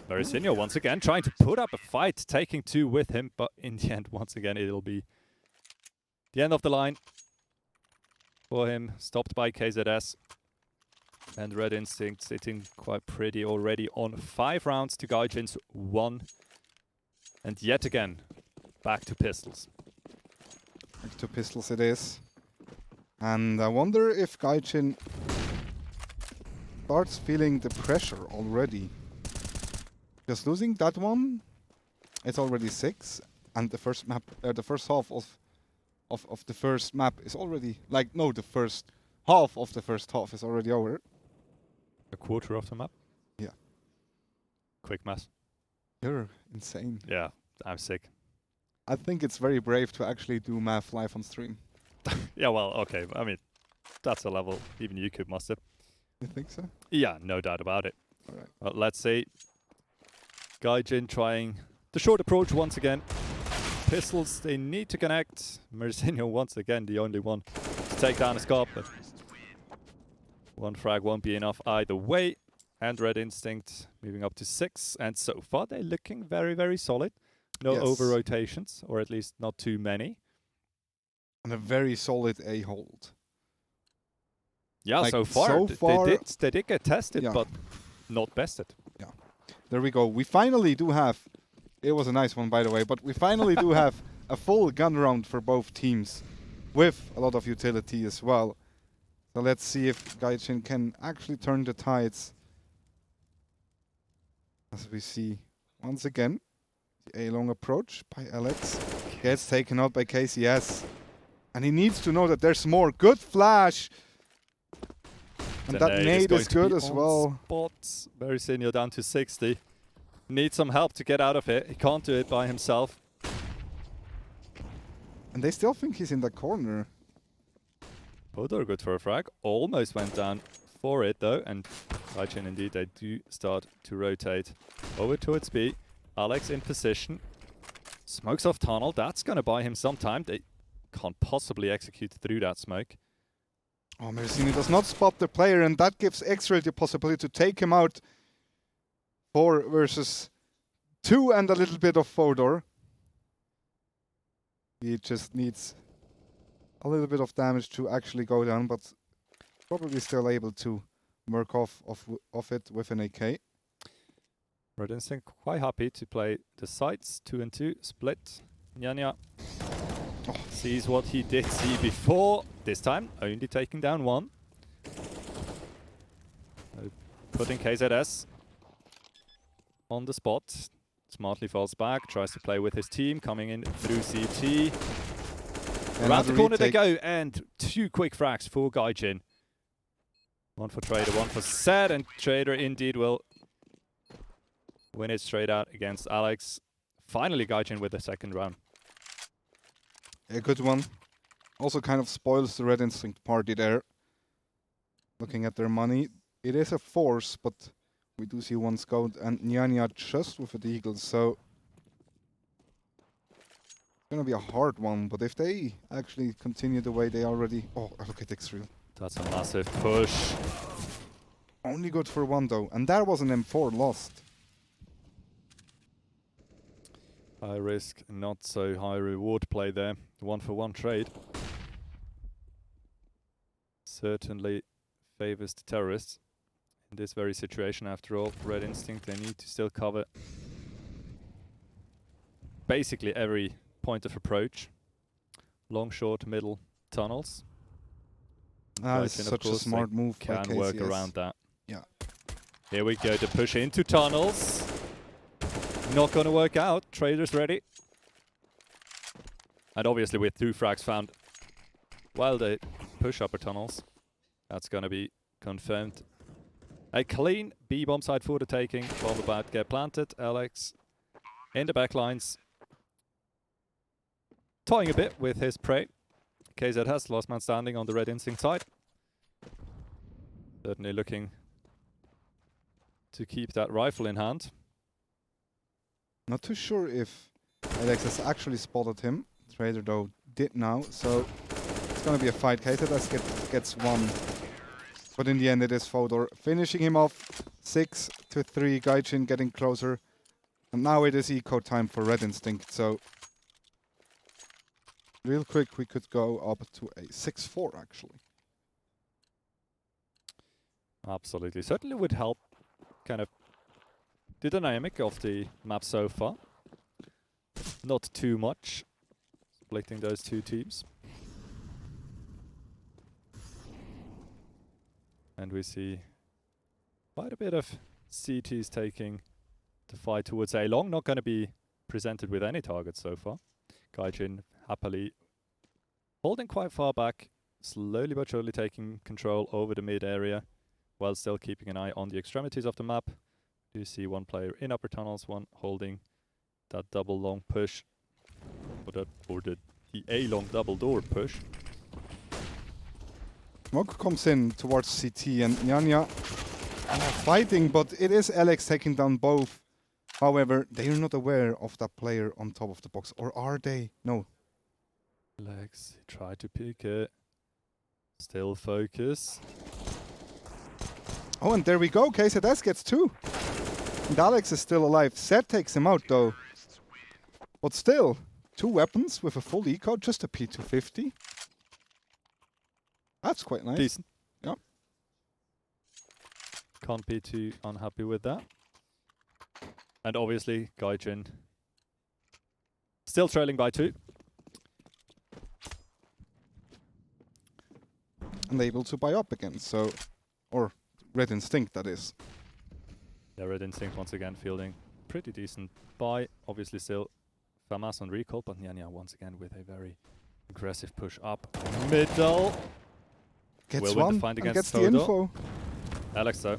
Meresino once again trying to put up a fight, taking 2 with him, but in the end, once again, it'll be the end of the line for him. Stopped by KINGZZZ. And Red Instinct sitting quite pretty already on 5 rounds to GAIJIN's 1. And yet again, back to pistols. Back to pistols it is. And I wonder if GAIJIN starts feeling the pressure already. Just losing that one, it's already 6, and the first map, the first half of the first map is already the first half of the first half is already over. A quarter of the map? Yeah. Quick math. You're insane. Yeah, I'm sick. I think it's very brave to actually do math live on stream. Yeah, well, okay. I mean, that's a level even you could master. You think so? Yeah, no doubt about it. All right. Well, let's see. GAIJIN trying the short approach once again. Pistols, they need to connect. Meresino once again the only one to take down a scarp, but 1 frag won't be enough either way. And Red Instinct moving up to 6, and so far they're looking very, very solid. No over rotations, or at least not too many. And a very solid A hold. Yeah, so far, they did get tested, but not bested. Yeah. There we go. We finally do have, it was a nice one by the way, but we finally do have a full gun round for both teams with a lot of utility as well. So let's see if GAIJIN can actually turn the tides. As we see once again, the A-long approach by Alex gets taken out by KINGZZZ. And he needs to know that there's more. Good flash! And that nade is good as well. Spots. Meresino down to 60. Needs some help to get out of it. He can't do it by himself. And they still think he's in the corner. Both are good for a frag. Almost went down for it though. And GAIJIN indeed, they do start to rotate over towards B. Alex in position. Smokes off tunnel. That's going to buy him some time. They can't possibly execute through that smoke. Oh, Meresino does not spot the player, and that gives X-Ray the possibility to take him out. 4 versus 2 and a little bit of Fodor. He just needs a little bit of damage to actually go down, but probably still able to work off it with an AK. Red Instinct quite happy to play the sides, 2 and 2, split. Nyanya sees what he did see before. This time, only taking down 1. Putting KINGZZZ on the spot. Smartly falls back, tries to play with his team, coming in through CT. Around the corner they go, and 2 quick frags for GAIJIN. 1 for Trader, 1 for Zed, and Trader indeed will win it straight out against Alex. Finally GAIJIN with the 2nd round. A good one. Also kind of spoils the Red Instinct party there. Looking at their money, it is a force, but we do see 1 scout and Nyanya just with a deagle, so it's gonna be a hard one, but if they actually continue the way they already... Oh, look at X-Real. That's a massive push. Only good for 1 though, and that was an M4 lost. High risk, not so high reward play there. 1-for-1 trade. Certainly favors the terrorists in this very situation. After all, Red Instinct, they need to still cover basically every point of approach. Long, short, middle tunnels. That's such a smart move by can work around that. Yeah. Here we go, the push into tunnels. Not going to work out. Trader's ready. And obviously with 2 frags found while they push upper tunnels, that's going to be confirmed. A clean B-bomb side for the taking. Bomb about to get planted. Alex in the back lines. Toying a bit with his prey. KINGZZZ, last man standing on the Red Instinct side. Certainly looking to keep that rifle in hand. Not too sure if Alex has actually spotted him. Trader though did now, so it's gonna be a fight. KINGZZZ gets one, but in the end it is Fodor finishing him off. 6-3. GAIJIN getting closer, and now it is eco time for Red Instinct. So real quick, we could go up to a 6-4 actually. Absolutely, certainly would help kind of the dynamic of the map so far. Not too much splitting those two teams. And we see quite a bit of CTs taking the fight towards A long. Not going to be presented with any targets so far. GAIJIN happily holding quite far back, slowly but surely taking control over the mid area, while still keeping an eye on the extremities of the map. You see one player in upper tunnels, one holding that double long push, or the A long double door push. Smoke comes in towards CT and Nyanya fighting, but it is Alex taking down both. However, they are not aware of that player on top of the box, or are they? No. Alex try to pick it. Still focus. Oh, and there we go. KINGZZZ gets 2. And Alex is still alive. Zed takes him out though. But still, 2 weapons with a full eco, just a P250. That's quite nice. Decent. Yeah. Can't be too unhappy with that. And obviously, GAIJIN still trailing by 2. And able to buy up again, so... Or Red Instinct, that is. Yeah, Red Instinct once again fielding pretty decent buy. Obviously still FAMAS on recall, but Nyanya once again with a very aggressive push up middle. Gets Will one win the fight and against gets the Fodor. info. Alex though,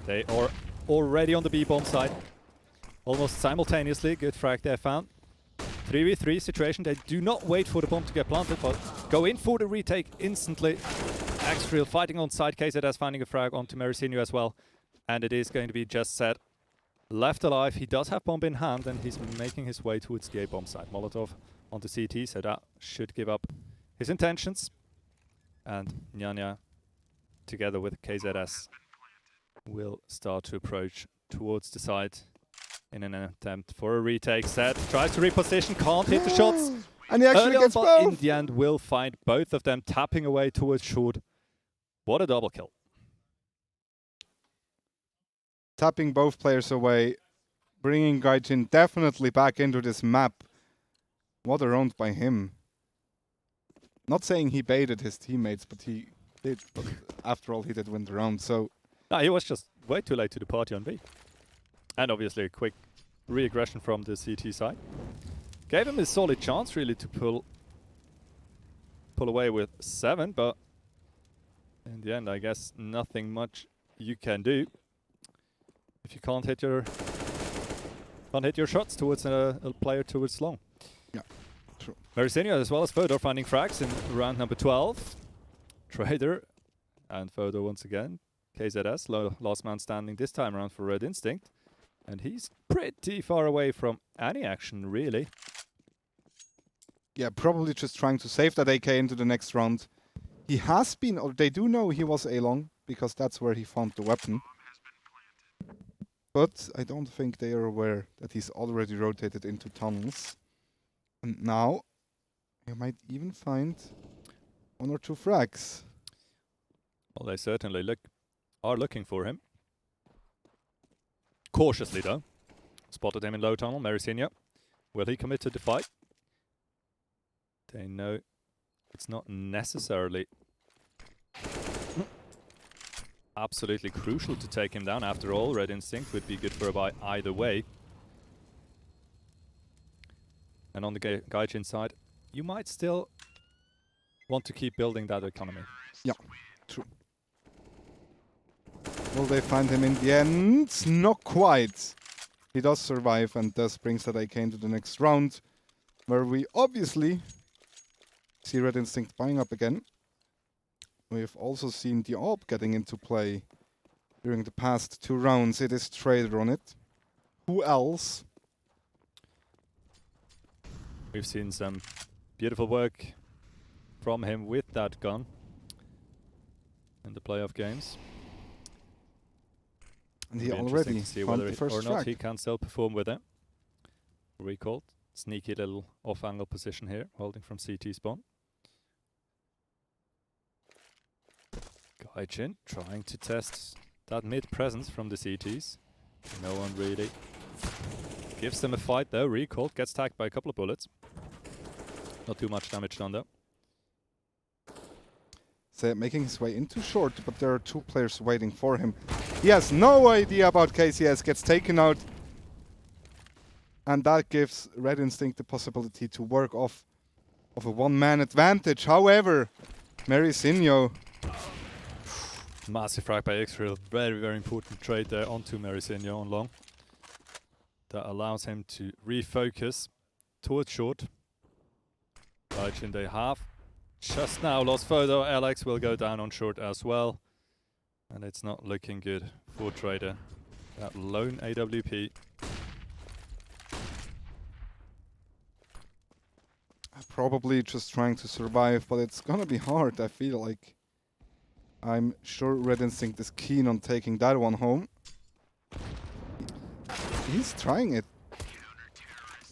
they are already on the B bomb side. Almost simultaneously, good frag there found. 3v3 situation, they do not wait for the bomb to get planted, but go in for the retake instantly. Axreal fighting on side, KINGZZZ finding a frag onto Merisinho as well. And it is going to be just Zed left alive. He does have bomb in hand and he's making his way towards the A bomb side. Molotov onto CT, so that should give up his intentions. And Nyanya, together with KINGZZZ, will start to approach towards the side in an attempt for a retake. Zed tries to reposition, can't hit the shots. And he actually gets but in both! the end will find both of them tapping away towards short. What a double kill. Tapping both players away, bringing GAIJIN definitely back into this map. What a round by him. Not saying he baited his teammates, but he did. But after all, he did win the round, so... No, he was just way too late to the party on B. And obviously a quick re-aggression from the CT side. Gave him a solid chance really to pull away with 7, but in the end I guess nothing much you can do if you can't hit your shots towards a player towards long. Yeah, true. Merisinho as well as Fodor finding frags in round number 12. Trader and Fodor once again. KINGZZZ, last man standing this time around for Red Instinct. And he's pretty far away from any action, really. Yeah, probably just trying to save that AK into the next round. He has been, or they do know he was A-long, because that's where he found the weapon. But I don't think they are aware that he's already rotated into tunnels. And now, you might even find 1 or 2 frags. Well, they certainly are looking for him. Cautiously, though. Spotted him in low tunnel, Merisinho. Will he commit to the fight? They know it's not necessarily absolutely crucial to take him down. After all, Red Instinct would be good for a buy either way. And on the GAIJIN side, you might still want to keep building that economy. Yeah, true. Will they find him in the end? Not quite. He does survive and thus brings that AK into the next round, where we obviously see Red Instinct buying up again. We've also seen the AWP getting into play. during the past 2 rounds. It is Trader on it. Who else? We've seen some beautiful work from him with that gun in the playoff games. And he It'll be already interesting to see found whether the first or not frag. he can still perform with it. Recalled. Sneaky little off-angle position here, holding from CT spawn. GAIJIN trying to test that mid presence from the CTs. No one really gives them a fight though. Recalled, gets tagged by a couple of bullets. Not too much damage done though. So making his way into short, but there are 2 players waiting for him. He has no idea about KINGZZZ, gets taken out. And that gives Red Instinct the possibility to work off of a 1-man advantage. However, Marisinho. Massive frag by X-Real. Very, very important trade there onto Marisinho on long. That allows him to refocus towards short. GAIJIN they have just now lost photo. Alex will go down on short as well. And it's not looking good for Trader. That lone AWP. Probably just trying to survive, but it's gonna be hard, I feel like. I'm sure Red Instinct is keen on taking that one home. He's trying it.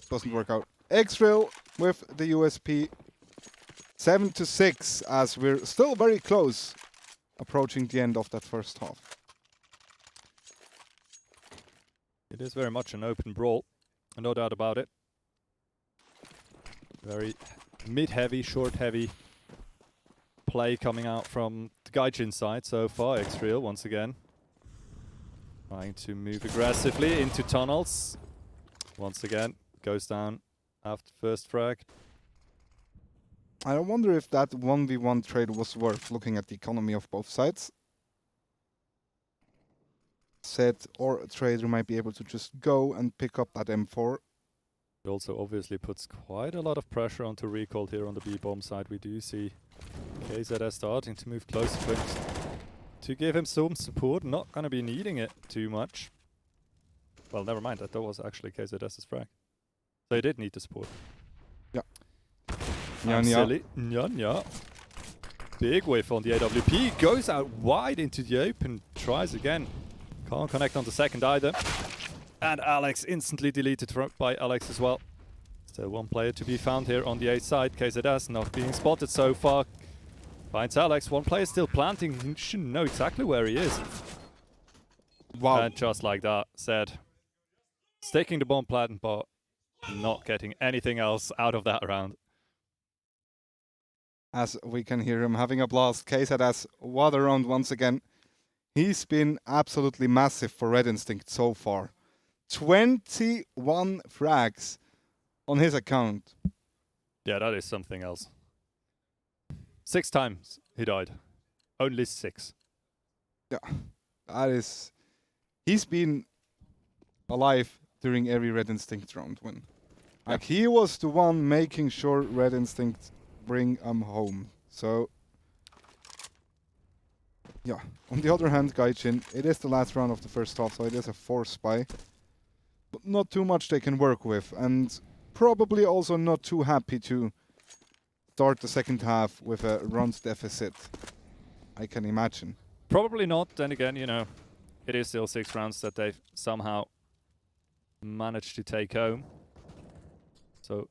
Doesn't work out. X-Real with the USP. 7-6 as we're still very close, approaching the end of that first half. It is very much an open brawl, no doubt about it. Very mid-heavy, short-heavy play coming out from the GAIJIN side so far. X-Real once again trying to move aggressively into tunnels. Once again goes down after first frag. I wonder if that 1v1 trade was worth looking at the economy of both sides. Set or a trader might be able to just go and pick up that M4. It also obviously puts quite a lot of pressure onto Recall here on the B-bomb side. We do see KINGZZZ starting to move closer to him to give him some support. Not going to be needing it too much. Well, never mind. That was actually KINGZZ's frag. So he did need the support. Yeah. Silly. Nya. Big whiff on the AWP. Goes out wide into the open. Tries again. Can't connect on the second either. And Alex instantly deleted by Alex as well. Still 1 player to be found here on the A side. KINGZZZ not being spotted so far. Finds Alex. 1 player still planting. He shouldn't know exactly where he is. Wow. And just like that, said, sticking the bomb plant, but not getting anything else out of that round. As we can hear him having a blast. KINGZZZ, what a round once again. He's been absolutely massive for Red Instinct so far. 21 frags on his account. Yeah, that is something else. 6 times he died. Only 6. Yeah, that is... He's been alive during every Red Instinct round win. Like, he was the one making sure Red Instinct bring home. So... Yeah, on the other hand, GAIJIN, it is the last round of the first half, so it is a 4 spy. But not too much they can work with, and probably also not too happy to start the second half with a runs deficit, I can imagine. Probably not. Then again, you know, it is still 6 rounds that they've somehow managed to take home. So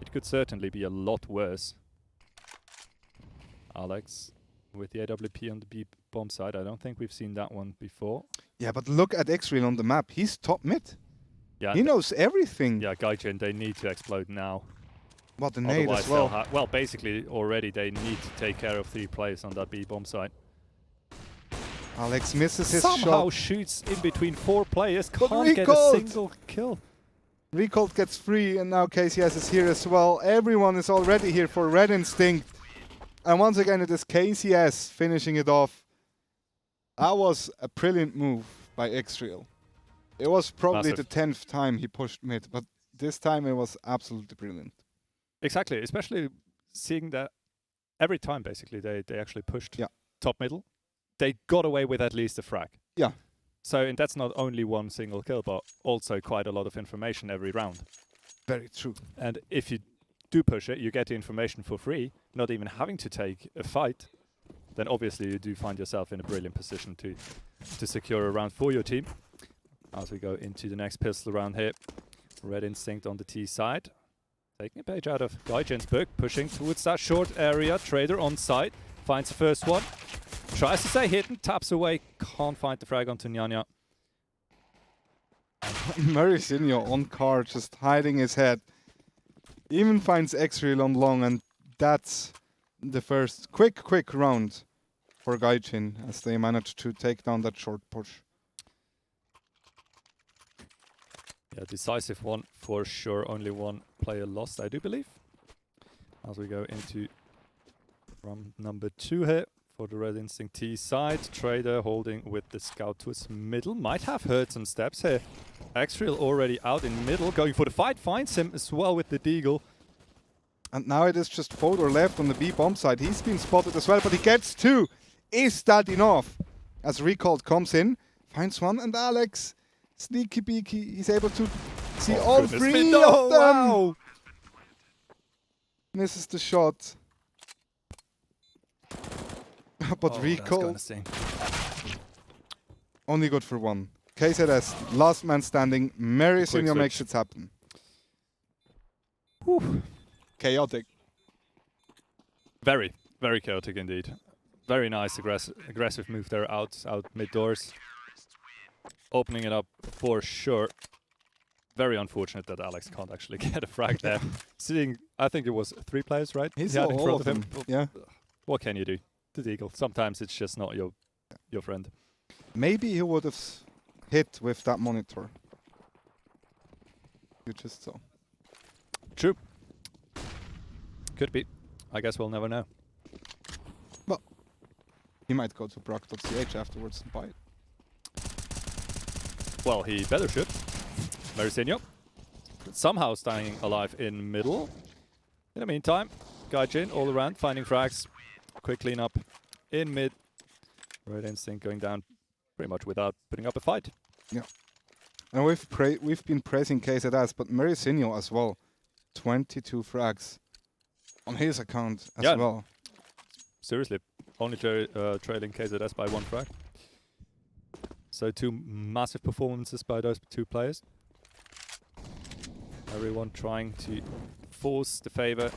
it could certainly be a lot worse. Alex with the AWP on the B-bomb side. I don't think we've seen that one before. Yeah, but look at X-Real on the map. He's top mid. Yeah, he knows everything. Yeah, GAIJIN, they need to explode now. What the nade as well. Well, basically already they need to take care of 3 players on that B-bomb side. Alex misses his shot. Somehow shoots in between 4 players, can't get a single kill. Recalled gets free, and now KINGZZZ is here as well. Everyone is already here for Red Instinct. And once again, it is KINGZZZ finishing it off. That was a brilliant move by X-Real. It was probably the 10th time he pushed mid, but this time it was absolutely brilliant. Exactly, especially seeing that every time basically they actually pushed top middle. They got away with at least a frag. Yeah. So, and that's not only one single kill, but also quite a lot of information every round. Very true. And if you do push it, you get the information for free, not even having to take a fight, then obviously you do find yourself in a brilliant position to secure a round for your team. As we go into the next pistol round here, Red Instinct on the T side. Taking a page out of GAIJIN's book, pushing towards that short area. Trader on site, finds the first one. Tries to stay hidden, taps away, can't find the frag onto NaNa. Marisinho on car, just hiding his head. Even finds X-Real on long, and that's the first quick round for GAIJIN as they managed to take down that short push. Yeah, decisive one for sure. Only one player lost, I do believe. As we go into round number 2 here for the Red Instinct T side. Trader holding with the scout towards middle. Might have heard some steps here. X-Real already out in middle, going for the fight. Finds him as well with the deagle. And now it is just Fodor left on the B bomb side. He's been spotted as well, but he gets 2. Is that enough? As Recalled comes in, finds one, and Alex, sneaky beaky, he's able to see all 3 of them. Wow. Misses the shot. But Oh, Recalled only good for 1. KINGZZZ, last man standing. Marisinho makes it happen. Whew. Chaotic. Very, very chaotic indeed. Very nice aggressive move there out mid doors. Opening it up for sure. Very unfortunate that Alex can't actually get a frag there. Seeing, I think it was 3 players, right? He's He had in all front of them. Yeah. What can you do? The deagle. Sometimes it's just not your friend. Maybe he would have hit with that monitor. You just saw. True. Could be. I guess we'll never know. Well, he might go to BRACK.CH afterwards and buy it. Well, he better should. Marisinho somehow staying alive in middle. In the meantime, GAIJIN all around, finding frags. Quick cleanup in mid. Red Instinct going down pretty much without putting up a fight. Yeah. And we've been praising KINGZZZ, but Marisinho as well. 22 frags on his account as well. Seriously, only trailing KINGZZZ by 1 frag. So 2 massive performances by those 2 players. Everyone trying to force the favor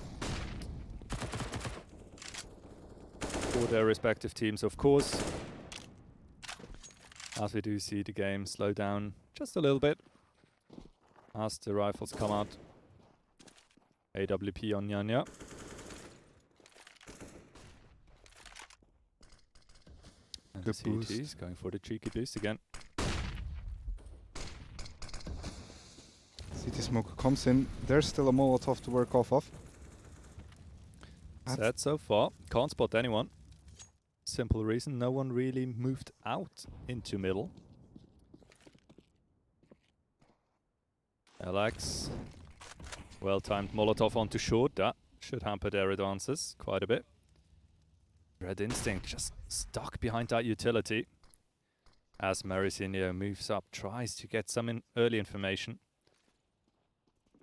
for their respective teams, of course. As we do see the game slow down just a little bit as the rifles come out. AWP on NaNa. And the CT's going for the cheeky boost again. CT Smoke comes in. There's still a Molotov to work off of. Set so far. Can't spot anyone. Simple reason, no one really moved out into middle. Alex. Well-timed Molotov onto short. That should hamper their advances quite a bit. Red Instinct just stuck behind that utility. As Marisinho moves up, tries to get some early information.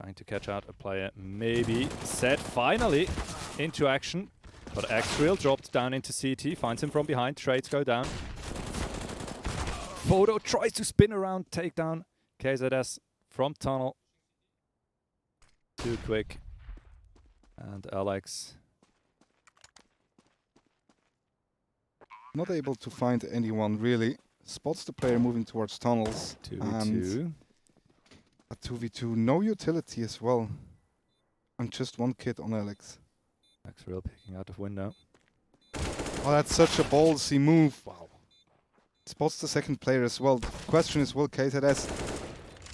Trying to catch out a player, maybe. Set finally into action. But X-Real dropped down into CT, finds him from behind, trades go down. Photo tries to spin around, take down KINGZZZ from tunnel. Too quick. And Alex. Not able to find anyone really. Spots the player moving towards tunnels. 2v2. A 2v2, no utility as well. And just 1 kid on Alex. X-Real picking out of window. Oh, that's such a ballsy move. Wow. Spots the second player as well. The question is, will KINGZZZ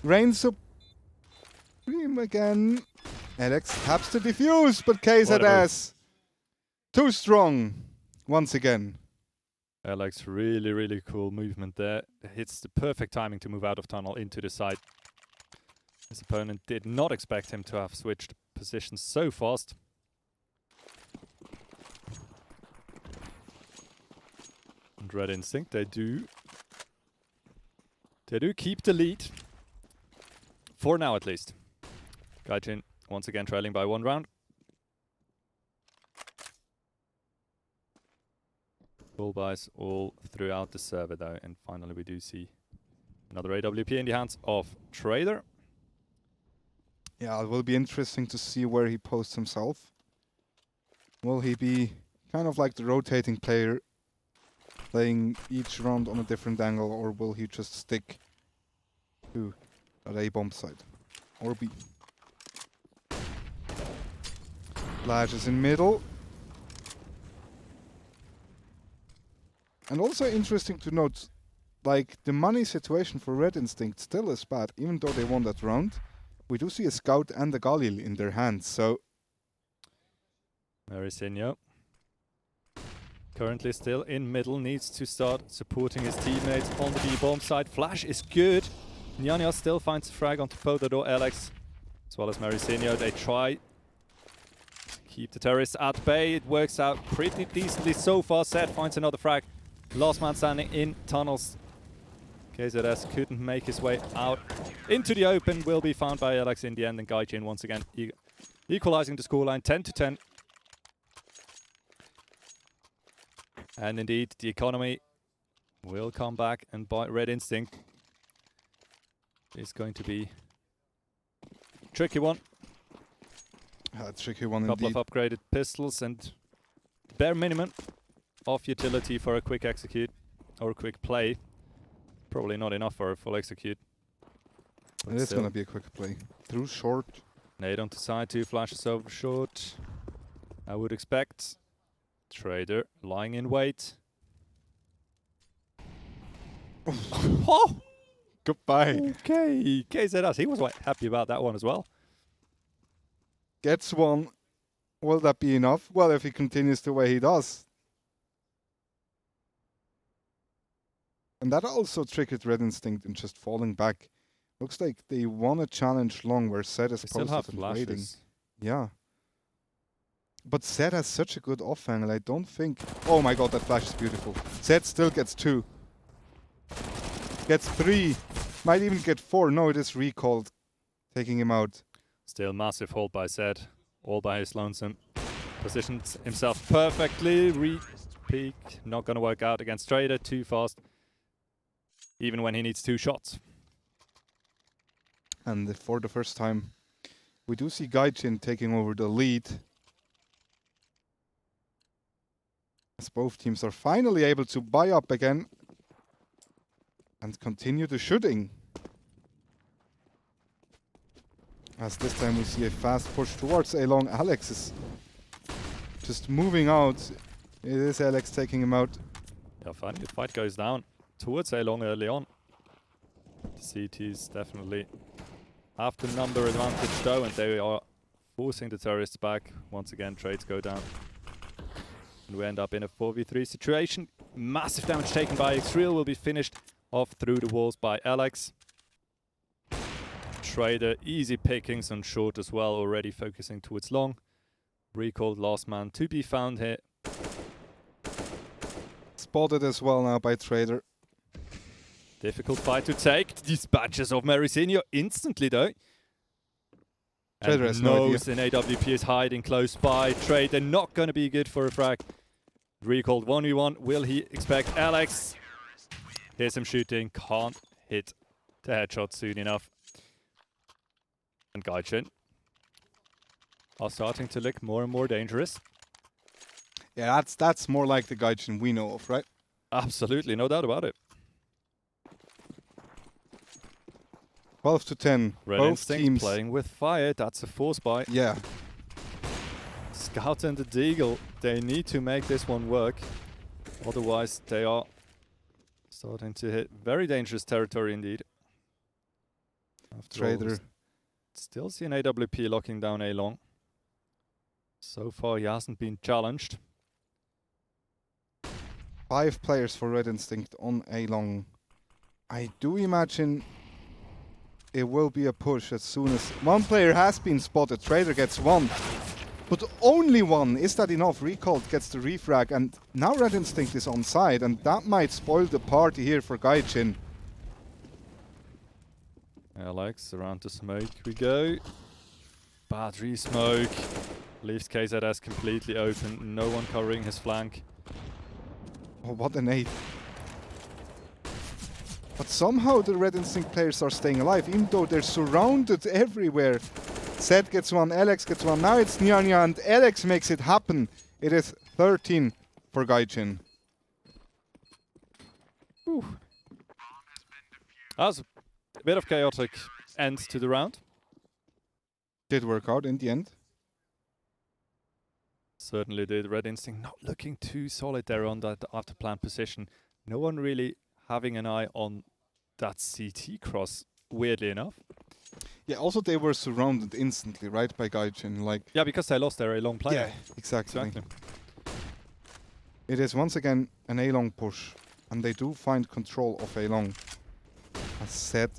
reign supreme again? Alex taps to defuse, but KINGZZZ too strong once again. Alex, really, really cool movement there. Hits the perfect timing to move out of tunnel into the side. His opponent did not expect him to have switched positions so fast. And Red Instinct, they do They do keep the lead. For now, at least. GAIJIN once again trailing by 1 round. Full buys all throughout the server though, and finally we do see another AWP in the hands of Trader. Yeah, it will be interesting to see where he posts himself. Will he be kind of like the rotating player, playing each round on a different angle, or will he just stick to that A bomb side? Or B? Flash is in middle. And also interesting to note, like, the money situation for Red Instinct still is bad, even though they won that round. We do see a Scout and a Galil in their hands, so... Marisinho, currently still in middle, needs to start supporting his teammates on the B-bomb side. Flash is good. NaCl still finds a frag onto both the door. Alex, as well as Marisinho, they try to keep the terrorists at bay. It works out pretty decently so far. Zed finds another frag. Last man standing in tunnels. KINGZZZ couldn't make his way out into the open. Will be found by Alex in the end, and GAIJIN once again equalizing the scoreline 10-10. And indeed, the economy will come back and bite Red Instinct. It's going to be a tricky one. A tricky one Couple indeed. of upgraded pistols and bare minimum of utility for a quick execute or a quick play. Probably not enough for a full execute. It is going to be a quick play. Through short. Nade onto side, 2 flashes over short. I would expect. Trader lying in wait. Oh! Goodbye. Okay, KINGZZZ, he was quite happy about that one as well. Gets one. Will that be enough? Well, if he continues the way he does. And that also triggered Red Instinct in just falling back. Looks like they won a challenge long where Zed is posted and waiting. Yeah. But Zed has such a good off angle, I don't think... Oh my god, that flash is beautiful. Zed still gets 2. Gets 3. Might even get 4. No, it is recalled. Taking him out. Still massive hold by Zed. All by his lonesome. Positions himself perfectly. Re-peek. Not going to work out against Trader. Too fast. Even when he needs 2 shots. And for the first time, we do see GAIJIN taking over the lead. As both teams are finally able to buy up again and continue the shooting. As this time we see a fast push towards A long. Alex is just moving out. It is Alex taking him out. Yeah, finally the fight goes down towards A long early on. The CTs definitely have the number advantage though, and they are forcing the terrorists back. Once again, trades go down. And we end up in a 4v3 situation. Massive damage taken by X-Real will be finished off through the walls by Alex. Trader easy pickings on short as well, already focusing towards long. Recalled last man to be found here. Spotted as well now by Trader. Difficult fight to take. Dispatches of Marisinho instantly though. Trader has no knows an AWP is hiding close by. Trader not going to be good for a frag. Recalled 1v1. Will he expect Alex? Here's him shooting. Can't hit the headshot soon enough. And GAIJIN are starting to look more and more dangerous. Yeah, that's more like the GAIJIN we know of, right? Absolutely, no doubt about it. 12-10. Red Both Instinct teams playing with fire. That's a force buy. Yeah. Scout and the Deagle, they need to make this one work. Otherwise, they are starting to hit very dangerous territory indeed. After all, Trader. still see an AWP locking down A long. So far, he hasn't been challenged. 5 players for Red Instinct on A long. I do imagine it will be a push as soon as one player has been spotted. Trader gets 1. But only 1. Is that enough? Recalled gets the refrag, and now Red Instinct is on side, and that might spoil the party here for GAIJIN. Alex, around the smoke we go. Battery smoke. Leaves KZS completely open. No one covering his flank. Oh, what an nade. But somehow the Red Instinct players are staying alive, even though they're surrounded everywhere. Zed gets one, Alex gets one. Now it's NaCl, and Alex makes it happen. It is 13 for GAIJIN. That was a bit of chaotic end to the round. Did work out in the end. Certainly did. Red Instinct not looking too solid there on that after plan position. No one really having an eye on that CT cross, weirdly enough. Yeah, also they were surrounded instantly, right, by GAIJIN. Like, yeah, because they lost their A-long player. Yeah, exactly. It is once again an A-long push, and they do find control of A-long. As said,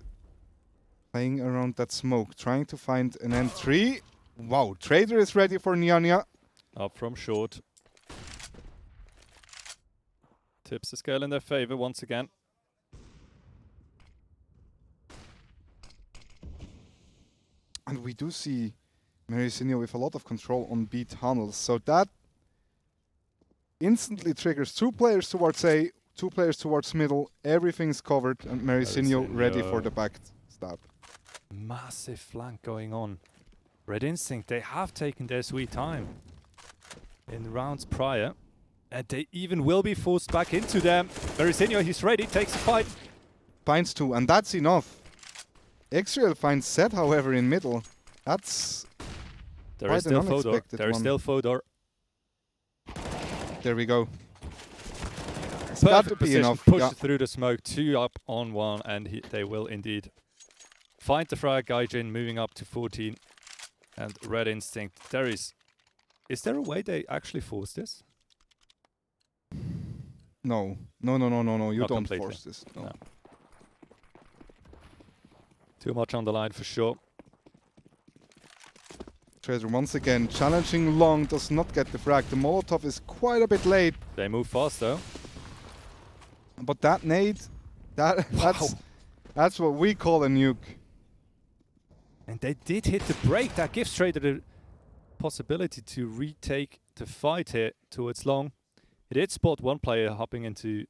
playing around that smoke, trying to find an entry. Wow, Trader is ready for NaCl. Up from short. Tips the scale in their favor once again. And we do see Maricinho with a lot of control on B tunnels. So that instantly triggers 2 players towards A, 2 players towards middle. Everything's covered, and Maricinho ready for the back stab. Massive flank going on. Red Instinct, they have taken their sweet time in rounds prior. And they even will be forced back into them. Maricinho, he's ready, takes the fight. Finds 2, and that's enough. Xreal finds Zed, however, in middle. That's There is still Fodor. There is still Fodor. There we go. It's got to be enough. Push through the smoke, 2 up on 1, and they will indeed find the frag. GAIJIN moving up to 14. And Red Instinct, there is there a way they actually force this? No. You Not don't completely. force this. No. Too much on the line for sure. Trader once again challenging long, does not get the frag. The Molotov is quite a bit late. They move fast though. But that nade, that's what we call a nuke. And they did hit the break. That gives Trader the possibility to retake the fight here towards long. He did spot one player hopping into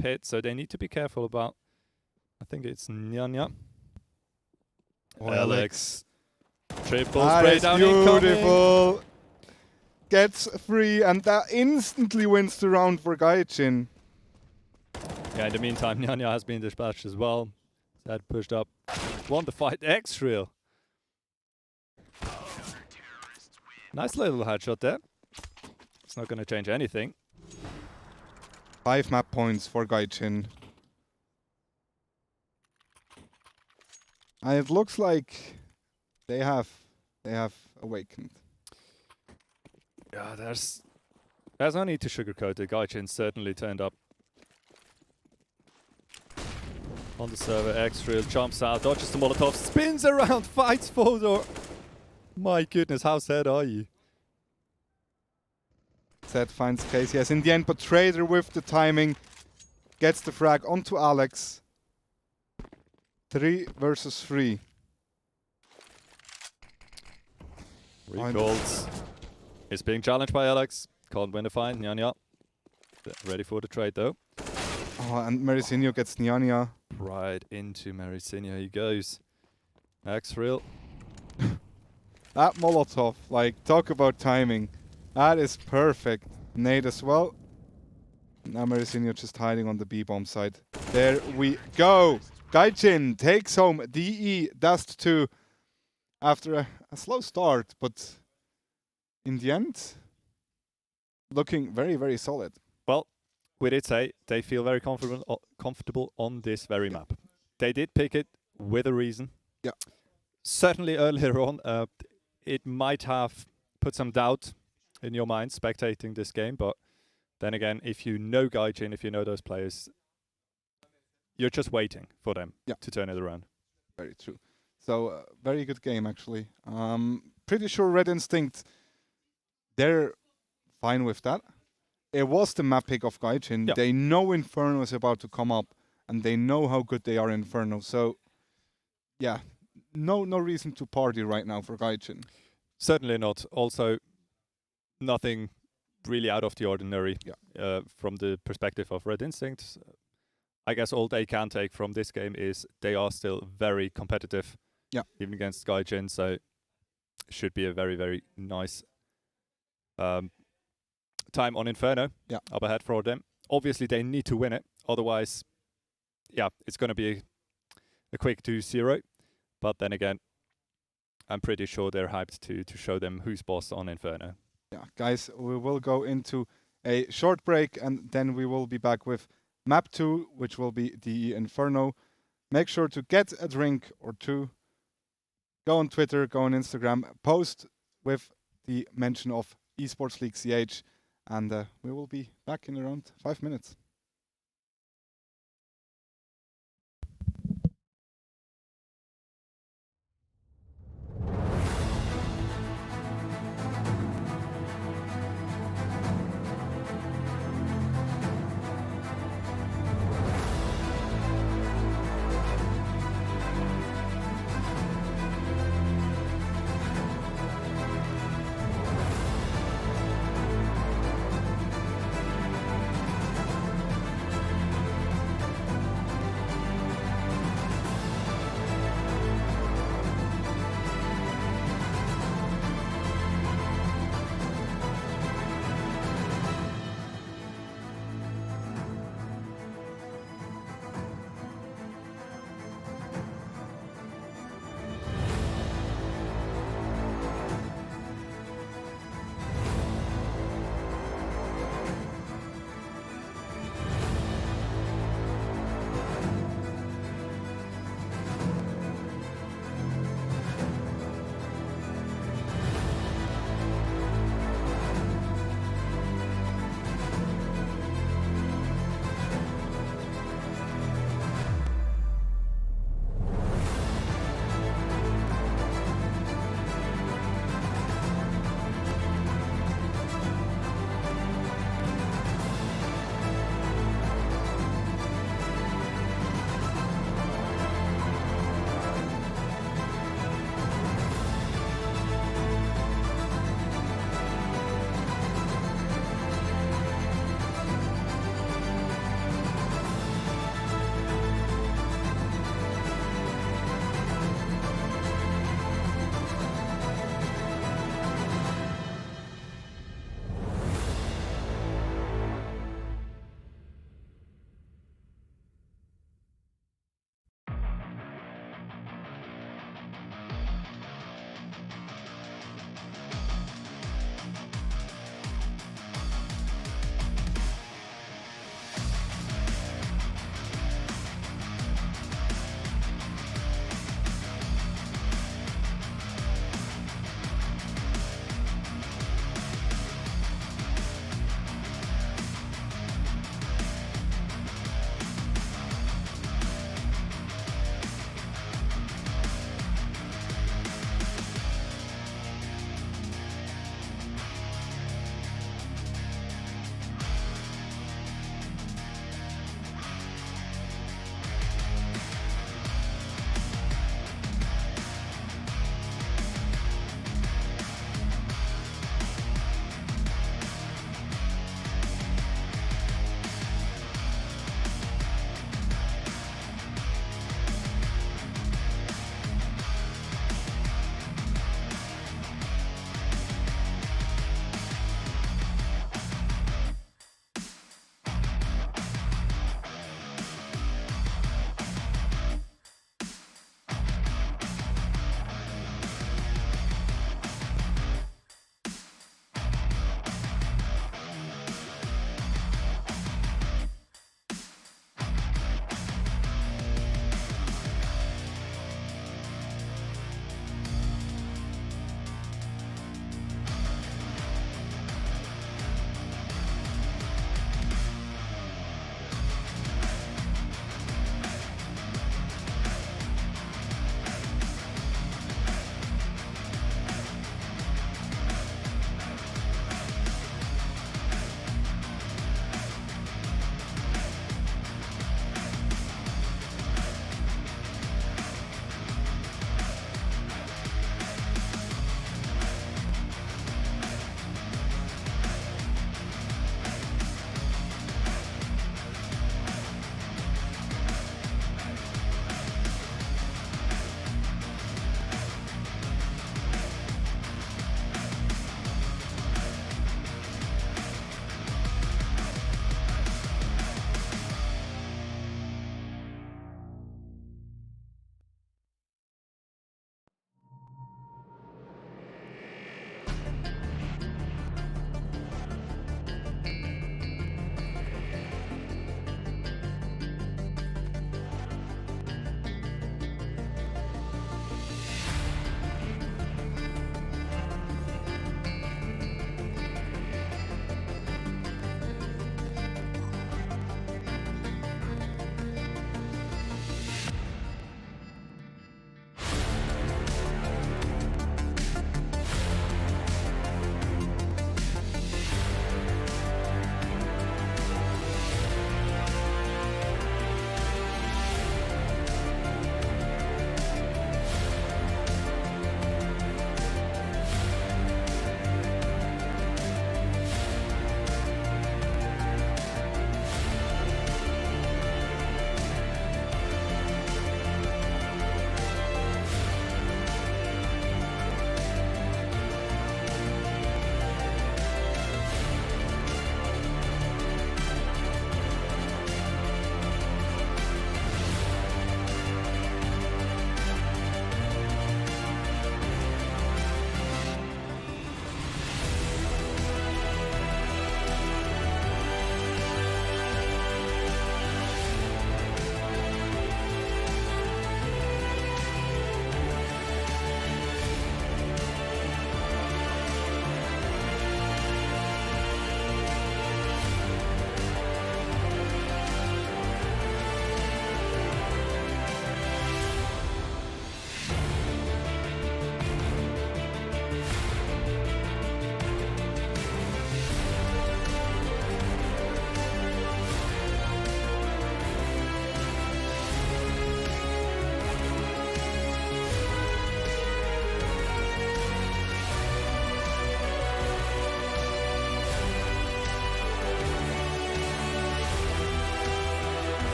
pit, so they need to be careful about, I think it's NaCl. Oh, Alex. Triple that spray is down beautiful. incoming. Gets free, and that instantly wins the round for GAIJIN. Yeah, in the meantime, NaCl has been dispatched as well. Zed pushed up. Won the fight. Xreal. Nice little headshot there. It's not going to change anything. 5 map points for GAIJIN. And it looks like they have awakened. Yeah, there's no need to sugarcoat it. GAIJIN certainly turned up on the server. Xreal jumps out, dodges the Molotov, spins around, fights Fodor. My goodness, how sad are you? Zed finds KZS in the end, but Trader with the timing gets the frag onto Alex. 3 versus 3. Recalled. Is being challenged by Alex. Can't win the fight. NaCl. Ready for the trade though. Oh, and Maricinho gets NaCl. Right into Maricinho he goes. Xreal. That Molotov, like, talk about timing. That is perfect. Nade as well. Now Maricinho just hiding on the B-bomb side. There we go. GAIJIN takes home DE Dust 2 after a slow start, but in the end, looking very, very solid. Well, we did say they feel very comfortable on this very map. They did pick it with a reason. Yeah. Certainly earlier on, it might have put some doubt in your mind spectating this game, but then again, if you know GAIJIN, if you know those players, you're just waiting for them to turn it around. Very true. So, very good game, actually. Pretty sure Red Instinct, they're fine with that. It was the map pick of GAIJIN. Yeah. They know Inferno is about to come up, and they know how good they are in Inferno. So, yeah, no reason to party right now for GAIJIN. Certainly not. Also, nothing really out of the ordinary from the perspective of Red Instinct. I guess all they can take from this game is they are still very competitive, even against GAIJIN, so should be a very, very nice time on Inferno up ahead for them. Obviously, they need to win it, otherwise, it's going to be a quick 2-0. But then again, I'm pretty sure they're hyped to show them who's boss on Inferno. Yeah, guys, we will go into a short break and then we will be back with map 2, which will be the Inferno. Make sure to get a drink or two. Go on Twitter, go on Instagram, post with the mention of Esports League CH, and we will be back in around 5 minutes.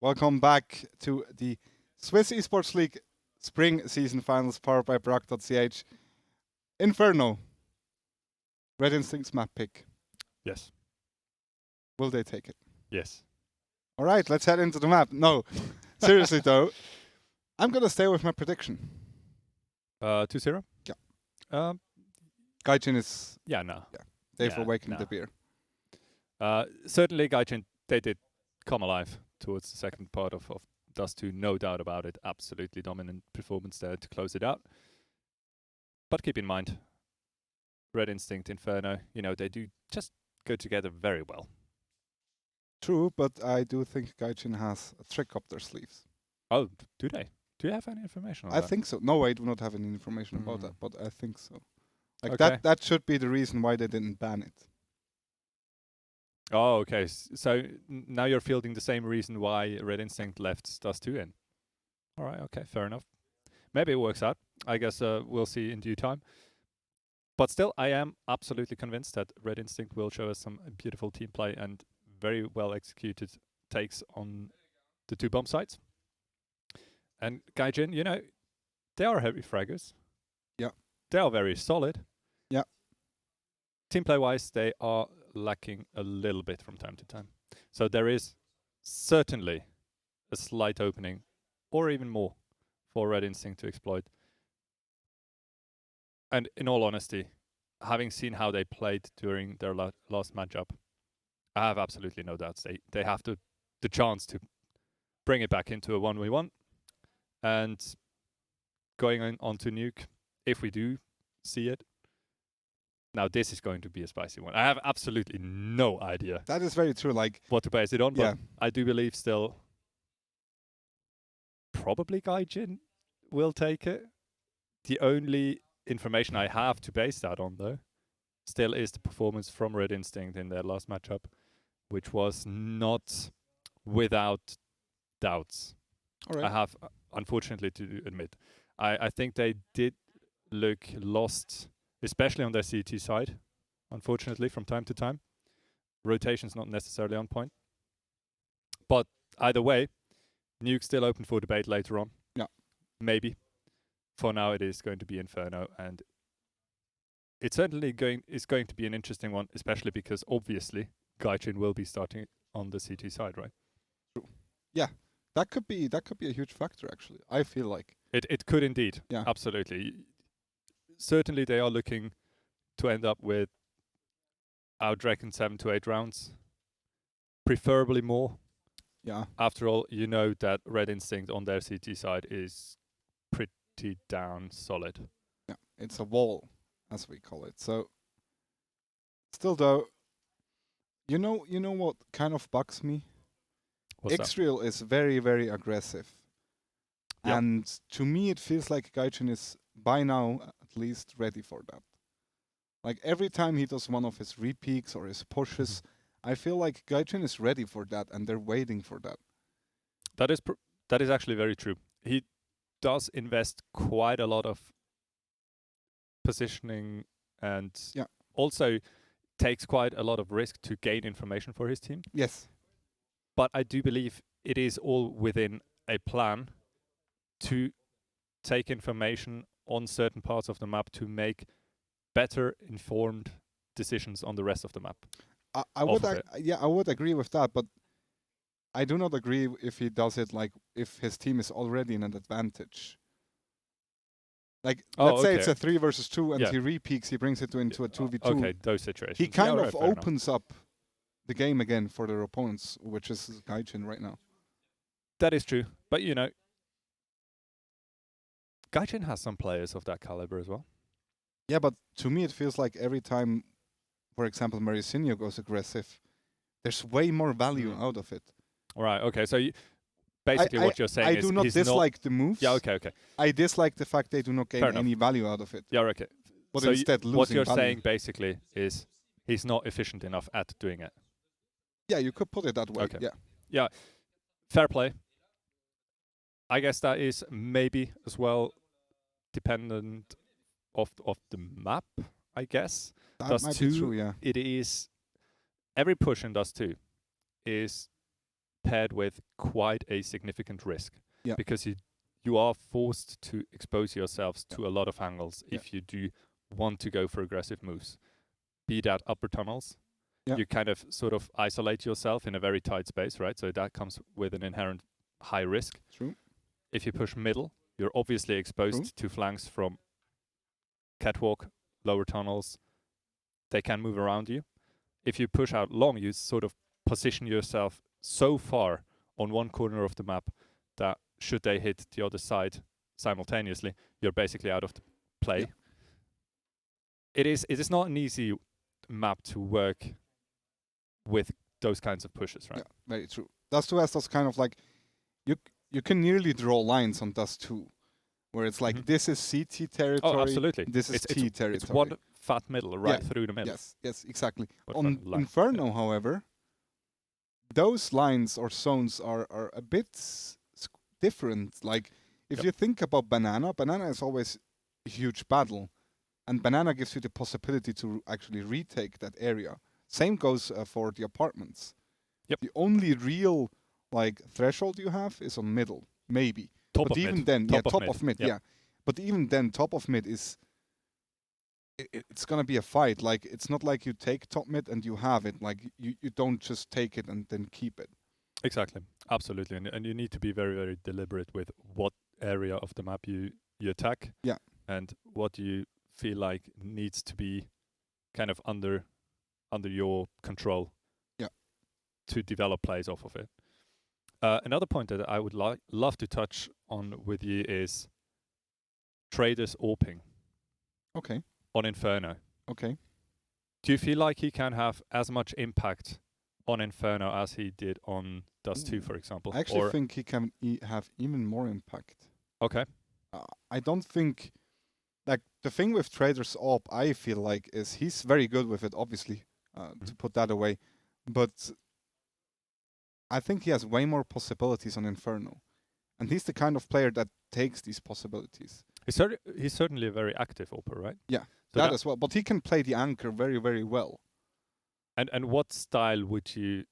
Welcome back to the Swiss Esports League Spring Season Finals powered by BRACK.CH. Inferno. Red Instinct's map pick. Yes. Will they take it? Yes. All right, let's head into the map. No, seriously though, I'm going to stay with my prediction. 2-0? Yeah. GAIJIN is... Yeah, no. Yeah, they've awakened the beer. Certainly, GAIJIN, they did come alive towards the second part of Dust 2, no doubt about it. Absolutely dominant performance there to close it out. But keep in mind, Red Instinct, Inferno, they do just go together very well. True, but I do think GAIJIN has a trick up their sleeves. Oh, do they? Do you have any information on that? I think so. No, I do not have any information about that, but I think so. Like Okay. that should be the reason why they didn't ban it. Oh, okay. So now you're fielding the same reason why Red Instinct left Dust 2 in. All right, okay, fair enough. Maybe it works out. I guess we'll see in due time. But still, I am absolutely convinced that Red Instinct will show us some beautiful team play and very well executed takes on the 2 bomb sites. And GAIJIN, they are heavy fraggers. Yeah. They are very solid. Yeah. Team play-wise, they are lacking a little bit from time to time. So there is certainly a slight opening, or even more, for Red Instinct to exploit. And in all honesty, having seen how they played during their last matchup, I have absolutely no doubts. They have the chance to bring it back into a 1v1. And going on to Nuke, if we do see it, now this is going to be a spicy one. I have absolutely no idea. That is very true. Like what to base it on, yeah. but I do believe still probably GAIJIN will take it. The only information I have to base that on, though, still is the performance from Red Instinct in their last matchup, which was not without doubts. All right. I have, unfortunately, to admit. I think they did look lost, especially on their CT side, unfortunately, from time to time. Rotation's not necessarily on point. But either way, Nuke still open for debate later on. Yeah. Maybe. For now, it is going to be Inferno, and it's certainly going to be an interesting one, especially because obviously GAIJIN will be starting on the CT side, right? True. Yeah, that could be a huge factor actually. I feel like it could indeed. Yeah, absolutely. Certainly, they are looking to end up with, I would reckon, 7 to 8 rounds, preferably more. Yeah. After all, you know that Red Instinct on their CT side is pretty down solid. Yeah, it's a wall, as we call it. So, still though, you know what kind of bugs me? What's Xreal is very, very aggressive. Yep. And to me, it feels like GAIJIN is, by now, at least ready for that. Like, every time he does one of his repeaks or his pushes, I feel like GAIJIN is ready for that, and they're waiting for that. That is actually very true. He does invest quite a lot of positioning and also takes quite a lot of risk to gain information for his team. Yes. But I do believe it is all within a plan to take information on certain parts of the map to make better informed decisions on the rest of the map. I would agree with that, but I do not agree if he does it like if his team is already in an advantage. Like, let's say it's a 3 versus 2 and he repeaks, he brings it into a 2v2. Okay, those situations. He kind of opens up the game again for their opponents, which is GAIJIN right now. That is true. But, GAIJIN has some players of that caliber as well. Yeah, but to me it feels like every time, for example, Maricinho goes aggressive, there's way more value out of it. All right, okay. So basically what you're saying is... I do not dislike the moves. Yeah, okay. I dislike the fact they do not gain any value out of it. Yeah, okay. But so instead losing what you're value. saying basically is he's not efficient enough at doing it. Yeah, you could put it that way. Okay. Yeah. Fair play. I guess that is maybe as well dependent of the map, I guess. That Dust might 2, be true, yeah. It is... Every push in Dust 2 is paired with quite a significant risk. Yeah. Because you are forced to expose yourselves to a lot of angles if you do want to go for aggressive moves. Be that upper tunnels, you kind of sort of isolate yourself in a very tight space, right? So that comes with an inherent high risk. True. If you push middle, you're obviously exposed to flanks from catwalk, lower tunnels. They can move around you. If you push out long, you sort of position yourself so far on one corner of the map that should they hit the other side simultaneously, you're basically out of the play. Yeah. It is not an easy map to work with those kinds of pushes, right? Yeah, very true. Dust2 has those kind of like, you can nearly draw lines on Dust2, where it's like, this is CT territory, Oh, absolutely. this is T territory. It's one fat middle right through the middle. Yes, exactly. But On Inferno, however, those lines or zones are a bit different. Like, if you think about Banana is always a huge battle, and Banana gives you the possibility to actually retake that area. Same goes for the apartments. Yep. The only real like threshold you have is on middle, maybe. Top but of even mid. then, Top top of mid, yeah. But even then, top of mid is it's gonna be a fight. Like, it's not like you take top mid and you have it. Like, you don't just take it and then keep it. Exactly, absolutely, and you need to be very, very deliberate with what area of the map you attack. Yeah. And what you feel like needs to be kind of under your control. Yeah. To develop plays off of it. Another point that I would love to touch on with you is Traders AWPing. Okay. On Inferno. Okay. Do you feel like he can have as much impact on Inferno as he did on Dust2, for example? I actually think he can have even more impact. Okay. I don't think, like, the thing with Traders AWP, I feel like, is he's very good with it, obviously, to put that away. But I think he has way more possibilities on Inferno. And he's the kind of player that takes these possibilities. He's certainly a very active AWPer, right? Yeah, so that as well. But he can play the anchor very, very well. And what style would you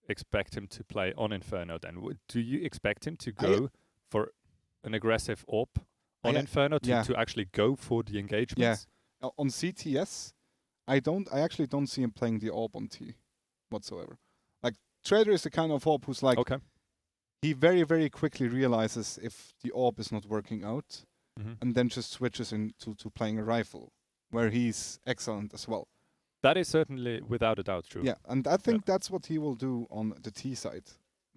expect him to play on Inferno then? Do you expect him to go for an aggressive AWP on Inferno to actually go for the engagements? Yeah. On CTS, I actually don't see him playing the AWP on T whatsoever. Like, Trader is the kind of AWP who's like, he very, very quickly realizes if the AWP is not working out, and then just switches into playing a rifle, where he's excellent as well. That is certainly, without a doubt, true. Yeah, and I think that's what he will do on the T side,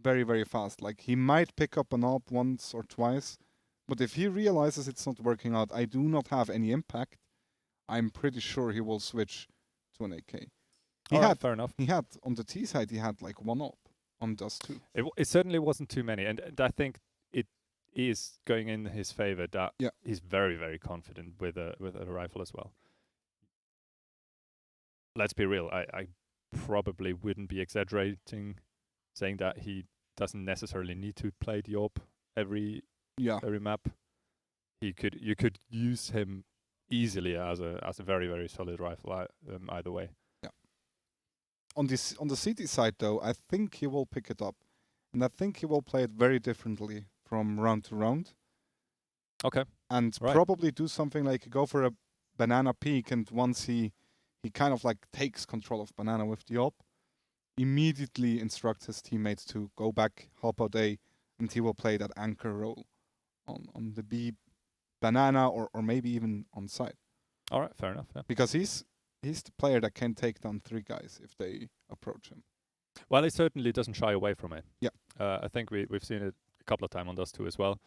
very, very fast. Like, he might pick up an AWP once or twice, but if he realizes it's not working out, I do not have any impact, I'm pretty sure he will switch to an AK. Fair enough. He had, on the T side, he had like one AWP on Dust2. It certainly wasn't too many, and I think it is going in his favor that he's very, very confident with a rifle as well. Let's be real, I probably wouldn't be exaggerating saying that he doesn't necessarily need to play the AWP every map. You could use him easily as a very, very solid rifle either way. Yeah. On the CT side though, I think he will pick it up, and I think he will play it very differently from round to round. Okay. And probably do something like go for a banana peek, and once he kind of like takes control of banana with the AWP, immediately instruct his teammates to go back, help out A, and he will play that anchor role on the B banana or maybe even on side. All right, fair enough. Yeah. Because he's the player that can take down 3 guys if they approach him. Well, he certainly doesn't shy away from it. Yeah. I think we've seen it a couple of times on Dust2 as well.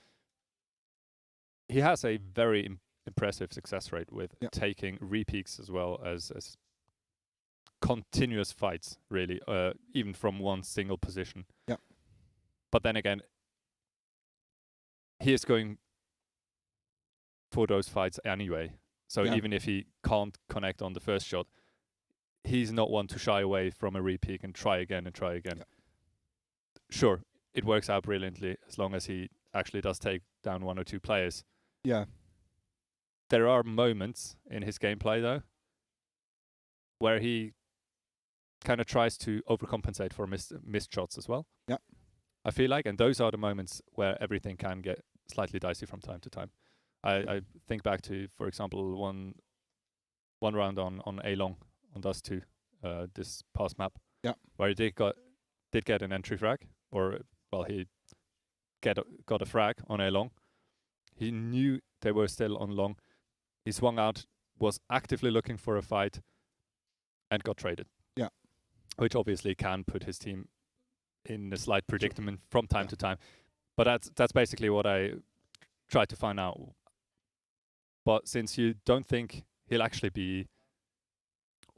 He has a very impressive success rate with taking repeaks as well as continuous fights, really, even from one single position. Yeah. But then again, he is going for those fights anyway. So even if he can't connect on the first shot, he's not one to shy away from a repeak and try again and try again. Yeah. Sure, it works out brilliantly as long as he actually does take down 1 or 2 players. Yeah. There are moments in his gameplay, though, where he kind of tries to overcompensate for missed shots as well. Yeah. I feel like, and those are the moments where everything can get slightly dicey from time to time. I think back to, for example, one round on A-Long on Dust 2, this past map, where he did get an entry frag, or well, he got a frag on A-Long. He knew they were still on long. He swung out, was actively looking for a fight, and got traded. Yeah, which obviously can put his team in a slight predicament from time to time. But that's basically what I try to find out. But since you don't think he'll actually be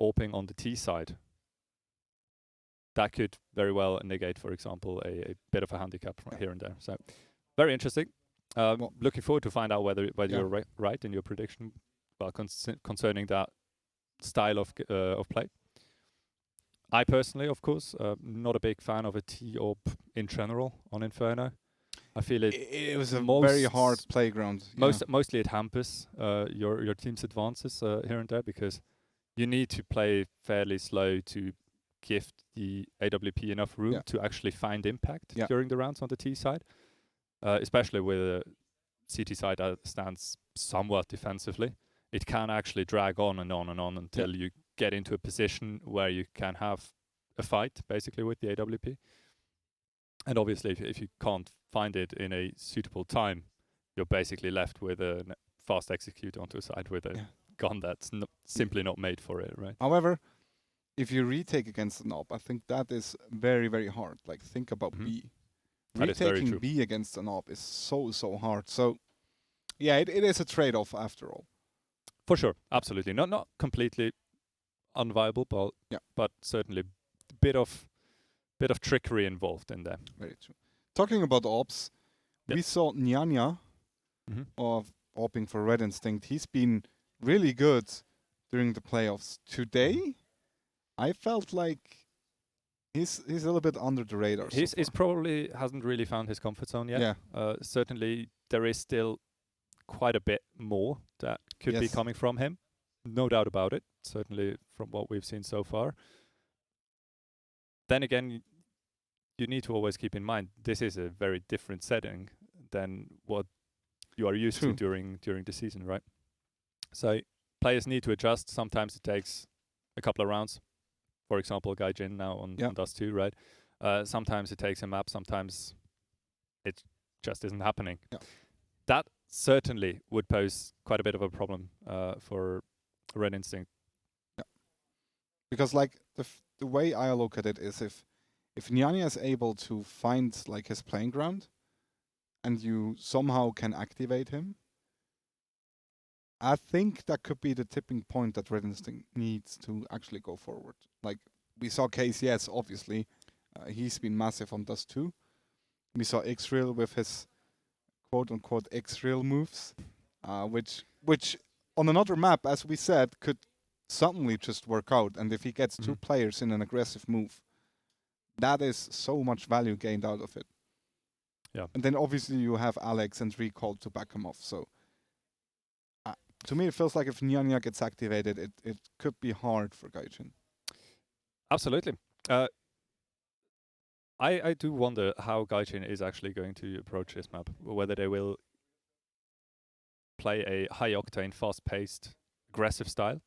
AWPing on the T side, that could very well negate, for example, a bit of a handicap from here and there. So very interesting. Looking forward to find out whether you're right in your prediction, well, concerning that style of play. I personally, of course, not a big fan of a T-AWP in general on Inferno. I feel it was a very hard playground. Mostly it hampers your team's advances here and there, because you need to play fairly slow to give the AWP enough room to actually find impact during the rounds on the T side, especially with a CT side that stands somewhat defensively. It can actually drag on and on and on until you get into a position where you can have a fight, basically, with the AWP. And obviously, if you can't find it in a suitable time, you're basically left with a fast execute onto a side with a gun that's simply not made for it, right? However, if you retake against an AWP, I think that is very, very hard. Like, think about B. Retaking B against an AWP is so hard. So, yeah, it is a trade-off after all. For sure, absolutely. Not completely unviable, but certainly a bit of trickery involved in there. Very true. Talking about AWPs, we saw NaCl-Crew of AWPing for Red Instinct. He's been really good during the playoffs. Today, I felt like he's a little bit under the radar. He's probably hasn't really found his comfort zone yet. Certainly, there is still quite a bit more that could be coming from him. No doubt about it, certainly from what we've seen so far. Then again, you need to always keep in mind this is a very different setting than what you are used to during the season, right? So players need to adjust. Sometimes it takes a couple of rounds. For example, GAIJIN now on Dust 2, right? Sometimes it takes a map. Sometimes it just isn't happening. That certainly would pose quite a bit of a problem for Red Instinct. Because like the way I look at it is if NaCl-Crew is able to find like his playing ground and you somehow can activate him, I think that could be the tipping point that Red Instinct needs to actually go forward. Like we saw KINGZZZ, obviously, he's been massive on Dust 2. We saw X-Real with his quote-unquote X-Real moves, which on another map, as we said, could suddenly just work out. And if he gets two players in an aggressive move, that is so much value gained out of it. Yeah. And then obviously you have Alex and Recall to back him off. So to me, it feels like if NaCl-Crew gets activated, it could be hard for GAIJIN. Absolutely. I do wonder how GAIJIN is actually going to approach this map. Whether they will play a high-octane, fast-paced, aggressive style,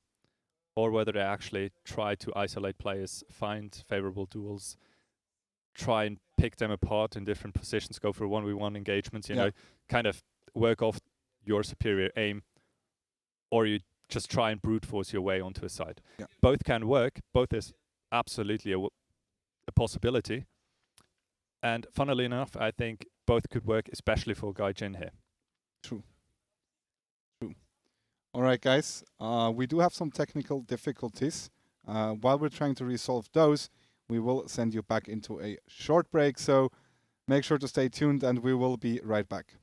or whether they actually try to isolate players, find favorable duels, try and pick them apart in different positions, go for 1v1 engagements, you know, kind of work off your superior aim, or you just try and brute force your way onto a side. Both can work. Both is absolutely a possibility. And funnily enough, I think both could work, especially for GAIJIN here. True. All right, guys. We do have some technical difficulties. While we're trying to resolve those, we will send you back into a short break. So make sure to stay tuned, and we will be right back.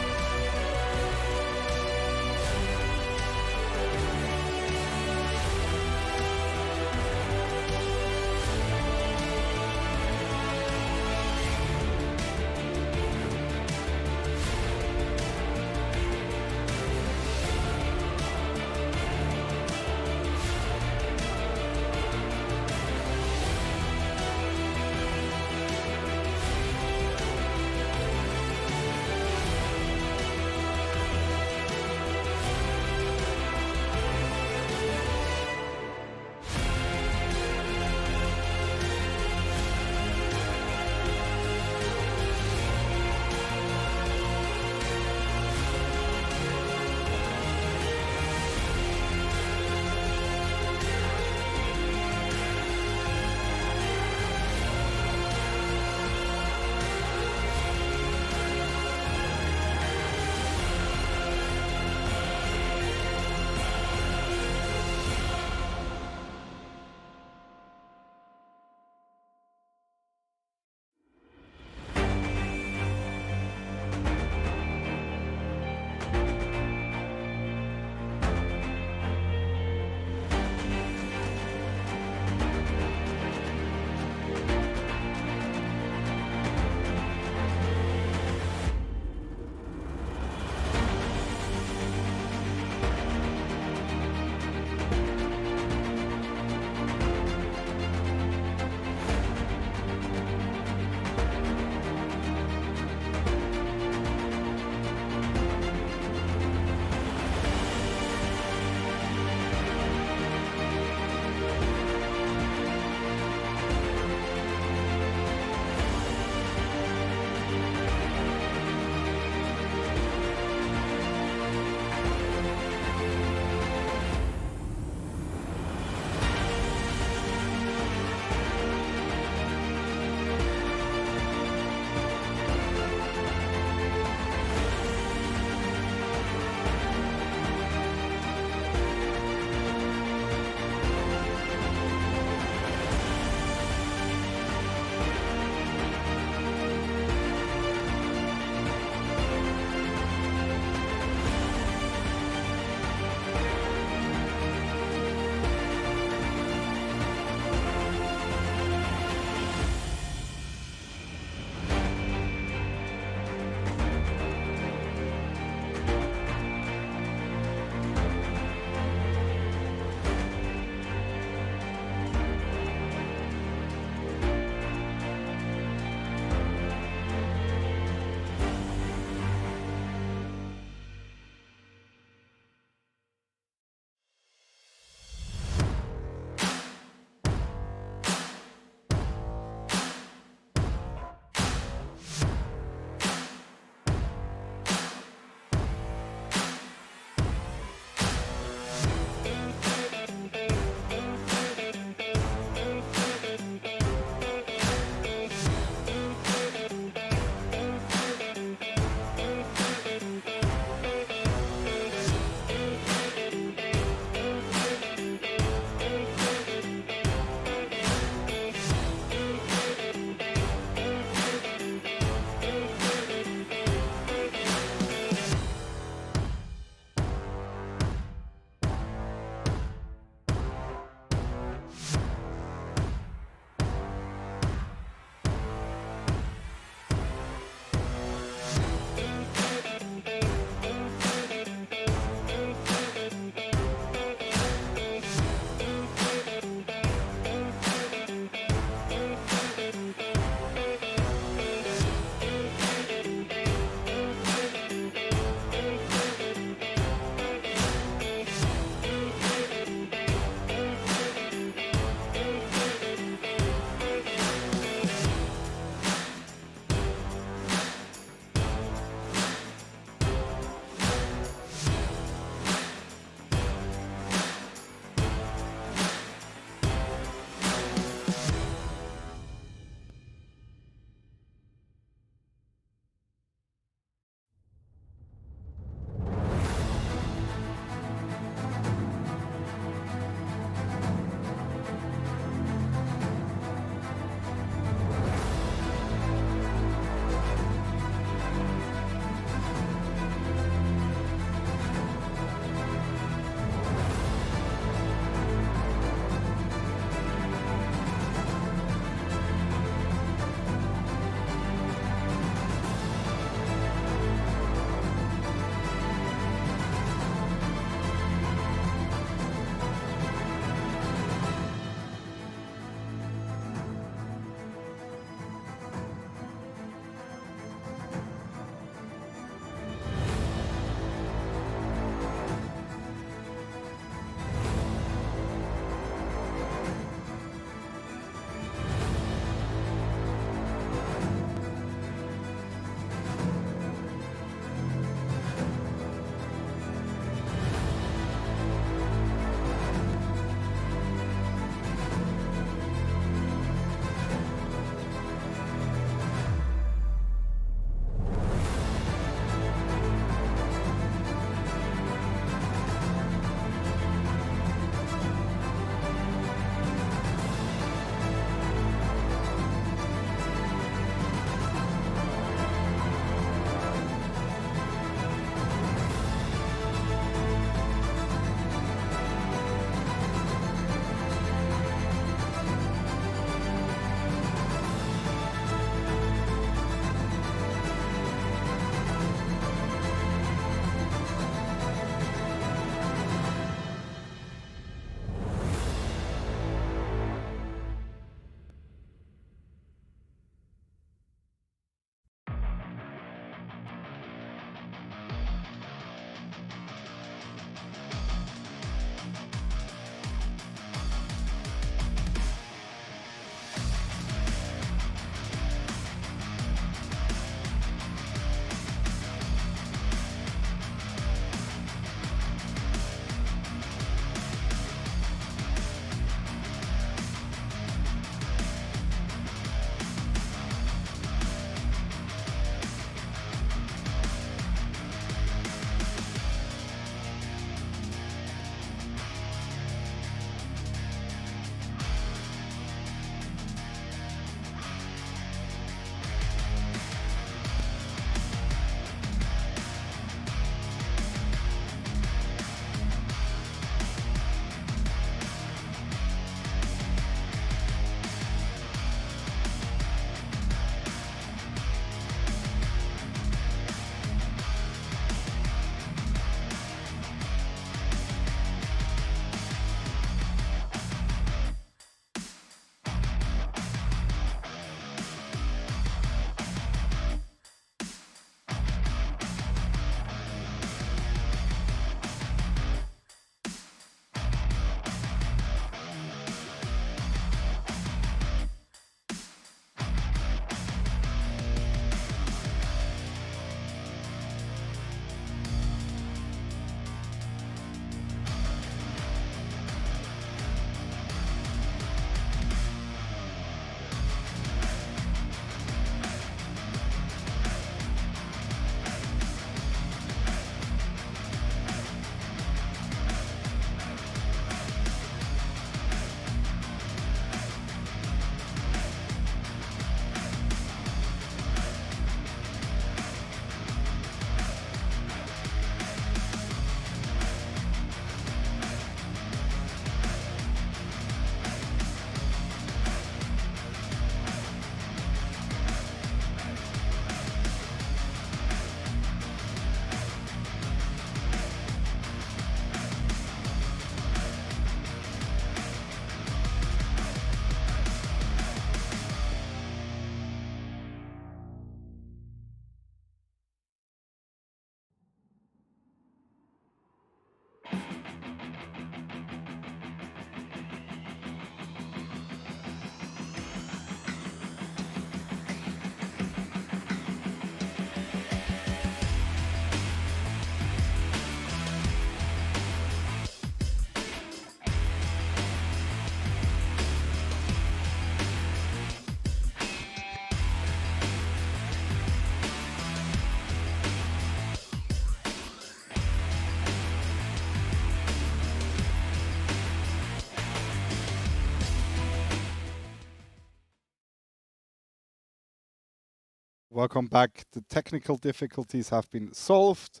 Welcome back. The technical difficulties have been solved.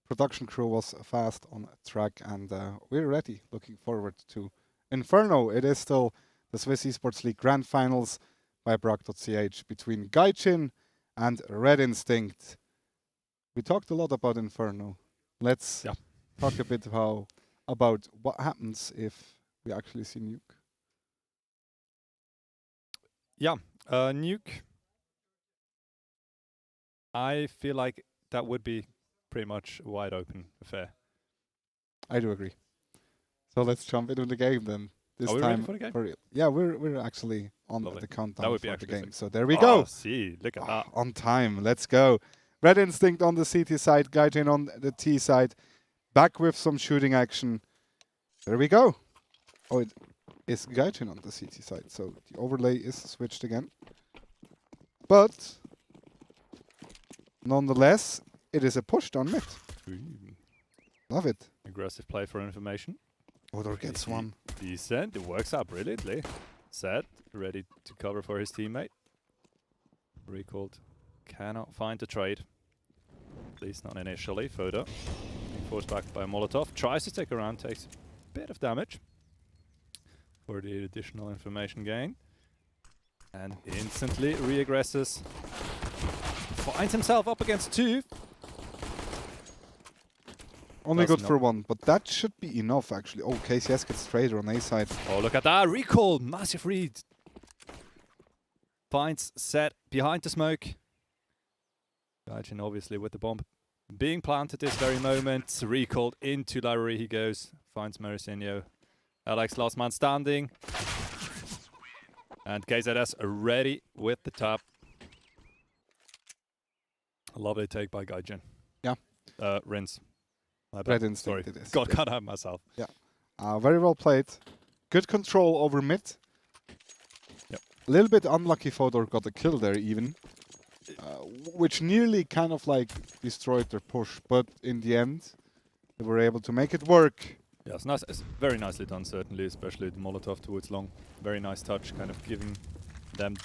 Production crew was fast on track, and we're ready. Looking forward to Inferno. It is still the Swiss Esports League Grand Finals by BRACK.CH between GAIJIN and Red Instinct. We talked a lot about Inferno. Let's talk a bit about what happens if we actually see Nuke. Yeah, Nuke. I feel like that would be pretty much a wide open affair. I do agree. So let's jump into the game then. This Are we time ready for the game? for real. Yeah, we're actually on Lovely. the countdown That would for be the actually game. sick. So there we go. See, look at that. On time. Let's go. Red Instinct on the CT side, GAIJIN on the T side. Back with some shooting action. There we go. Oh, it is GAIJIN on the CT side, so the overlay is switched again. But nonetheless, it is a push down mid. Love it. Aggressive play for information. Odor gets one. Decent. It works out brilliantly. Set, ready to cover for his teammate. Recalled. Cannot find the trade. At least not initially. Foda. Being forced back by Molotov. Tries to stick around. Takes a bit of damage for the additional information gain. And instantly re-aggresses. Finds himself up against two. Only Does good not. for one, but that should be enough actually. Oh, KINGZZZ gets Trader on A side. Oh, look at that. Recall. Massive read. Finds Set behind the smoke. GAIJIN obviously with the bomb being planted this very moment. Recalled into library he goes. Finds Marisinho. Alex last man standing. And KINGZZZ ready with the tap. A lovely take by GAIJIN. Yeah. Rinse. Red Instinct Sorry. it is. Got cut out myself. Yeah. Very well played. Good control over mid. Yep. A little bit unlucky Fodor got a kill there even. Which nearly kind of like destroyed their push, but in the end they were able to make it work. Yeah, it's nice. It's very nicely done, certainly, especially the Molotov towards long. Very nice touch, kind of giving them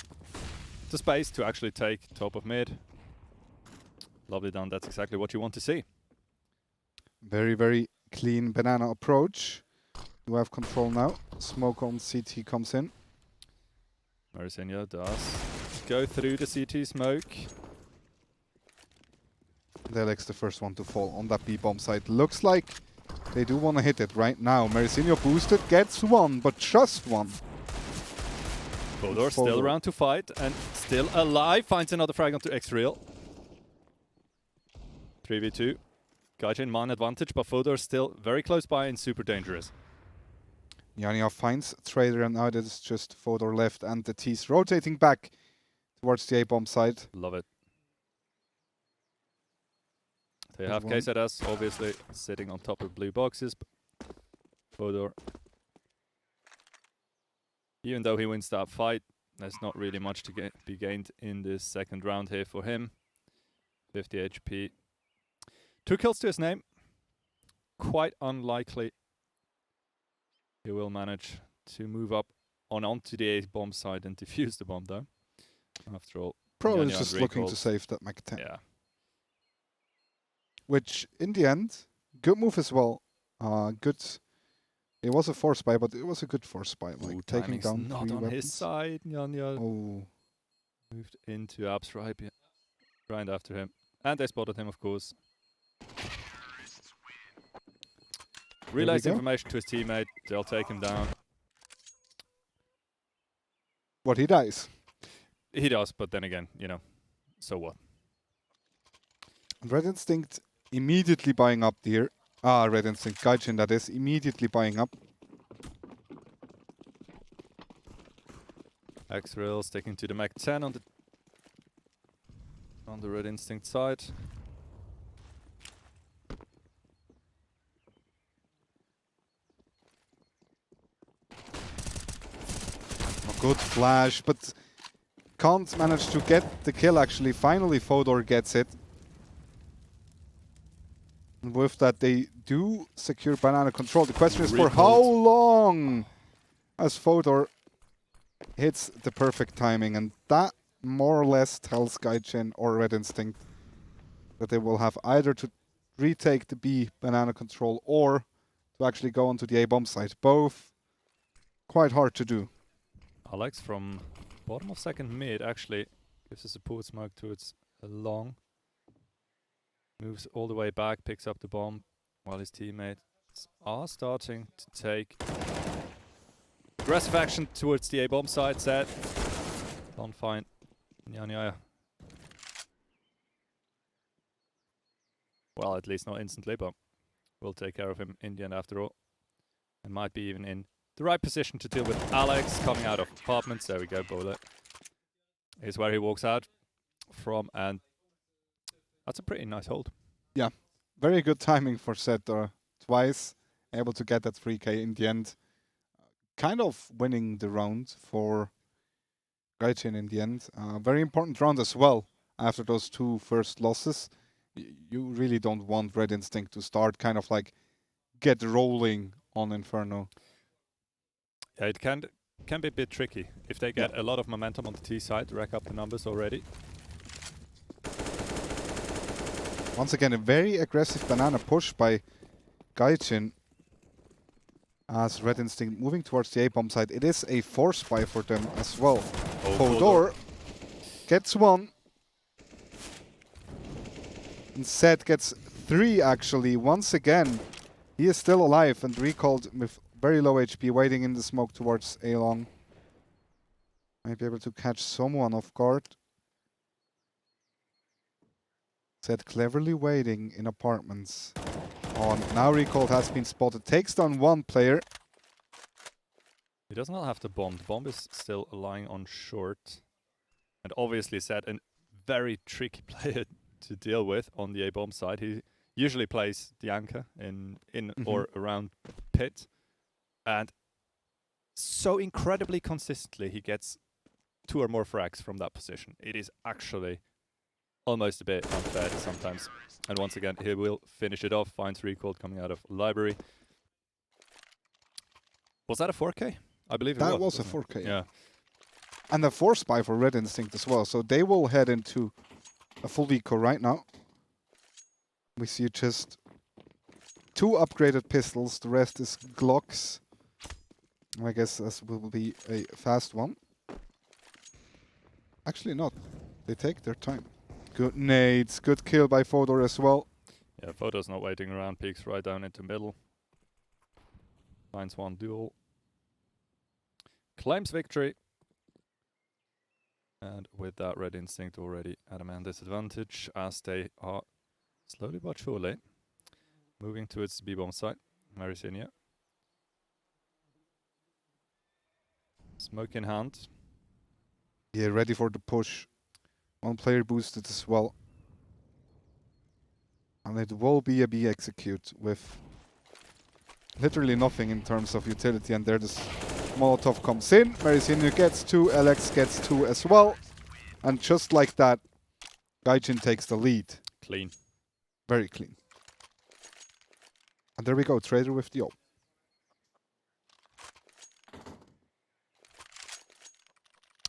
the space to actually take top of mid. Lovely done. That's exactly what you want to see. Very, very clean banana approach. You have control now. Smoke on CT comes in. Marisinho does go through the CT smoke. Alex the first one to fall on that B bomb site. Looks like they do want to hit it right now. Marisinho boosted, gets one, but just one. Fodor still around to fight and still alive. Finds another frag onto X-Real. 3v2. GAIJIN man advantage, but Fodor still very close by and super dangerous. Nyanya finds Trader, and now there's just Fodor left, and the T's rotating back towards the A-bomb side. Love it. They Good have one. KINGZZZ obviously sitting on top of blue boxes. But Fodor, even though he wins that fight, there's not really much to be gained in this second round here for him. 50 HP. 2 kills to his name. Quite unlikely he will manage to move up onto the A-bomb side and defuse the bomb though. After all, Probably Nyanya just and looking to recalls. save that Mac 10. Yeah. Which, in the end, good move as well. Good. It was a force buy, but it was a good force buy. Like Ooh, taking timing's down not 3 on weapons. his side. Nyanya Oh, moved into Abs right after him. And they spotted him, of course. Relays go. information to his teammate. They'll take him down. what he dies. He does, but then again, you know, so what? Red Instinct immediately buying up here. Red Instinct, GAIJIN that is, immediately buying up. X-Rail sticking to the Mac 10 on the Red Instinct side. A good flash, but can't manage to get the kill actually. Finally, Fodor gets it. And with that, they do secure banana control. The question is for how long as Fodor hits the perfect timing. And that more or less tells GAIJIN or Red Instinct that they will have either to retake the B banana control or to actually go onto the A bomb site. Both quite hard to do. Alex from bottom of second mid actually gives a support smoke towards a long. Moves all the way back, picks up the bomb while his teammates are starting to take aggressive action towards the A bomb side. Set. Don't find NaCl-Crew. Well, at least not instantly, but we'll take care of him in the end after all. And might be even in the right position to deal with Alex coming out of apartments. There we go, bullet. Here's where he walks out from, and that's a pretty nice hold. Yeah, very good timing for Set twice. Able to get that 3k in the end. Kind of winning the round for GAIJIN in the end. Very important round as well after those two first losses. You really don't want Red Instinct to start kind of like get rolling on Inferno. Yeah, it can be a bit tricky if they get a lot of momentum on the T side, rack up the numbers already. Once again, a very aggressive banana push by GAIJIN as Red Instinct moving towards the A-bomb side. It is a force buy for them as well. Fodor gets one. And Zed gets 3 actually. Once again, he is still alive and recalled with very low HP, waiting in the smoke towards A-long. Might be able to catch someone off guard. Zed cleverly waiting in apartments. On now recalled has been spotted. Takes down one player. He does not have the bomb. The bomb is still lying on short. And obviously Zed a very tricky player to deal with on the A-bomb side. He usually plays the anchor in or around pit. And so incredibly consistently he gets 2 or more frags from that position. It is actually almost a bit unfair sometimes. And once again, he will finish it off. Finds recalled coming out of library. Was that a 4K? I believe that it was. That was a 4K. Yeah. And a force buy for Red Instinct as well. So they will head into a full eco right now. We see just 2 upgraded pistols. The rest is Glocks. I guess this will be a fast one. Actually not. They take their time. Good nades. Good kill by Fodor as well. Yeah, Fodor's not waiting around. Peeks right down into middle. Finds one duel. Claims victory. And with that, Red Instinct already at a man disadvantage as they are slowly but surely moving towards the B-bomb site. Maricinia. Smoke in hand. Yeah, ready for the push. One player boosted as well. And it will be a B execute with literally nothing in terms of utility. And there this Molotov comes in. Maricinia gets 2, Alex gets 2 as well. And just like that, GAIJIN takes the lead. Clean. Very clean. And there we go, Trader with the ult.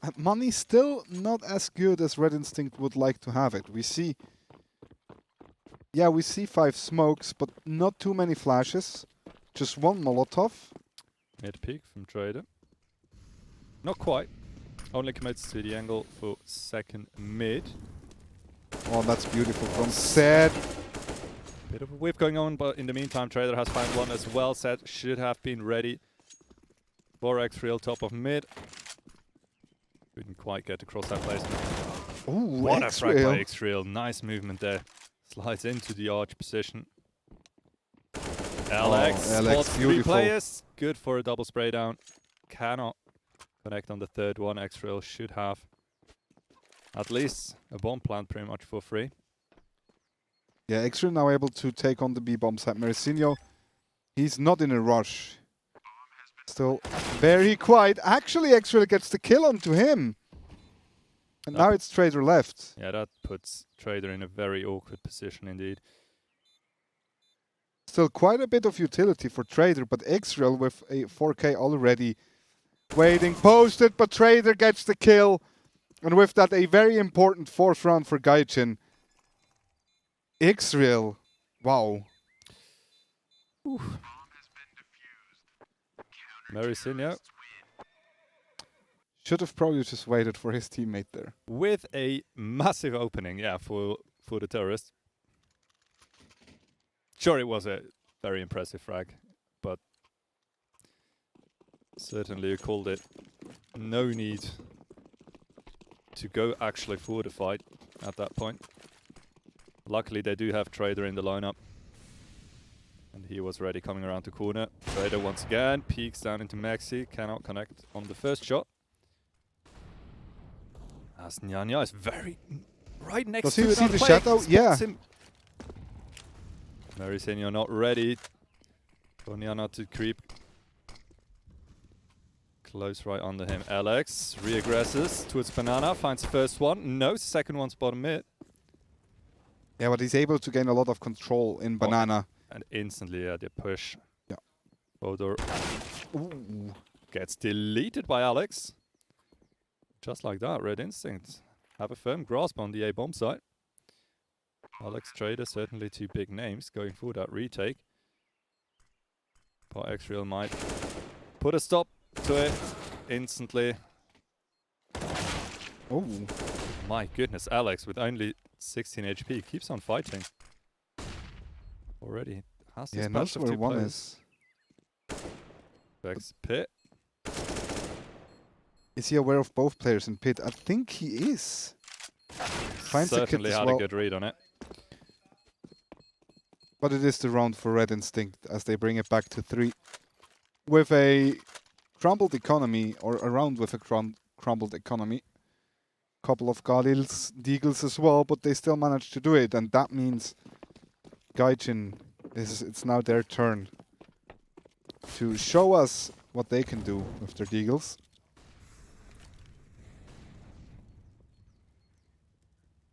And money still not as good as Red Instinct would like to have it. We see, we see 5 smokes, but not too many flashes. Just 1 Molotov. Mid peek from Trader. Not quite. Only commits to the angle for second mid. Oh, that's beautiful from Zed. Bit of a whip going on, but in the meantime, Trader has found one as well. Zed should have been ready. 4x real top of mid. Couldn't quite get across that placement. Ooh, what a frag by X-Rail. X-Rail. Nice movement there. Slides into the arch position. Alex spots 3 players. Good for a double spray down. Cannot connect on the third one. X-Rail should have at least a bomb plant pretty much for free. Yeah, X-Rail now able to take on the B-bomb side. Maricinia, he's not in a rush. Still very quiet. Actually, X-Rail gets the kill onto him. And now it's Trader left. Yeah, that puts Trader in a very awkward position indeed. Still quite a bit of utility for Trader, but X-Rail with a 4K already waiting, posted, but Trader gets the kill. And with that, a very important 4th round for GAIJIN. Xreal, wow. Marisinho Should have probably just waited for his teammate there. with a massive opening, yeah, for the terrorist. Sure, it was a very impressive frag, but certainly you called it. No need to go actually for the fight at that point. Luckily, they do have Trader in the lineup. And he was ready coming around the corner. Trader once again peeks down into Maxi, cannot connect on the first shot. As Nyanya is very right next Does to he it. see on the play, shadow? spots Yeah. him. Marisinho not ready for Nyanya to creep close right under him. Alex re-aggresses towards Banana, finds the first one. No, second one's bottom mid. Yeah, but he's able to gain a lot of control in Banana. And instantly, the push. Yeah. Bodor gets deleted by Alex. Just like that, Red Instinct have a firm grasp on the A bomb site. Alex Trader, certainly 2 big names going for that retake. But Xreal might put a stop to it instantly. Oh. My goodness, Alex with only 16 HP keeps on fighting. Already has this Yeah, bunch knows of where 2 one players. is. Vex pit. Is he aware of both players in pit? I think he is. Finds the kit Certainly as had well. a good read on it. But it is the round for Red Instinct as they bring it back to 3. With a crumbled economy, or a round with a crumbled economy. Couple of Galils, Deagles as well, but they still managed to do it. And that means GAIJIN, it's now their turn to show us what they can do with their Deagles.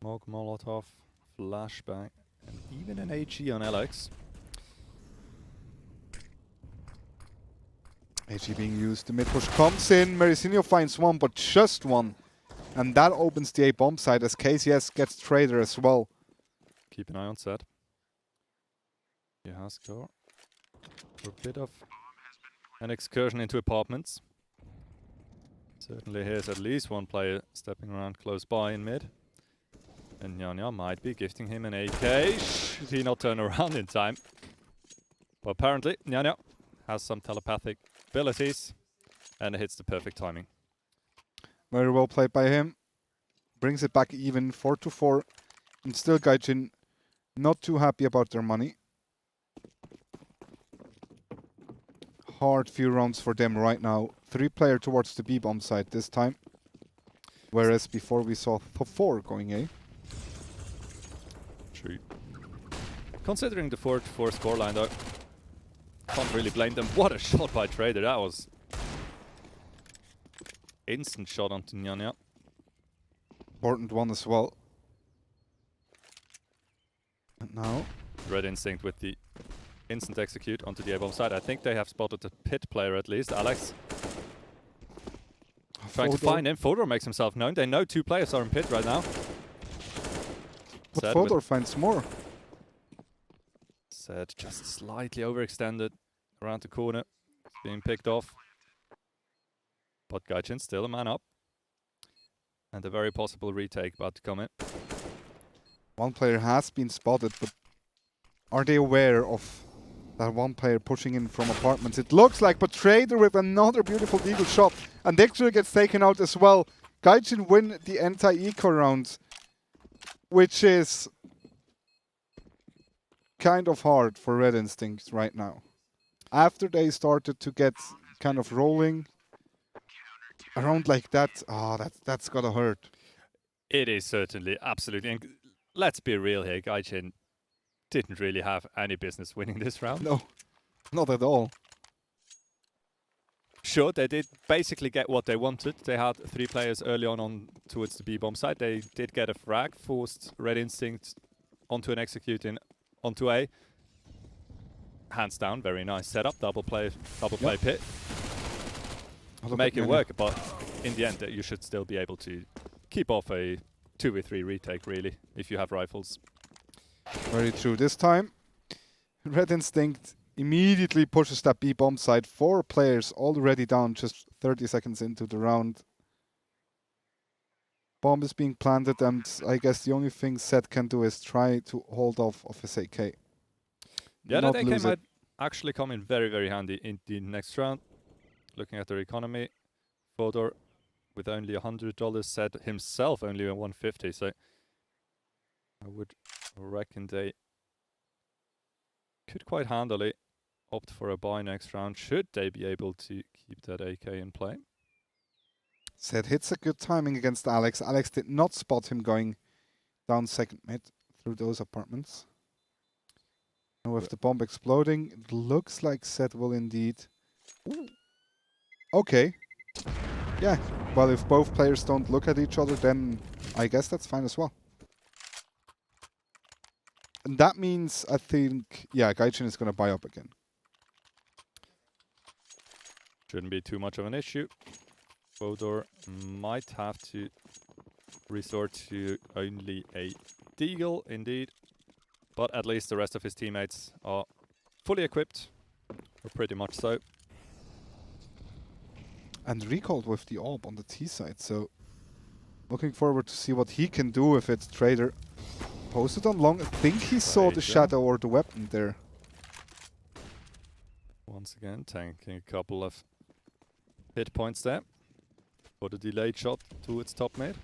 Smoke Molotov, flashbang, and even an HE on Alex. HE being used, the mid push comes in, Marisinho finds one, but just one. And that opens the A bomb side as KINGZZZ gets Trader as well. Keep an eye on set. He has go for a bit of an excursion into apartments. Certainly here's at least one player stepping around close by in mid. And Nyanya might be gifting him an AK. Should he not turn around in time? But apparently Nyanya has some telepathic abilities and hits the perfect timing. Very well played by him. Brings it back even 4-4. And still GAIJIN not too happy about their money. Hard few rounds for them right now. 3-player towards the B-bomb side this time. Whereas before we saw 4 going A. True. Considering the 4-4 scoreline though, can't really blame them. What a shot by Trader, that was instant shot onto Nyanya. Important one as well. And now Red Instinct with the instant execute onto the A-bomb side. I think they have spotted a pit player at least, Alex. Trying to find him. Fodor makes himself known. They know 2 players are in pit right now. but Fodor finds more. Said just slightly overextended around the corner. It's being picked off. But GAIJIN still a man up. And a very possible retake about to come in. One player has been spotted, but are they aware of that one player pushing in from apartments? It looks like, but Trader with another beautiful deagle shot. And Dexter gets taken out as well. GAIJIN win the anti-eco round, which is kind of hard for Red Instinct right now. After they started to get kind of rolling, a round like that, that's gotta hurt. It is certainly, absolutely. And let's be real here, GAIJIN didn't really have any business winning this round. No, not at all. Sure, they did basically get what they wanted. They had 3 players early on towards the B-bomb side. They did get a frag, forced Red Instinct onto an execute onto A. Hands down, very nice setup. Double play pit. Make it work, but in the end, you should still be able to keep off a 2v3 retake, really, if you have rifles. Very true. This time, Red Instinct immediately pushes that B bomb side. 4 players already down just 30 seconds into the round. Bomb is being planted, and I guess the only thing Zed can do is try to hold off of his AK. Yeah, Not that AK lose it. might actually come in very, very handy in the next round. Looking at their economy, Fodor with only $100, Zed himself only a 150. So I would reckon they could quite handily opt for a buy next round, should they be able to keep that AK in play. Zed hits a good timing against Alex. Alex did not spot him going down second mid through those apartments. And with the bomb exploding, it looks like Zed will indeed... Ooh. Okay. Yeah, well, if both players don't look at each other, then I guess that's fine as well. And that means, I think, yeah, GAIJIN is going to buy up again. Shouldn't be too much of an issue. Fodor might have to resort to only a deagle, indeed. But at least the rest of his teammates are fully equipped, or pretty much so. And recalled with the AWP on the T side, so looking forward to see what he can do with it. Trader posted on long. I think he saw the shadow or the weapon there. Once again, tanking a couple of hit points there for the delayed shot towards top mid.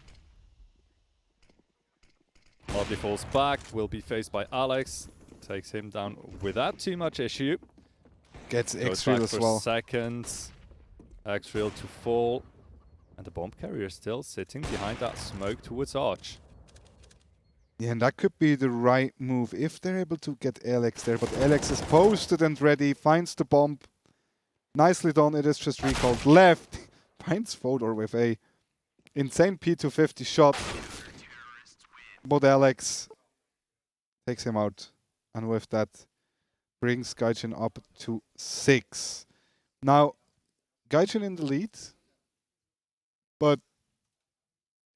Hardly falls back, will be faced by Alex. Takes him down without too much issue. Gets Goes X-Real back as for well. seconds. X-Real to fall. And the bomb carrier still sitting behind that smoke towards Arch. Yeah, and that could be the right move if they're able to get Alex there. But Alex is posted and ready, finds the bomb. Nicely done, it is just recalled. Left, finds Fodor with a insane P250 shot. But Alex takes him out. And with that, brings GAIJIN up to 6. Now, GAIJIN in the lead. But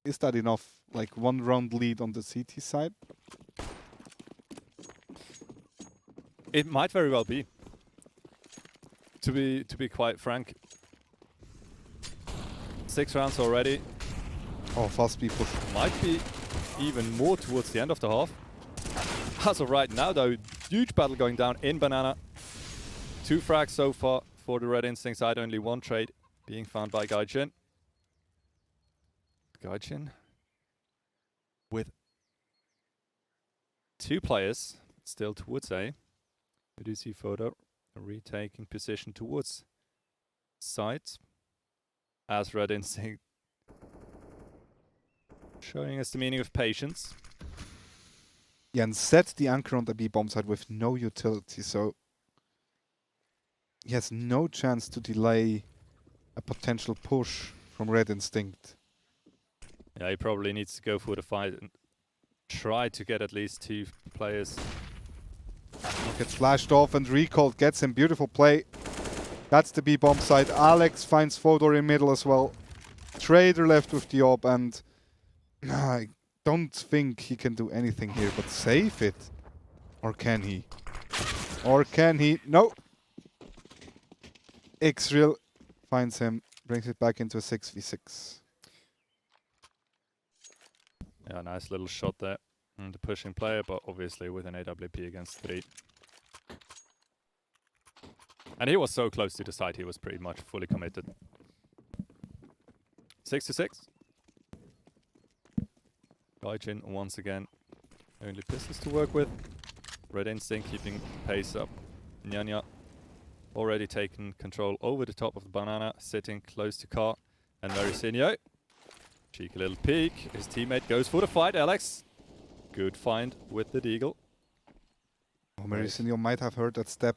is that enough? Like 1 round lead on the CT side? It might very well be. To be quite frank. 6 rounds already. Oh, fast people. Might be even more towards the end of the half. As of right now, though, huge battle going down in Banana. 2 frags so far for the Red Instinct side. Only 1 trade being found by GAIJIN. GAIJIN with 2 players still towards A. We do see Fodor retaking position towards side. As Red Instinct showing us the meaning of patience. Yeah, and set the anchor on the B bomb side with no utility, so he has no chance to delay a potential push from Red Instinct. Yeah, he probably needs to go for the fight and try to get at least 2 players. Gets flashed off and recalled, gets him. Beautiful play. That's the B bomb side. Alex finds Fodor in middle as well. Trader left with the AWP, and I don't think he can do anything here but save it. Or can he? Or can he? No. X-Real finds him, brings it back into a 6v6. Yeah, nice little shot there. And the pushing player, but obviously with an AWP against 3. And he was so close to the side, he was pretty much fully committed. 6-6. GAIJIN once again, only pistols to work with. Red Instinct keeping pace up. NaNa already taken control over the top of the Banana, sitting close to Car. And Marisinho, cheeky little peek. His teammate goes for the fight, Alex. Good find with the deagle. Oh, Marisinho might have heard that step.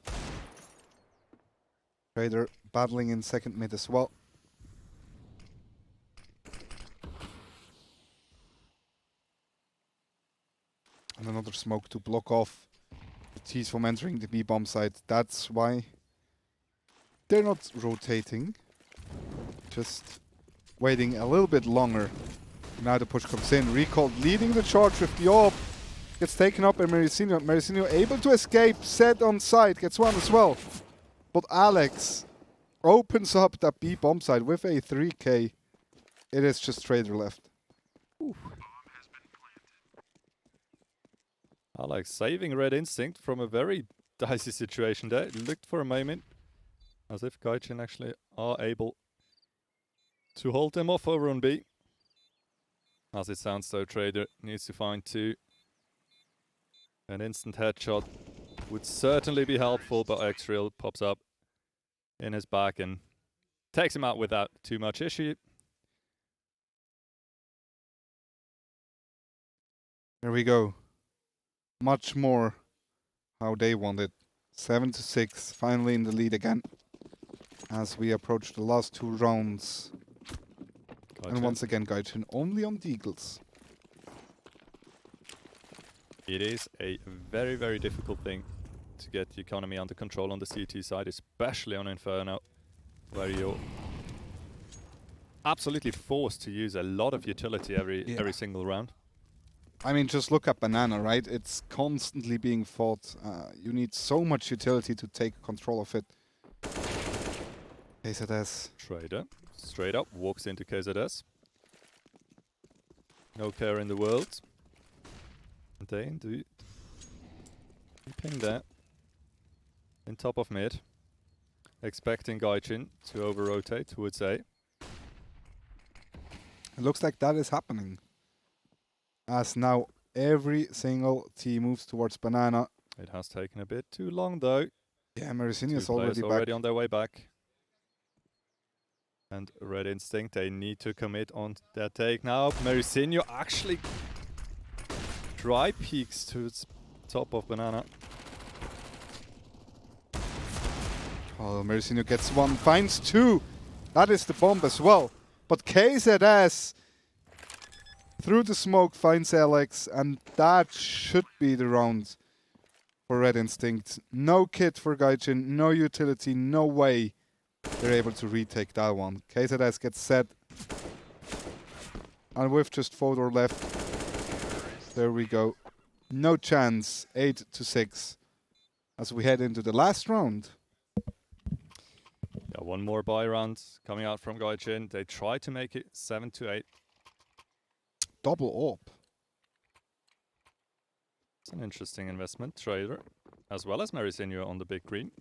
Trader battling in second mid as well. And another smoke to block off the T's from entering the B bomb side. That's why they're not rotating. Just waiting a little bit longer Now the push comes in. Recalled leading the charge with the AWP. Gets taken up by Marisinho. Marisinho able to escape. Set on side. Gets one as well. But Alex opens up that B bomb side with a 3K. It is just Trader left. Oof. Alex saving Red Instinct from a very dicey situation there. It looked for a moment as if GAIJIN actually are able to hold them off over on B. As it sounds though, Trader needs to find 2. An instant headshot would certainly be helpful, but X-Real pops up in his back and takes him out without too much issue. There we go. Much more how they wanted. 7-6, finally in the lead again. As we approach the last 2 rounds. And once again, GAIJIN only on Deagles. It is a very, very difficult thing to get the economy under control on the CT side, especially on Inferno, where you're absolutely forced to use a lot of utility every single round. I mean, just look at Banana, right? It's constantly being fought. You need so much utility to take control of it. KINGZZZ. Trader, straight up, walks into KINGZZZ. No care in the world. And they do ping there. In top of mid. Expecting GAIJIN to over-rotate towards A. It looks like that is happening. As now every single team moves towards Banana. It has taken a bit too long though. Yeah, Marisinho is 2 players already back. on their way back. And Red Instinct, they need to commit on their take now. Marisinho actually dry peeks to its top of Banana. Oh, Marisinho gets 1, finds 2. That is the bomb as well. But KINGZZZ through the smoke finds Alex, and that should be the round for Red Instinct. No kit for GAIJIN, no utility, no way they're able to retake that one. KINGZZZ gets set. And with just Fodor left, there we go. No chance, 8-6 as we head into the last round. Yeah, one more buy round coming out from GAIJIN. They try to make it 7-8. Double AWP. It's an interesting investment, Trader, as well as Marisinho on the big green.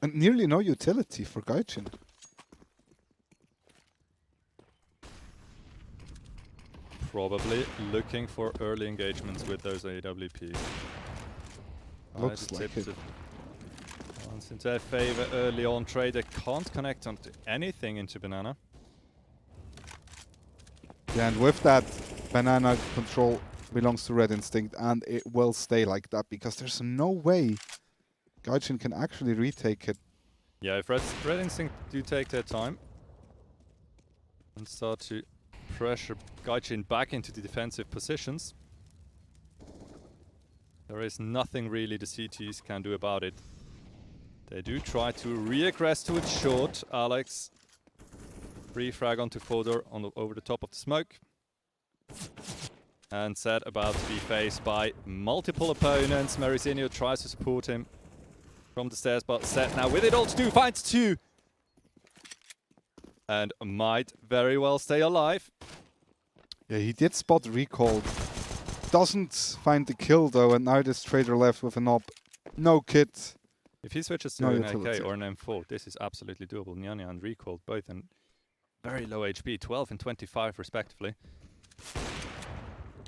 And nearly no utility for GAIJIN. Probably looking for early engagements with those AWPs. Looks like it. Once in their favor early on, Trader can't connect onto anything into Banana. Yeah, and with that, Banana control belongs to Red Instinct, and it will stay like that because there's no way GAIJIN can actually retake it. Yeah, if Red Instinct do take their time and start to pressure GAIJIN back into the defensive positions, there is nothing really the CTs can do about it. They do try to re-aggress to its short. Alex, free frag onto Fodor on over the top of the smoke. And Zed about to be faced by multiple opponents. Marisinho tries to support him from the stairs, but Zed now with it all to do, finds 2. And might very well stay alive. Yeah, he did spot recall. Doesn't find the kill though, and now this Trader left with an AWP. No kit. If he switches to No an utility. AK or an M4, this is absolutely doable. Nyanya and Recalled both in very low HP, 12 and 25 respectively.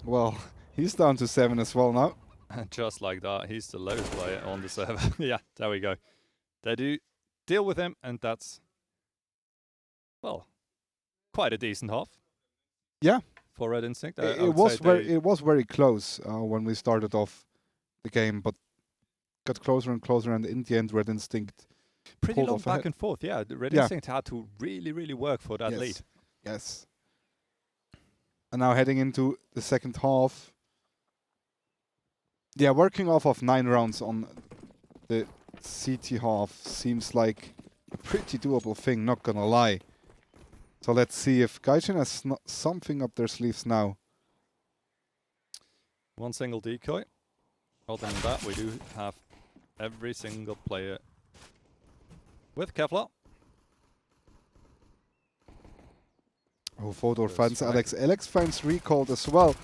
Well, he's down to 7 as well now. And just like that, he's the lowest player on the server. Yeah, there we go. They do deal with him, and that's, well, quite a decent half. Yeah. For Red Instinct. It was very close when we started off the game, but got closer and closer, and in the end, Red Instinct pretty pulled long off back ahead. and forth. Yeah, the Red Instinct had to really, really work for that lead. Yes. And now heading into the second half. Yeah, working off of 9 rounds on the CT half seems like a pretty doable thing, not gonna lie. So let's see if GAIJIN has something up their sleeves now. One single decoy. Other than that, we do have every single player with Kevlar. Oh, Fodor Good finds strike. Alex. Alex finds recalled as well.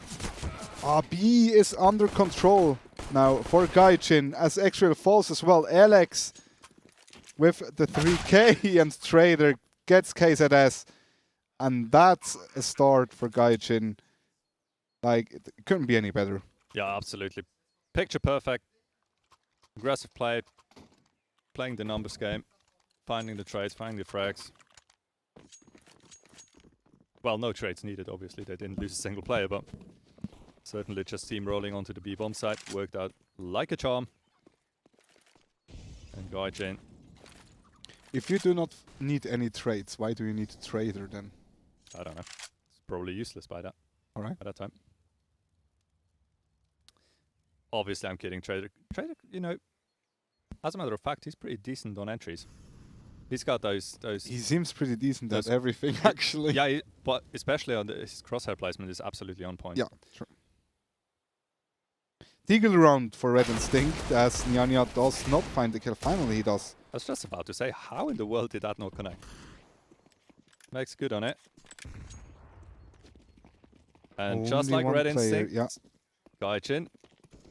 B is under control now for GAIJIN as X-Rail falls as well. Alex with the 3K and Trader gets KINGZZZ. And that's a start for GAIJIN. Like, it couldn't be any better. Yeah, absolutely. Picture perfect. Aggressive play. Playing the numbers game. Finding the trades, finding the frags. Well, no trades needed, obviously. They didn't lose a single player, but certainly just steamrolling onto the B-bomb side. Worked out like a charm. And GAIJIN. If you do not need any trades, why do you need a trader then? I don't know. It's probably useless by that. All right. By that time. Obviously, I'm kidding. Trader, you know, as a matter of fact, he's pretty decent on entries. He's got those. He seems pretty decent at those- everything, actually. Yeah, but especially on his crosshair placement is absolutely on point. Yeah, sure. Deagle round for Red Instinct as NaCl does not find the kill. Finally, he does. I was just about to say, how in the world did that not connect? Makes good on it. And just Only like one Red player, Instinct, yeah. GAIJIN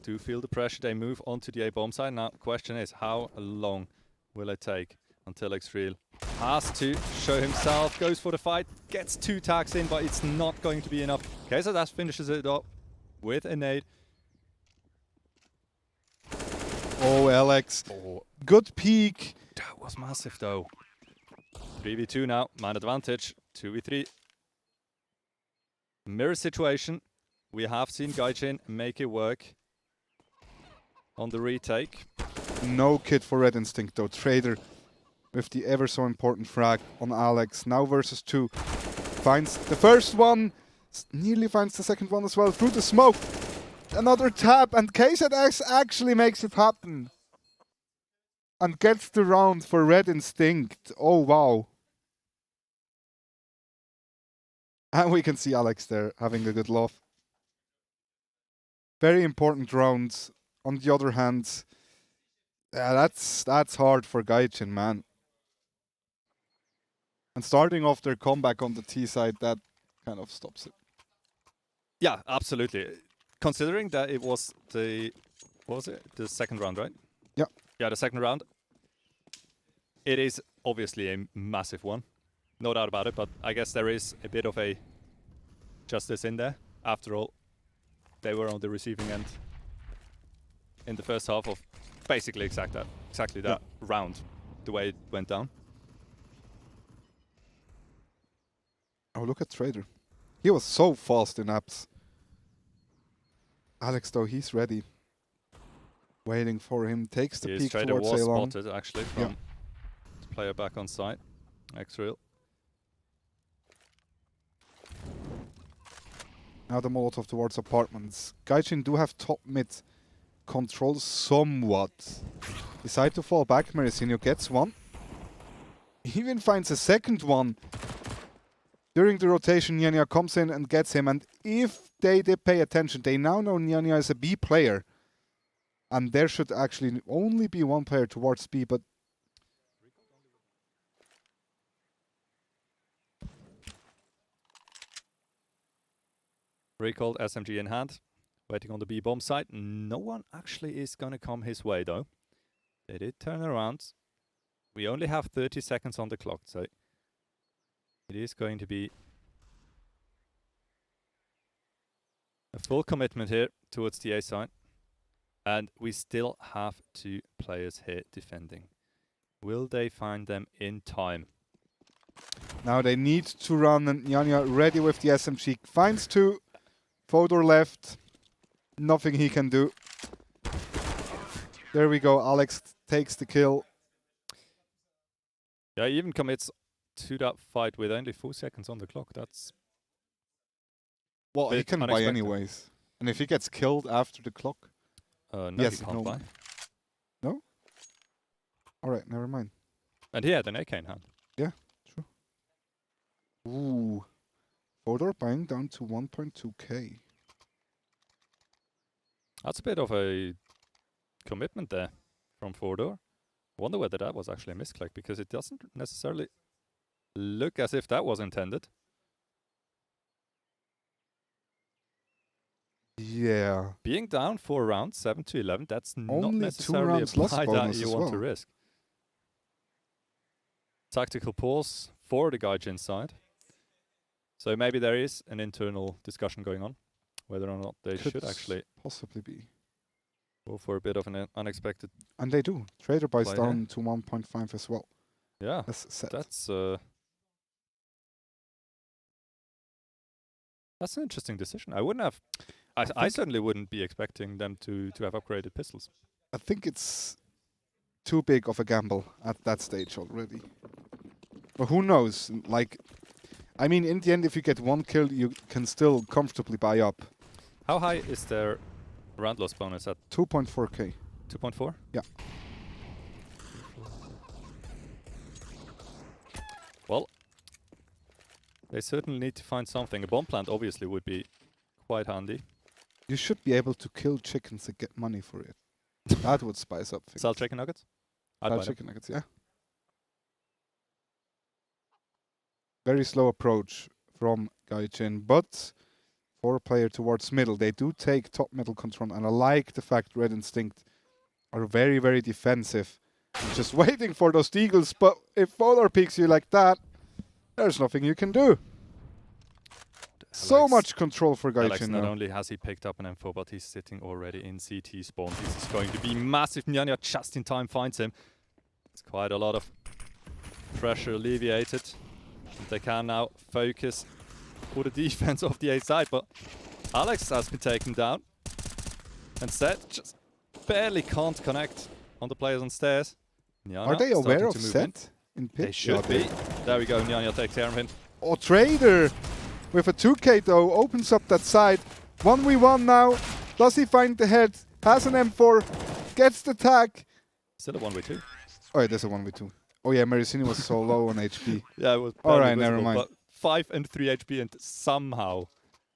do feel the pressure. They move onto the A-bomb side. Now, question is, how long will it take until X-Real has to show himself, goes for the fight, gets 2 tags in, but it's not going to be enough. KINGZZZ finishes it up with a nade. Oh, Alex. Oh, Good peek. that was massive though. 3v2 now, man advantage, 2v3. Mirror situation. We have seen GAIJIN make it work on the retake. No kit for Red Instinct, though. Trader with the ever so important frag on Alex. Now versus 2. Finds the first one. Nearly finds the second one as well through the smoke. Another tap, and KINGZZZ actually makes it happen. And gets the round for Red Instinct. Oh, wow. And we can see Alex there having a good laugh. Very important round. On the other hand, yeah, that's hard for GAIJIN, man. And starting off their comeback on the T side, that kind of stops it. Yeah, absolutely. Considering that it was the, what was it? The second round, right? Yeah. Yeah, the second round. It is obviously a massive one. No doubt about it, but I guess there is a bit of a justice in there. After all, they were on the receiving end in the first half of basically exactly that round, the way it went down. Oh, look at Trader. He was so fast in apps. Alex, though, he's ready. Waiting for him. Takes the Yes, peek Trader towards was A-long. spotted actually from the player back on site. X-Real. Now the Molotov towards apartments. GAIJIN do have top mid control somewhat. Decide to fall back. Mericinho gets one. Even finds a second one. During the rotation, NaCl comes in and gets him. And if they did pay attention, they now know NaCl is a B player. And there should actually only be one player towards B, but Recalled SMG in hand, waiting on the B-bomb side. No one actually is going to come his way though. They did turn around. We only have 30 seconds on the clock, so it is going to be a full commitment here towards the A side. And we still have 2 players here defending. Will they find them in time? now they need to run, and NaCl ready with the SMG. Finds 2. Fodor left. Nothing he can do. There we go. Alex takes the kill. Yeah, he even commits to that fight with only 4 seconds on the clock. That's Well, he bit can buy unexpected. anyways. And if he gets killed after the clock... no, Yes, he can't no. buy. No? Alright, never mind. And he had an AK in hand. Yeah, true. Ooh. Fodor buying down to 1.2k. That's a bit of a commitment there from Fodor. Wonder whether that was actually a misclick, because it doesn't necessarily look as if that was intended. Yeah. Being down 4 rounds, 7-11, that's Only not 2 necessarily rounds a lost buy that bonus you as want to well. risk. Tactical pause for the GAIJIN side. So maybe there is an internal discussion going on, whether or not they should actually possibly be. Go for a bit of an unexpected. And they do. Trader buys play down to 1.5 as well. Yeah, that's an interesting decision. I wouldn't have. I certainly wouldn't be expecting them to have upgraded pistols. I think it's too big of a gamble at that stage already. But who knows? Like, I mean, in the end, if you get 1 kill, you can still comfortably buy up. How high is their round loss bonus at? 2.4k. 2.4? Yeah. Well, they certainly need to find something. A bomb plant obviously would be quite handy. You should be able to kill chickens and get money for it. That would spice up things. Sell chicken nuggets? I'd Sell buy them. chicken nuggets, yeah. Very slow approach from GAIJIN, but 4-player towards middle. They do take top middle control, and I like the fact Red Instinct are very, very defensive. Just waiting for those deagles, but if Fodor peeks you like that, there's nothing you can do. So much control for GAIJIN Not now. only has he picked up an info, but he's sitting already in CT spawn. This is going to be massive. Nyanya just in time finds him. It's quite a lot of pressure alleviated. They can now focus for the defense of the A side, but Alex has been taken down. And Zed just barely can't connect on the players on stairs. Nyanya Are they aware of Zed? Zed in pitch? They should be. There we go, Nyanya takes care of him. Oh, Trader with a 2k though opens up that side. 1v1 now. Does he find the head? Has an M4. Gets the tag. Still a 1v2. Oh, yeah, there's a 1v2. Oh yeah, Maricini was so low on HP. Yeah, it was alright, visible, never mind. But 5 and 3 HP, and somehow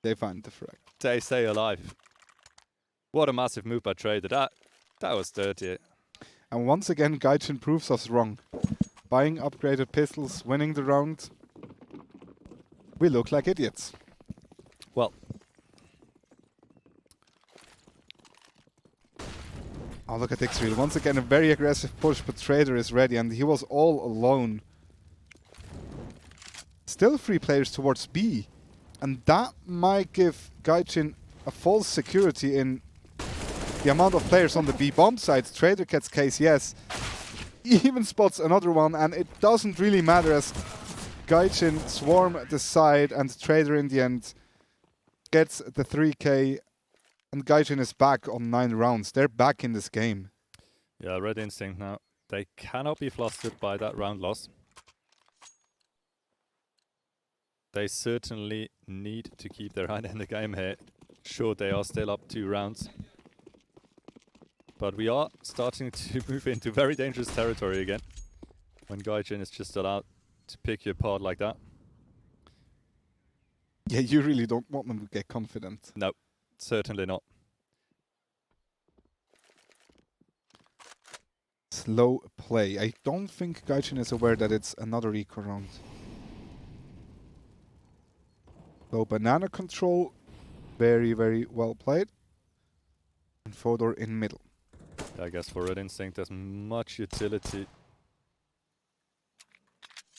they find the frag. They stay alive. What a massive move by Trader. That was dirty. And once again, GAIJIN proves us wrong. Buying upgraded pistols, winning the round. We look like idiots. Well. Oh, look at Xreal. Once again, a very aggressive push, but Trader is ready, and he was all alone. Still 3 players towards B. And that might give GAIJIN a false security in the amount of players on the B bomb side. Trader gets KINGZZZ. He even spots another one, and it doesn't really matter as GAIJIN swarm the side, and Trader in the end gets the 3k. And GAIJIN is back on 9 rounds. They're back in this game. Yeah, Red Instinct now. They cannot be flustered by that round loss. They certainly need to keep their hand in the game here. Sure, they are still up 2 rounds. But we are starting to move into very dangerous territory again. When GAIJIN is just allowed to pick you apart like that. Yeah, you really don't want them to get confident. No, certainly not. Slow play. I don't think GAIJIN is aware that it's another eco round. Low banana control. Very, very well played. And Fodor in middle. I guess for Red Instinct, there's much utility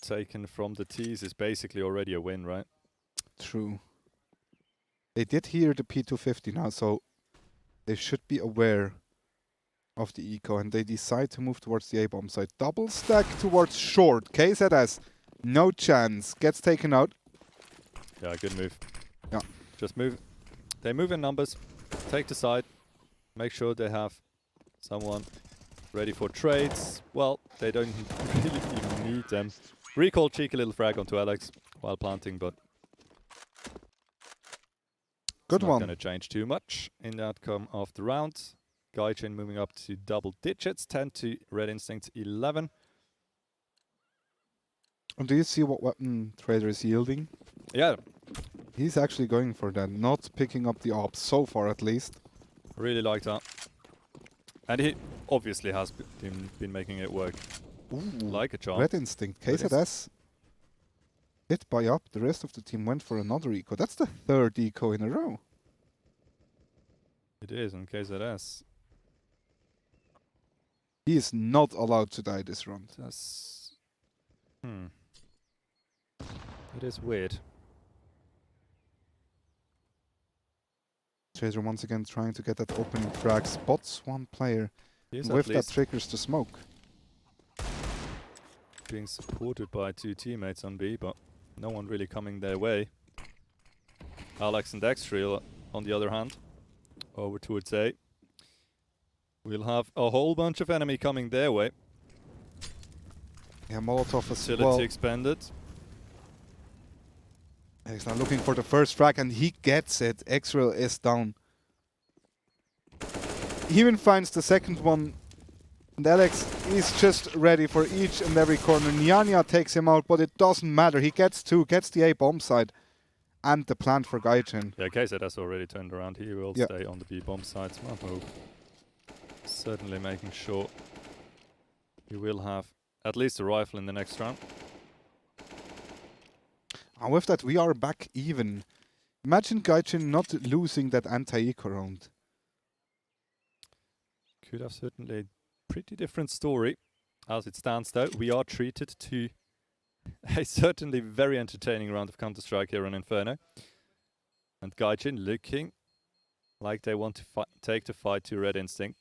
taken from the tees is basically already a win, right? True. They did hear the P250 now, so they should be aware of the eco, and they decide to move towards the A-bomb side. Double stack towards short. KINGZZZ, no chance. Gets taken out. Yeah, good move. Yeah. Just move. They move in numbers. Take the side. Make sure they have someone ready for trades. Well, they don't really even need them. Recall cheeky little frag onto Alex while planting, but good it's one. Not going to change too much in the outcome of the round. GAIJIN moving up to double digits, 10 to Red Instinct 11. And do you see what weapon Trader is yielding? Yeah, He's actually going for that, not picking up the ops, so far at least. really like that. And he obviously has been making it work Ooh, like a charm. Red Instinct, KZS hit by up. The rest of the team went for another eco. That's the third eco in a row. It is, and KZS. He is not allowed to die this round. That's... It is weird. Trader once again trying to get that opening frag. Spots one player. He's With at that least triggers the smoke. being supported by 2 teammates on B, but no one really coming their way. Alex and Dextriel, on the other hand, over towards A. We'll have a whole bunch of enemy coming their way. Yeah, Molotov as Facility well. expanded. He's now looking for the first frag and he gets it. Xreal is down. He even finds the second one. And Alex is just ready for each and every corner. Nyanya takes him out, but it doesn't matter. He gets 2, gets the A bomb side. And the plant for GAIJIN. Yeah, KZ has already turned around. He will stay on the B bomb side. Smart move. Certainly making sure he will have at least a rifle in the next round. And with that, we are back even. Imagine GAIJIN not losing that anti-eco round. Could have certainly a pretty different story. As it stands though, we are treated to a certainly very entertaining round of Counter-Strike here on Inferno. And GAIJIN looking like they want to take the fight to Red Instinct.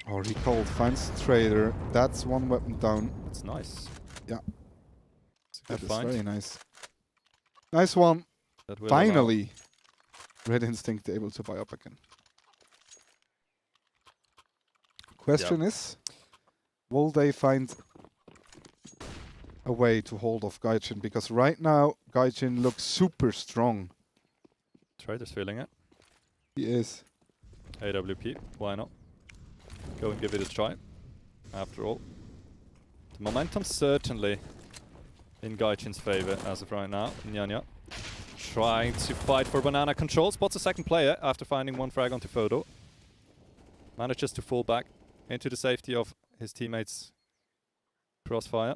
Oh, Recall finds Trader. That's one weapon down. That's nice. Yeah. It's a good That is find. very nice. Nice one. That will Finally, Red Instinct able to buy up again. Question is, will they find a way to hold off GAIJIN? Because right now, GAIJIN looks super strong. Trader's feeling it. He is. AWP, why not? Go and give it a try. After all, the momentum certainly in GAIJIN's favor as of right now. Nyanya trying to fight for banana control. Spots a second player after finding one frag onto Photo. Manages to fall back into the safety of his teammates' crossfire.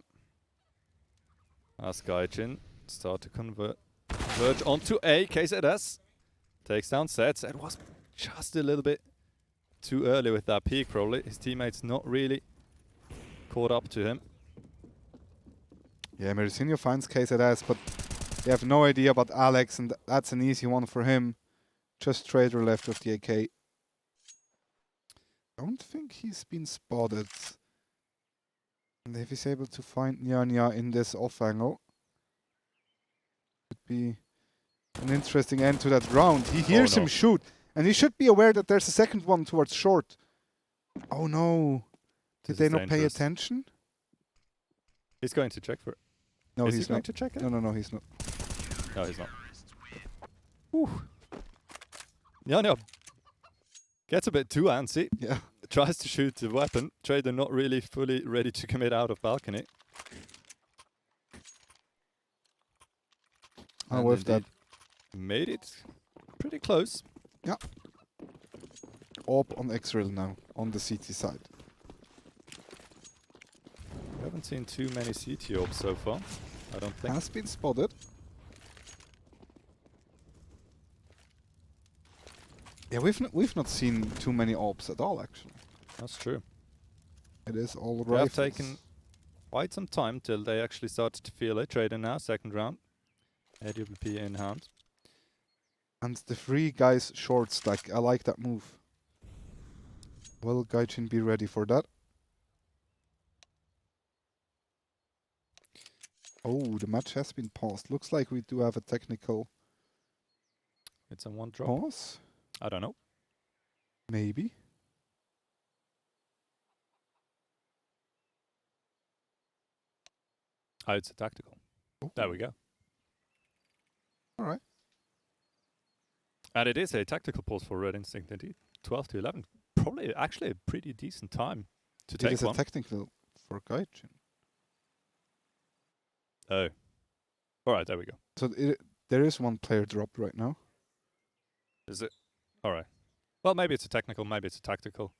As GAIJIN start to converge onto A. KZS takes down Zeds. It was just a little bit too early with that peek, probably. His teammates not really caught up to him. Yeah, Mericinho finds KZS, but they have no idea about Alex, and that's an easy one for him. Just Trader left with the AK. Don't think he's been spotted. And if he's able to find Nyanya in this off angle, could be an interesting end to that round. He hears him shoot, and he should be aware that there's a second one towards short. Oh no. Did they not pay attention? He's going to check for it. No, Is he's he going not. to check it? No, he's not. No, he's not. Whew. Nyanya gets a bit too antsy. Yeah. Tries to shoot the weapon. Trader not really fully ready to commit out of balcony. And with that, made it pretty close. yeah. Up on Xreal now, on the CT side. We haven't seen too many CT orbs so far, I don't think. Has been spotted. Yeah, we've not seen too many orbs at all, actually. That's true. It is all They have rifles. taken quite some time till they actually started to feel it. Trader now, second round. AWP in hand. And the 3 guys short stack. I like that move. Will GAIJIN be ready for that? Oh, the match has been paused. Looks like we do have a technical It's a one drop. pause. I don't know. Maybe. Oh, it's a tactical. Oh. There we go. All right. And it is a tactical pause for Red Instinct indeed. 12 to 11. probably actually a pretty decent time to It take is a one. technical for GAIJIN. Oh. Alright, there we go. So there is one player dropped right now. Is it? Alright. Well, maybe it's a technical, maybe it's a tactical.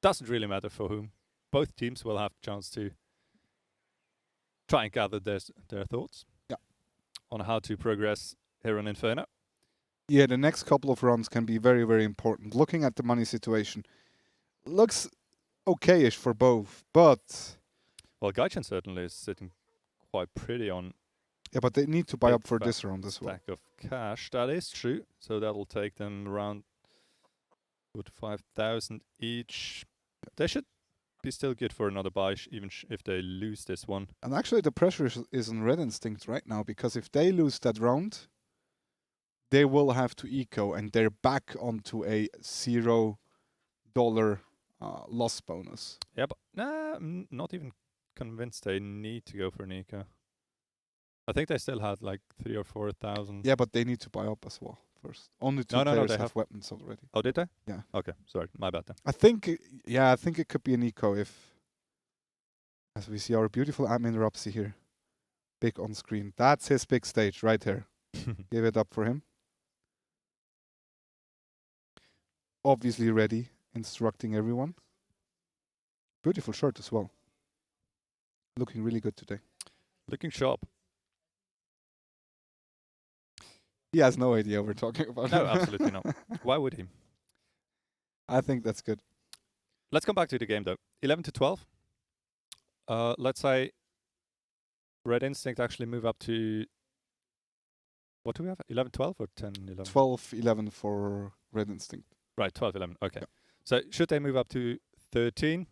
Doesn't really matter for whom. Both teams will have a chance to try and gather their thoughts on how to progress here on Inferno. Yeah, the next couple of rounds can be very, very important. Looking at the money situation, looks okay-ish for both, but... Well, GAIJIN certainly is sitting quite pretty on... Yeah, but they need to buy big up for fat this round as well. stack of cash. That is true. So that'll take them around 5,000 each. They should be still good for another buy, even if they lose this one. And actually the pressure is on Red Instinct right now, because if they lose that round, they will have to eco, and they're back onto a $0 loss bonus. Yeah, but nah, I'm not even convinced they need to go for an eco. I think they still had like 3,000 or 4,000. Yeah, but they need to buy up as well first. Only two players they have weapons already. Oh, did they? Yeah. Okay, sorry, my bad then. I think it could be an eco if, as we see our beautiful admin Ropsy here, big on screen. That's his big stage right here. Give it up for him. Obviously ready, instructing everyone. Beautiful shirt as well. Looking really good today. Looking sharp. He has no idea we're talking about. No, absolutely not. Why would he? I think that's good. Let's come back to the game though. 11 to 12. Let's say Red Instinct actually move up to... What do we have? 11-12 or 10-11? 12-11 for Red Instinct. Right, 12-11. Okay. Yeah. So should they move up to 13,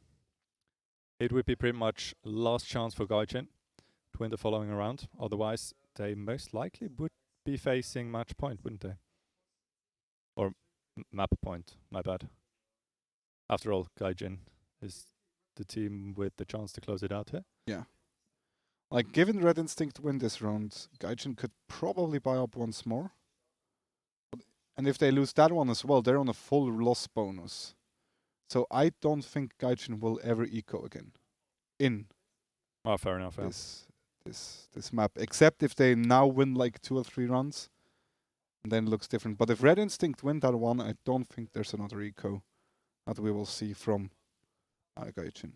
it would be pretty much last chance for GAIJIN to win the following round. Otherwise, they most likely would be facing match point, wouldn't they? Or map point, my bad. After all, GAIJIN is the team with the chance to close it out here. Yeah. Like, given Red Instinct win this round, GAIJIN could probably buy up once more. And if they lose that one as well, they're on a full loss bonus. So I don't think GAIJIN will ever eco again in Fair enough. Yeah. this map, except if they now win like 2 or 3 runs, and then it looks different. But if Red Instinct win that one, I don't think there's another eco that we will see from GAIJIN.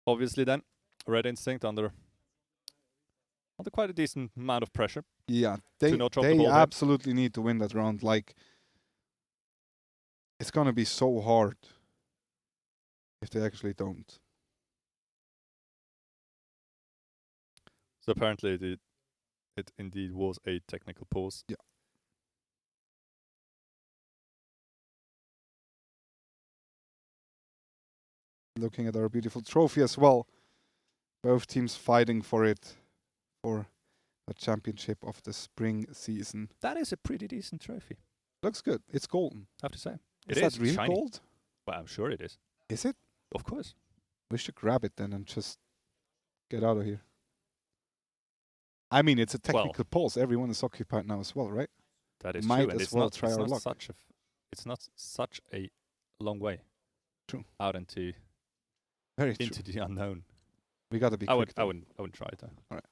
Obviously then, Red Instinct under quite a decent amount of pressure. Yeah, they the absolutely need to win that round. Like, it's gonna be so hard if they actually don't. So apparently it indeed was a technical pause. Yeah. Looking at our beautiful trophy as well. Both teams fighting for it, for the championship of the spring season. That is a pretty decent trophy. Looks good. It's golden. I have to say. Is that real shiny. gold? Well, I'm sure it is. Is it? Of course. We should grab it then and just get out of here. I mean, it's a technical pause. Everyone is occupied now as well, right? That is Might true. And as well try our luck. It's not such a long way. True. Out into the unknown. We gotta be quick. I wouldn't try it though. All right.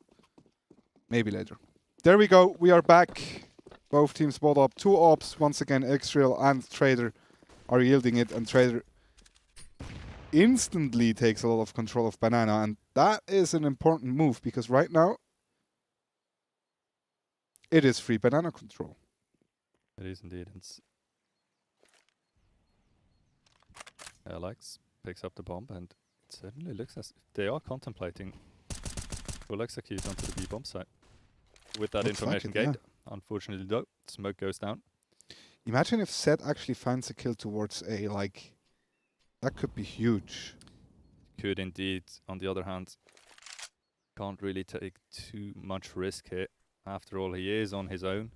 Maybe later. There we go. We are back. Both teams bought up 2 ops. Once again, Xreal and Trader are yielding it, and Trader instantly takes a lot of control of Banana, and that is an important move because right now it is free Banana control. It is indeed. Alex picks up the bomb, and it certainly looks as if they are contemplating full execute onto the B bomb site. With that Looks information like it, gained, unfortunately though, smoke goes down. Imagine if Zed actually finds a kill towards A, like, that could be huge. Could indeed. On the other hand, can't really take too much risk here. After all, he is on his own.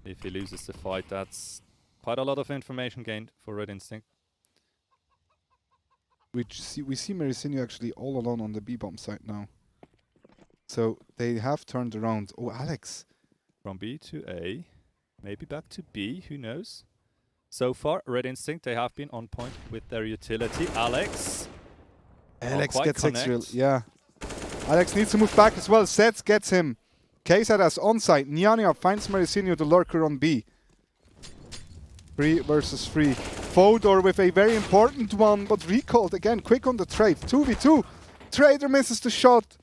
If he loses the fight, that's quite a lot of information gained for Red Instinct. We see Merisinio actually all alone on the B bomb site now. So they have turned around. Oh, Alex. From B to A. Maybe back to B, who knows? So far, Red Instinct, they have been on point with their utility. Alex. Alex quite gets connect. X-Real. Yeah. Alex needs to move back as well. Sets gets him. KINGZZZ onside. NaCl-Crew finds Marisinho, the lurker on B. 3 versus 3. Fodor with a very important one, but recalled again. Quick on the trade. 2v2. Trader misses the shot.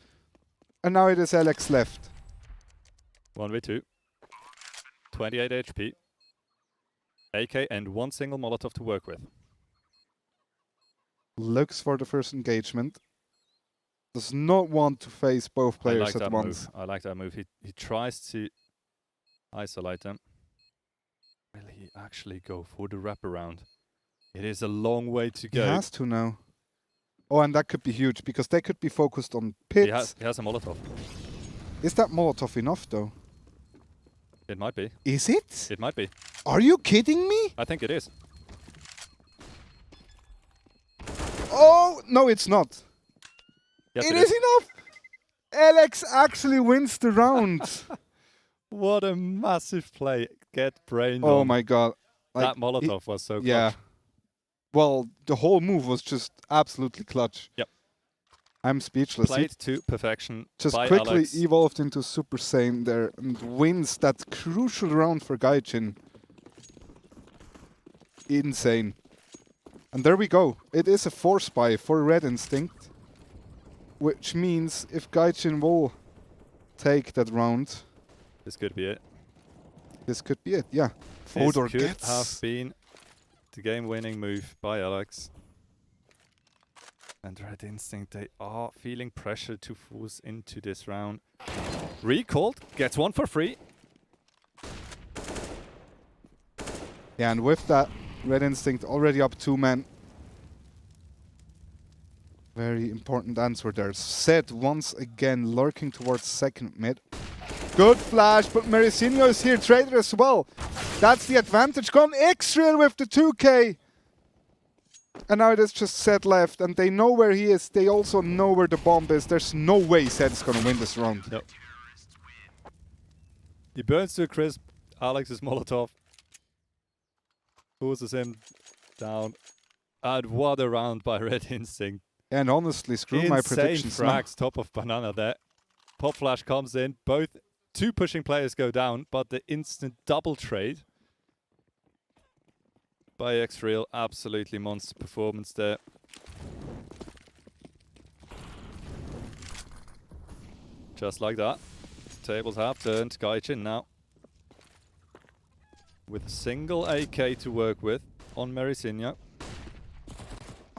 And now it is Alex left. 1v2. 28 HP. AK and 1 single Molotov to work with. Looks for the first engagement. Does not want to face both players at once. Move. I like that move. He tries to isolate them. Will he actually go for the wraparound? It is a long way to go. He has to now. Oh, and that could be huge because they could be focused on pits. He has a Molotov. Is that Molotov enough though? It might be. Is it? It might be. Are you kidding me? I think it is. Oh, no, it's not. Yes, it is enough. Alex actually wins the round. What a massive play. Get brained Oh on. my god. Like, that Molotov was so clutch. Yeah. Well, the whole move was just absolutely clutch. Yep. I'm speechless. Played to perfection Just by quickly Alex. evolved into Super Saiyan there and wins that crucial round for GAIJIN. Insane. And there we go. It is a 4-spy for Red Instinct. Which means if GAIJIN will take that round, This could be it. this could be it. Yeah. Fodor This could gets. have been the game-winning move by Alex. And Red Instinct, they are feeling pressure to force into this round. Recalled, gets 1 for free. Yeah, and with that, Red Instinct already up 2 men. Very important answer there. Zed once again lurking towards second mid. Good flash, but Marisinho is here. Trader as well. That's the advantage. Gone X-Real with the 2K. And now it is just Zed left, and they know where he is. They also know where the bomb is. There's no way Zed is going to win this round. No. He burns to a crisp. Alex's Molotov forces him down. And what a round by Red Instinct. And honestly, screw my predictions now. frags, top of banana there. Pop flash comes in. Both 2 pushing players go down, but the instant double trade by X-Real, absolutely monster performance there. Just like that. Tables have turned. GAIJIN now with a single AK to work with on Marisinho.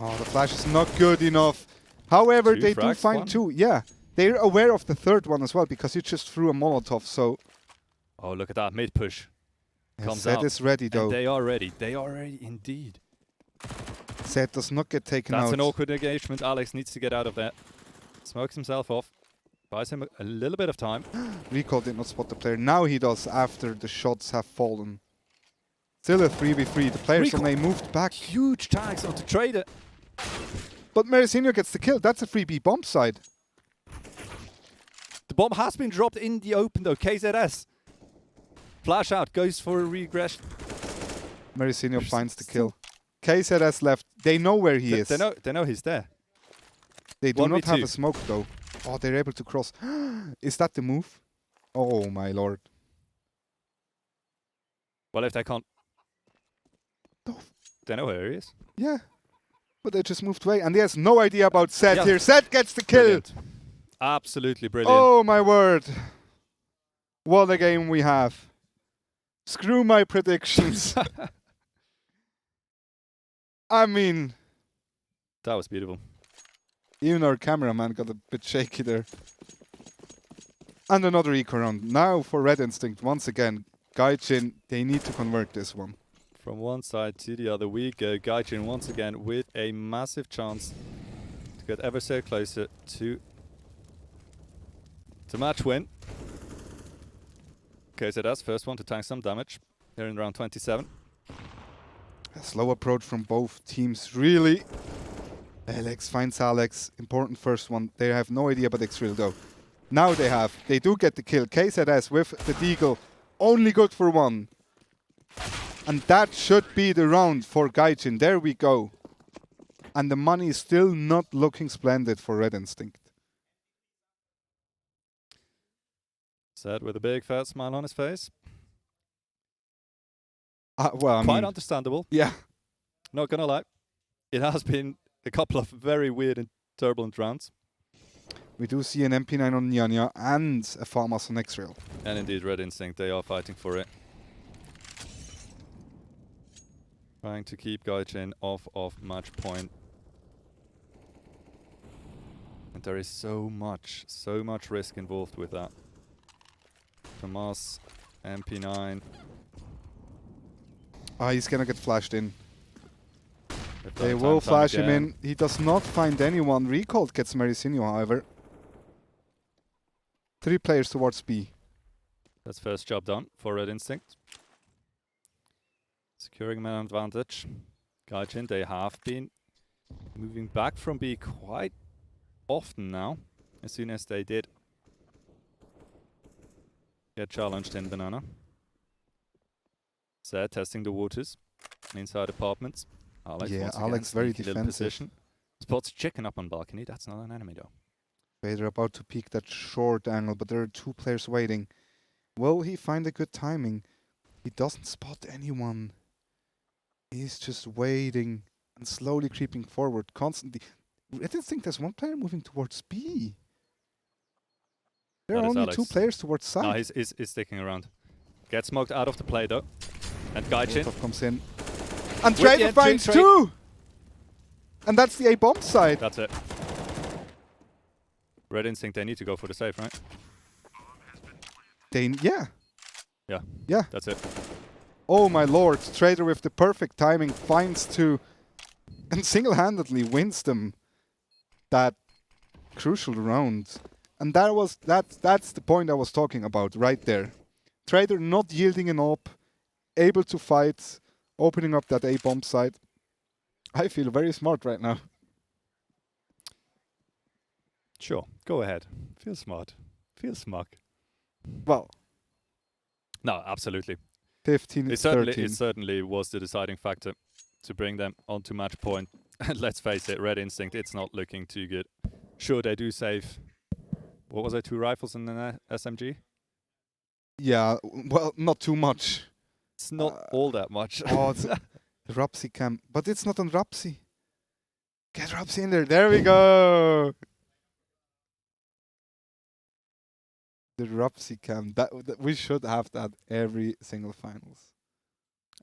Oh, the flash is not good enough. However, 2 they do frags, find 1. 2. Yeah, they're aware of the third one as well because you just threw a Molotov. So Oh, look at that mid push. Comes Zed out. is ready though. And they are ready. They are ready indeed. Zed does not get taken That's out. an awkward engagement. Alex needs to get out of that. Smokes himself off. Buys him a little bit of time. Recall did not spot the player. Now he does after the shots have fallen. Still a 3v3. The players on A moved back. Huge tags onto Trader. But Marisinho gets the kill. That's a 3B bomb side. The bomb has been dropped in the open though. KINGZZZ. Flash out. Goes for a regression. Marisinho finds the kill. KINGZZZ left. They know where he is. They know he's there. They do not have 1v2. a smoke though. Oh, they're able to cross. Is that the move? Oh my lord. Well, if they can't... No. They know where he is. Yeah. But they just moved away. And he has no idea about Zed Yeah. here. Zed gets the kill. Brilliant. Absolutely brilliant. Oh my word. What a game we have. Screw my predictions. I mean, That was beautiful. even our cameraman got a bit shaky there. And another eco round. Now for Red Instinct, once again, GAIJIN, they need to convert this one. From one side to the other we go. GAIJIN once again with a massive chance to get ever so closer to match win. KINGZZZ first one to tank some damage here in round 27. A slow approach from both teams, really. Alex finds Alex. Important first one. They have no idea about X-Real though. Now they have. They do get the kill. KINGZZZ with the deagle. Only good for 1. And that should be the round for GAIJIN. There we go. And the money is still not looking splendid for Red Instinct. Said with a big fat smile on his face. Well, I Quite mean, understandable. yeah. Not gonna lie. It has been a couple of very weird and turbulent rounds. We do see an MP9 on NaCl and a FAMAS on X-Rail. And indeed, Red Instinct, they are fighting for it. Trying to keep GAIJIN off of match point. And there is so much risk involved with that. FAMAS, MP9. He's gonna get flashed in. They've done They it will time and flash him again. in. He does not find anyone. Recalled gets Maricinho, however. 3 players towards B. That's first job done for Red Instinct. Securing man advantage. GAIJIN, they have been moving back from B quite often now. As soon as they did get challenged in Banana. Zed testing the waters inside apartments. Alex Yeah, once again, Alex very sneaky little defensive. position. Spots chicken up on balcony. That's not an enemy though. Vader about to peek that short angle, but there are 2 players waiting. Will he find a good timing? He doesn't spot anyone. He's just waiting and slowly creeping forward constantly. I didn't think there's 1 player moving towards B. There That are is only Alex. 2 players towards side. No, he's sticking around. Gets smoked out of the play though. And GAIJIN. Molotov comes in. And the Trader entry, finds Trader. 2! And that's the A-bomb side. That's it. Red Instinct, they need to go for the save, right? Yeah. Yeah. Yeah. That's it. Oh my lord, Trader with the perfect timing finds 2 and single-handedly wins them that crucial round. And that's the point I was talking about right there. Trader not yielding an op, able to fight, opening up that A-bomb side. I feel very smart right now. Sure, go ahead. Feel smart. Feel smug. Well, No, absolutely. 15 It 13. certainly was the deciding factor to bring them onto match point. And let's face it, Red Instinct, it's not looking too good. Sure, they do save. What was it? 2 rifles and an SMG? Yeah, well, not too much. It's not all that much. Oh, it's the Rapsi cam. But it's not on Rapsi. Get Rapsi in there. There we go. The Rapsi cam. That we should have that every single finals.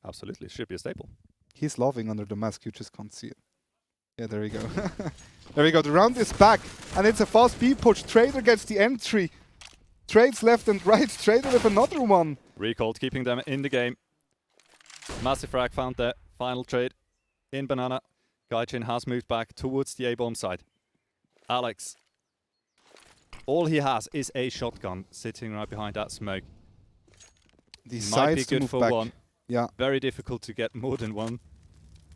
Absolutely, should be a staple. He's laughing under the mask. You just can't see it. Yeah, there we go. There we go. The round is back. And it's a fast B push. Trader gets the entry. Trades left and right. Trader with another one. Recalled, keeping them in the game. Massive Frag found their final trade in Banana. GAIJIN has moved back towards the A-bomb side. Alex, all he has is a shotgun sitting right behind that smoke. Might be Decides to good move for back. one. Yeah. Very difficult to get more than one.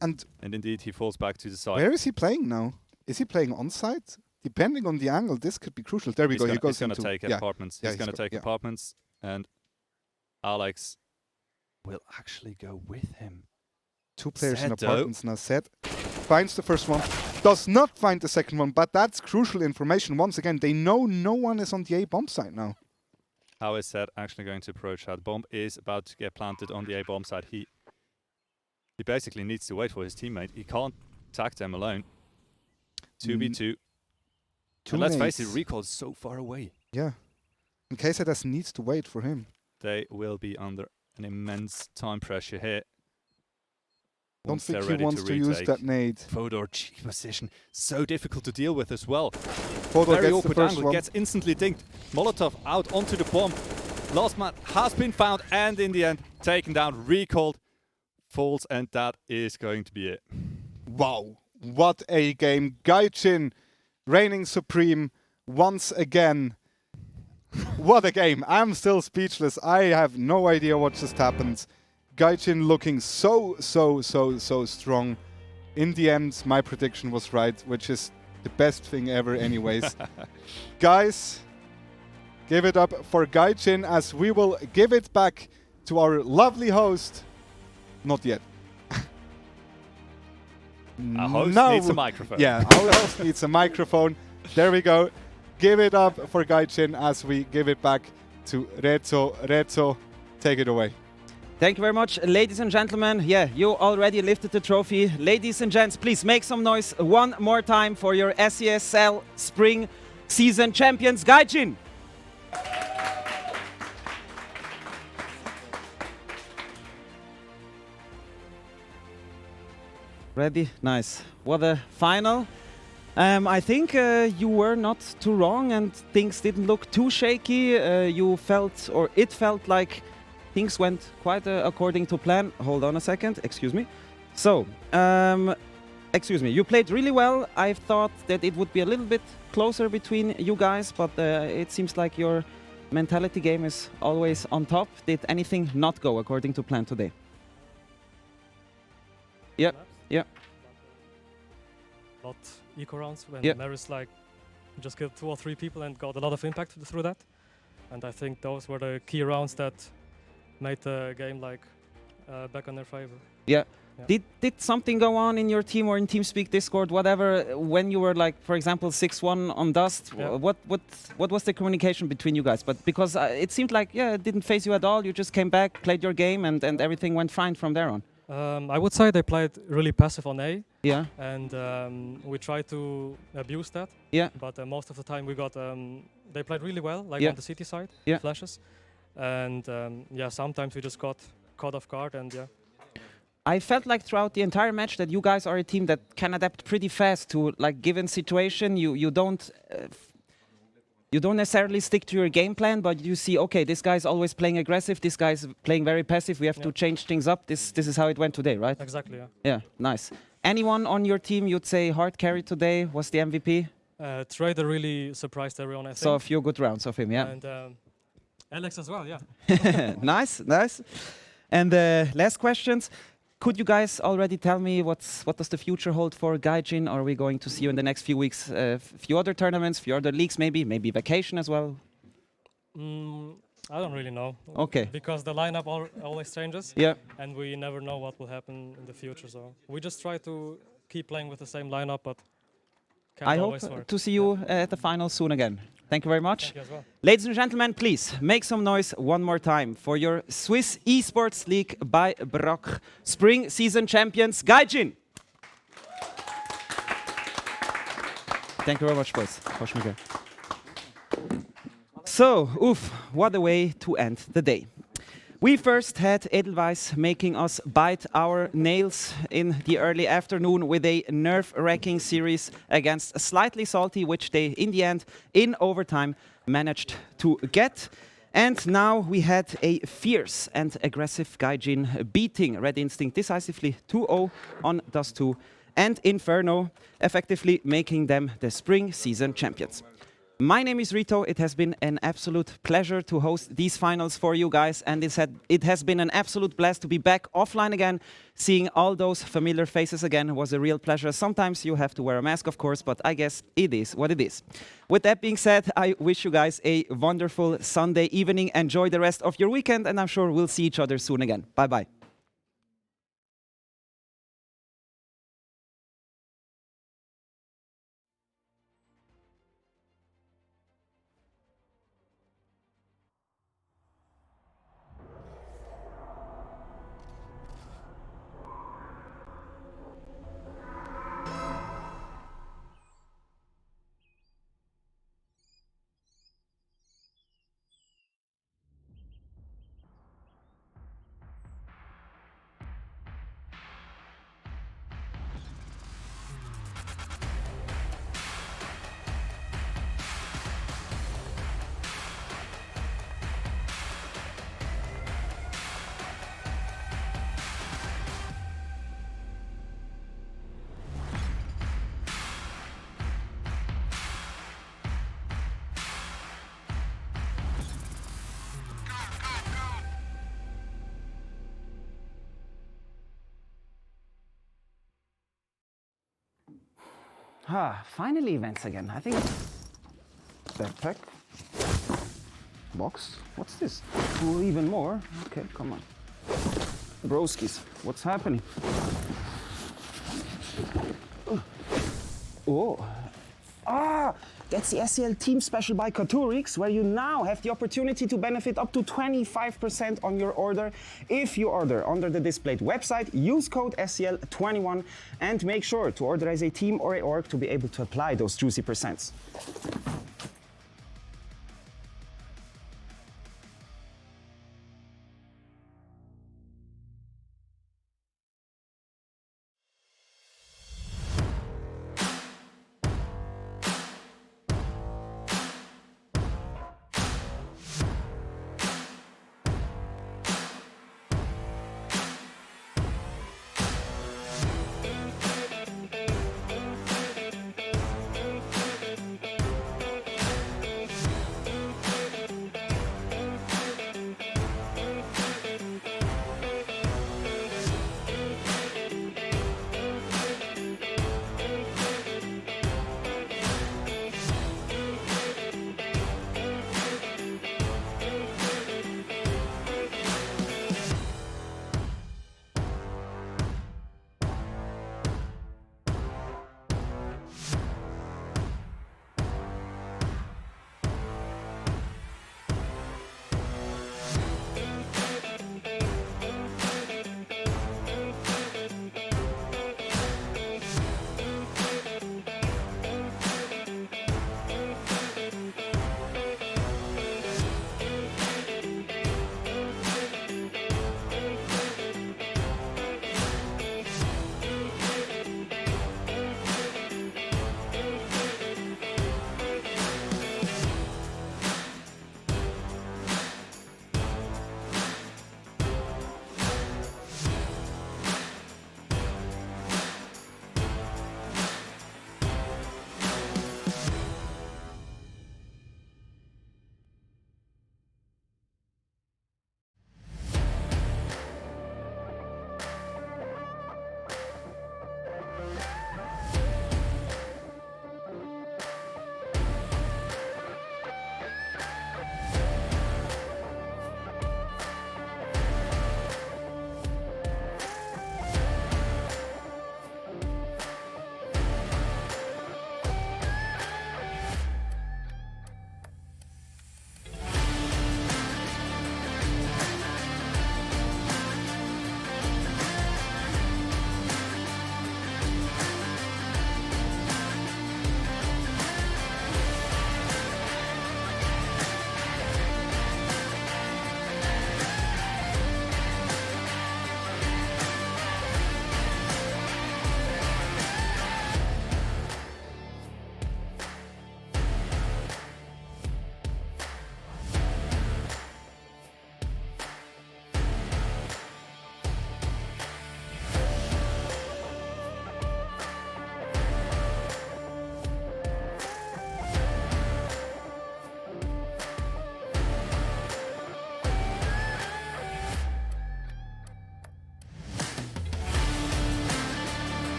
And indeed, he falls back to the side. where is he playing now? Is he playing on site? Depending on the angle, this could be crucial. There we go. He goes He's going to into take yeah. apartments. Yeah, He's going to take yeah. apartments, and Alex will actually go with him. 2 players in Zed, though. apartments now. Zed finds the first one, does not find the second one, but that's crucial information. Once again, they know no one is on the A-bomb site now. How is Zed actually going to approach that? Bomb is about to get planted on the A-bomb side. He basically needs to wait for his teammate. He can't tag them alone. 2v2. And let's face it, Recall is so far away. Yeah. And KINGZZZ needs to wait for him. They will be under an immense time pressure here. Don't Once think they're he ready wants to use retake. that nade. Fodor, cheeky position. So difficult to deal with as well. Fodor Very gets the awkward first angle, one. gets instantly dinked. Molotov out onto the bomb. Last man has been found and in the end taken down, recalled, falls, and that is going to be it. Wow. What a game. GAIJIN reigning supreme once again. What a game. I'm still speechless. I have no idea what just happened. GAIJIN looking so strong. In the end, my prediction was right, which is the best thing ever anyways. Guys, give it up for GAIJIN as we will give it back to our lovely host, Not yet. Our host No. needs a microphone. Yeah, our host needs a microphone. There we go. Give it up for GAIJIN as we give it back to Rezo. Rezo, take it away. Thank you very much, ladies and gentlemen. Yeah, you already lifted the trophy. Ladies and gents, please make some noise one more time for your SEL Spring Season Champions, GAIJIN. Ready? Nice. What a final. I think you were not too wrong and things didn't look too shaky. You felt, or it felt like things went quite according to plan. Hold on a second, excuse me. So, excuse me, you played really well. I thought that it would be a little bit closer between you guys, but it seems like your mentality game is always on top. Did anything not go according to plan today? Yeah, yeah. Not eco rounds when Yeah. Maris like just killed 2 or 3 people and got a lot of impact through that. And I think those were the key rounds that made the game like back on their favor. Yeah. Yeah. Did something go on in your team or in TeamSpeak, Discord, whatever, when you were like, for example, 6-1 on Dust? Yeah. What was the communication between you guys? But because it seemed like, yeah, it didn't phase you at all. You just came back, played your game, and everything went fine from there on. I would say they played really passive on A. Yeah. And we tried to abuse that. Yeah. But most of the time we got, they played really well, like Yeah. on the CT side, Yeah. flashes. And yeah, sometimes we just got caught off guard and yeah. I felt like throughout the entire match that you guys are a team that can adapt pretty fast to like given situation. You don't necessarily stick to your game plan, but you see, okay, this guy's always playing aggressive, this guy's playing very passive. We have to change things up. This is how it went today, right? Exactly, yeah. Yeah, nice. Anyone on your team you'd say hard carry today was the MVP? Trader really surprised everyone, I think. So a few good rounds of him, yeah. And Alex as well, yeah. Nice, nice. And last questions. Could you guys already tell me what does the future hold for GAIJIN? Are we going to see you in the next few weeks? Few other tournaments, few other leagues, maybe vacation as well? I don't really know. Okay. Because the lineup always changes. Yeah. And we never know what will happen in the future. So we just try to keep playing with the same lineup, but can't I hope always work. to see you at the final soon again. Thank you very much. Thank you as well. Ladies and gentlemen, please make some noise one more time for your Swiss Esports League by BRACK Spring Season Champions, GAIJIN. Thank you very much, boys. So, oof, what a way to end the day. We first had Edelweiss making us bite our nails in the early afternoon with a nerve-wracking series against Slightly Salty, which they, in the end, in overtime, managed to get. And now we had a fierce and aggressive GAIJIN beating Red Instinct decisively 2-0 on Dust 2, and Inferno effectively making them the spring season champions. My name is Rito. It has been an absolute pleasure to host these finals for you guys, and it has been an absolute blast to be back offline again. Seeing all those familiar faces again was a real pleasure. Sometimes you have to wear a mask, of course, but I guess it is what it is. With that being said, I wish you guys a wonderful Sunday evening. Enjoy the rest of your weekend, and I'm sure we'll see each other soon again. Bye-bye. Finally events again. I think backpack, box. What's this? Ooh, even more. Okay, come on. Broskis, what's happening? Oh. Ah, that's the SEL team special by Katurix, where you now have the opportunity to benefit up to 25% on your order. If you order under the displayed website, use code SEL21 and make sure to order as a team or a org to be able to apply those juicy percents.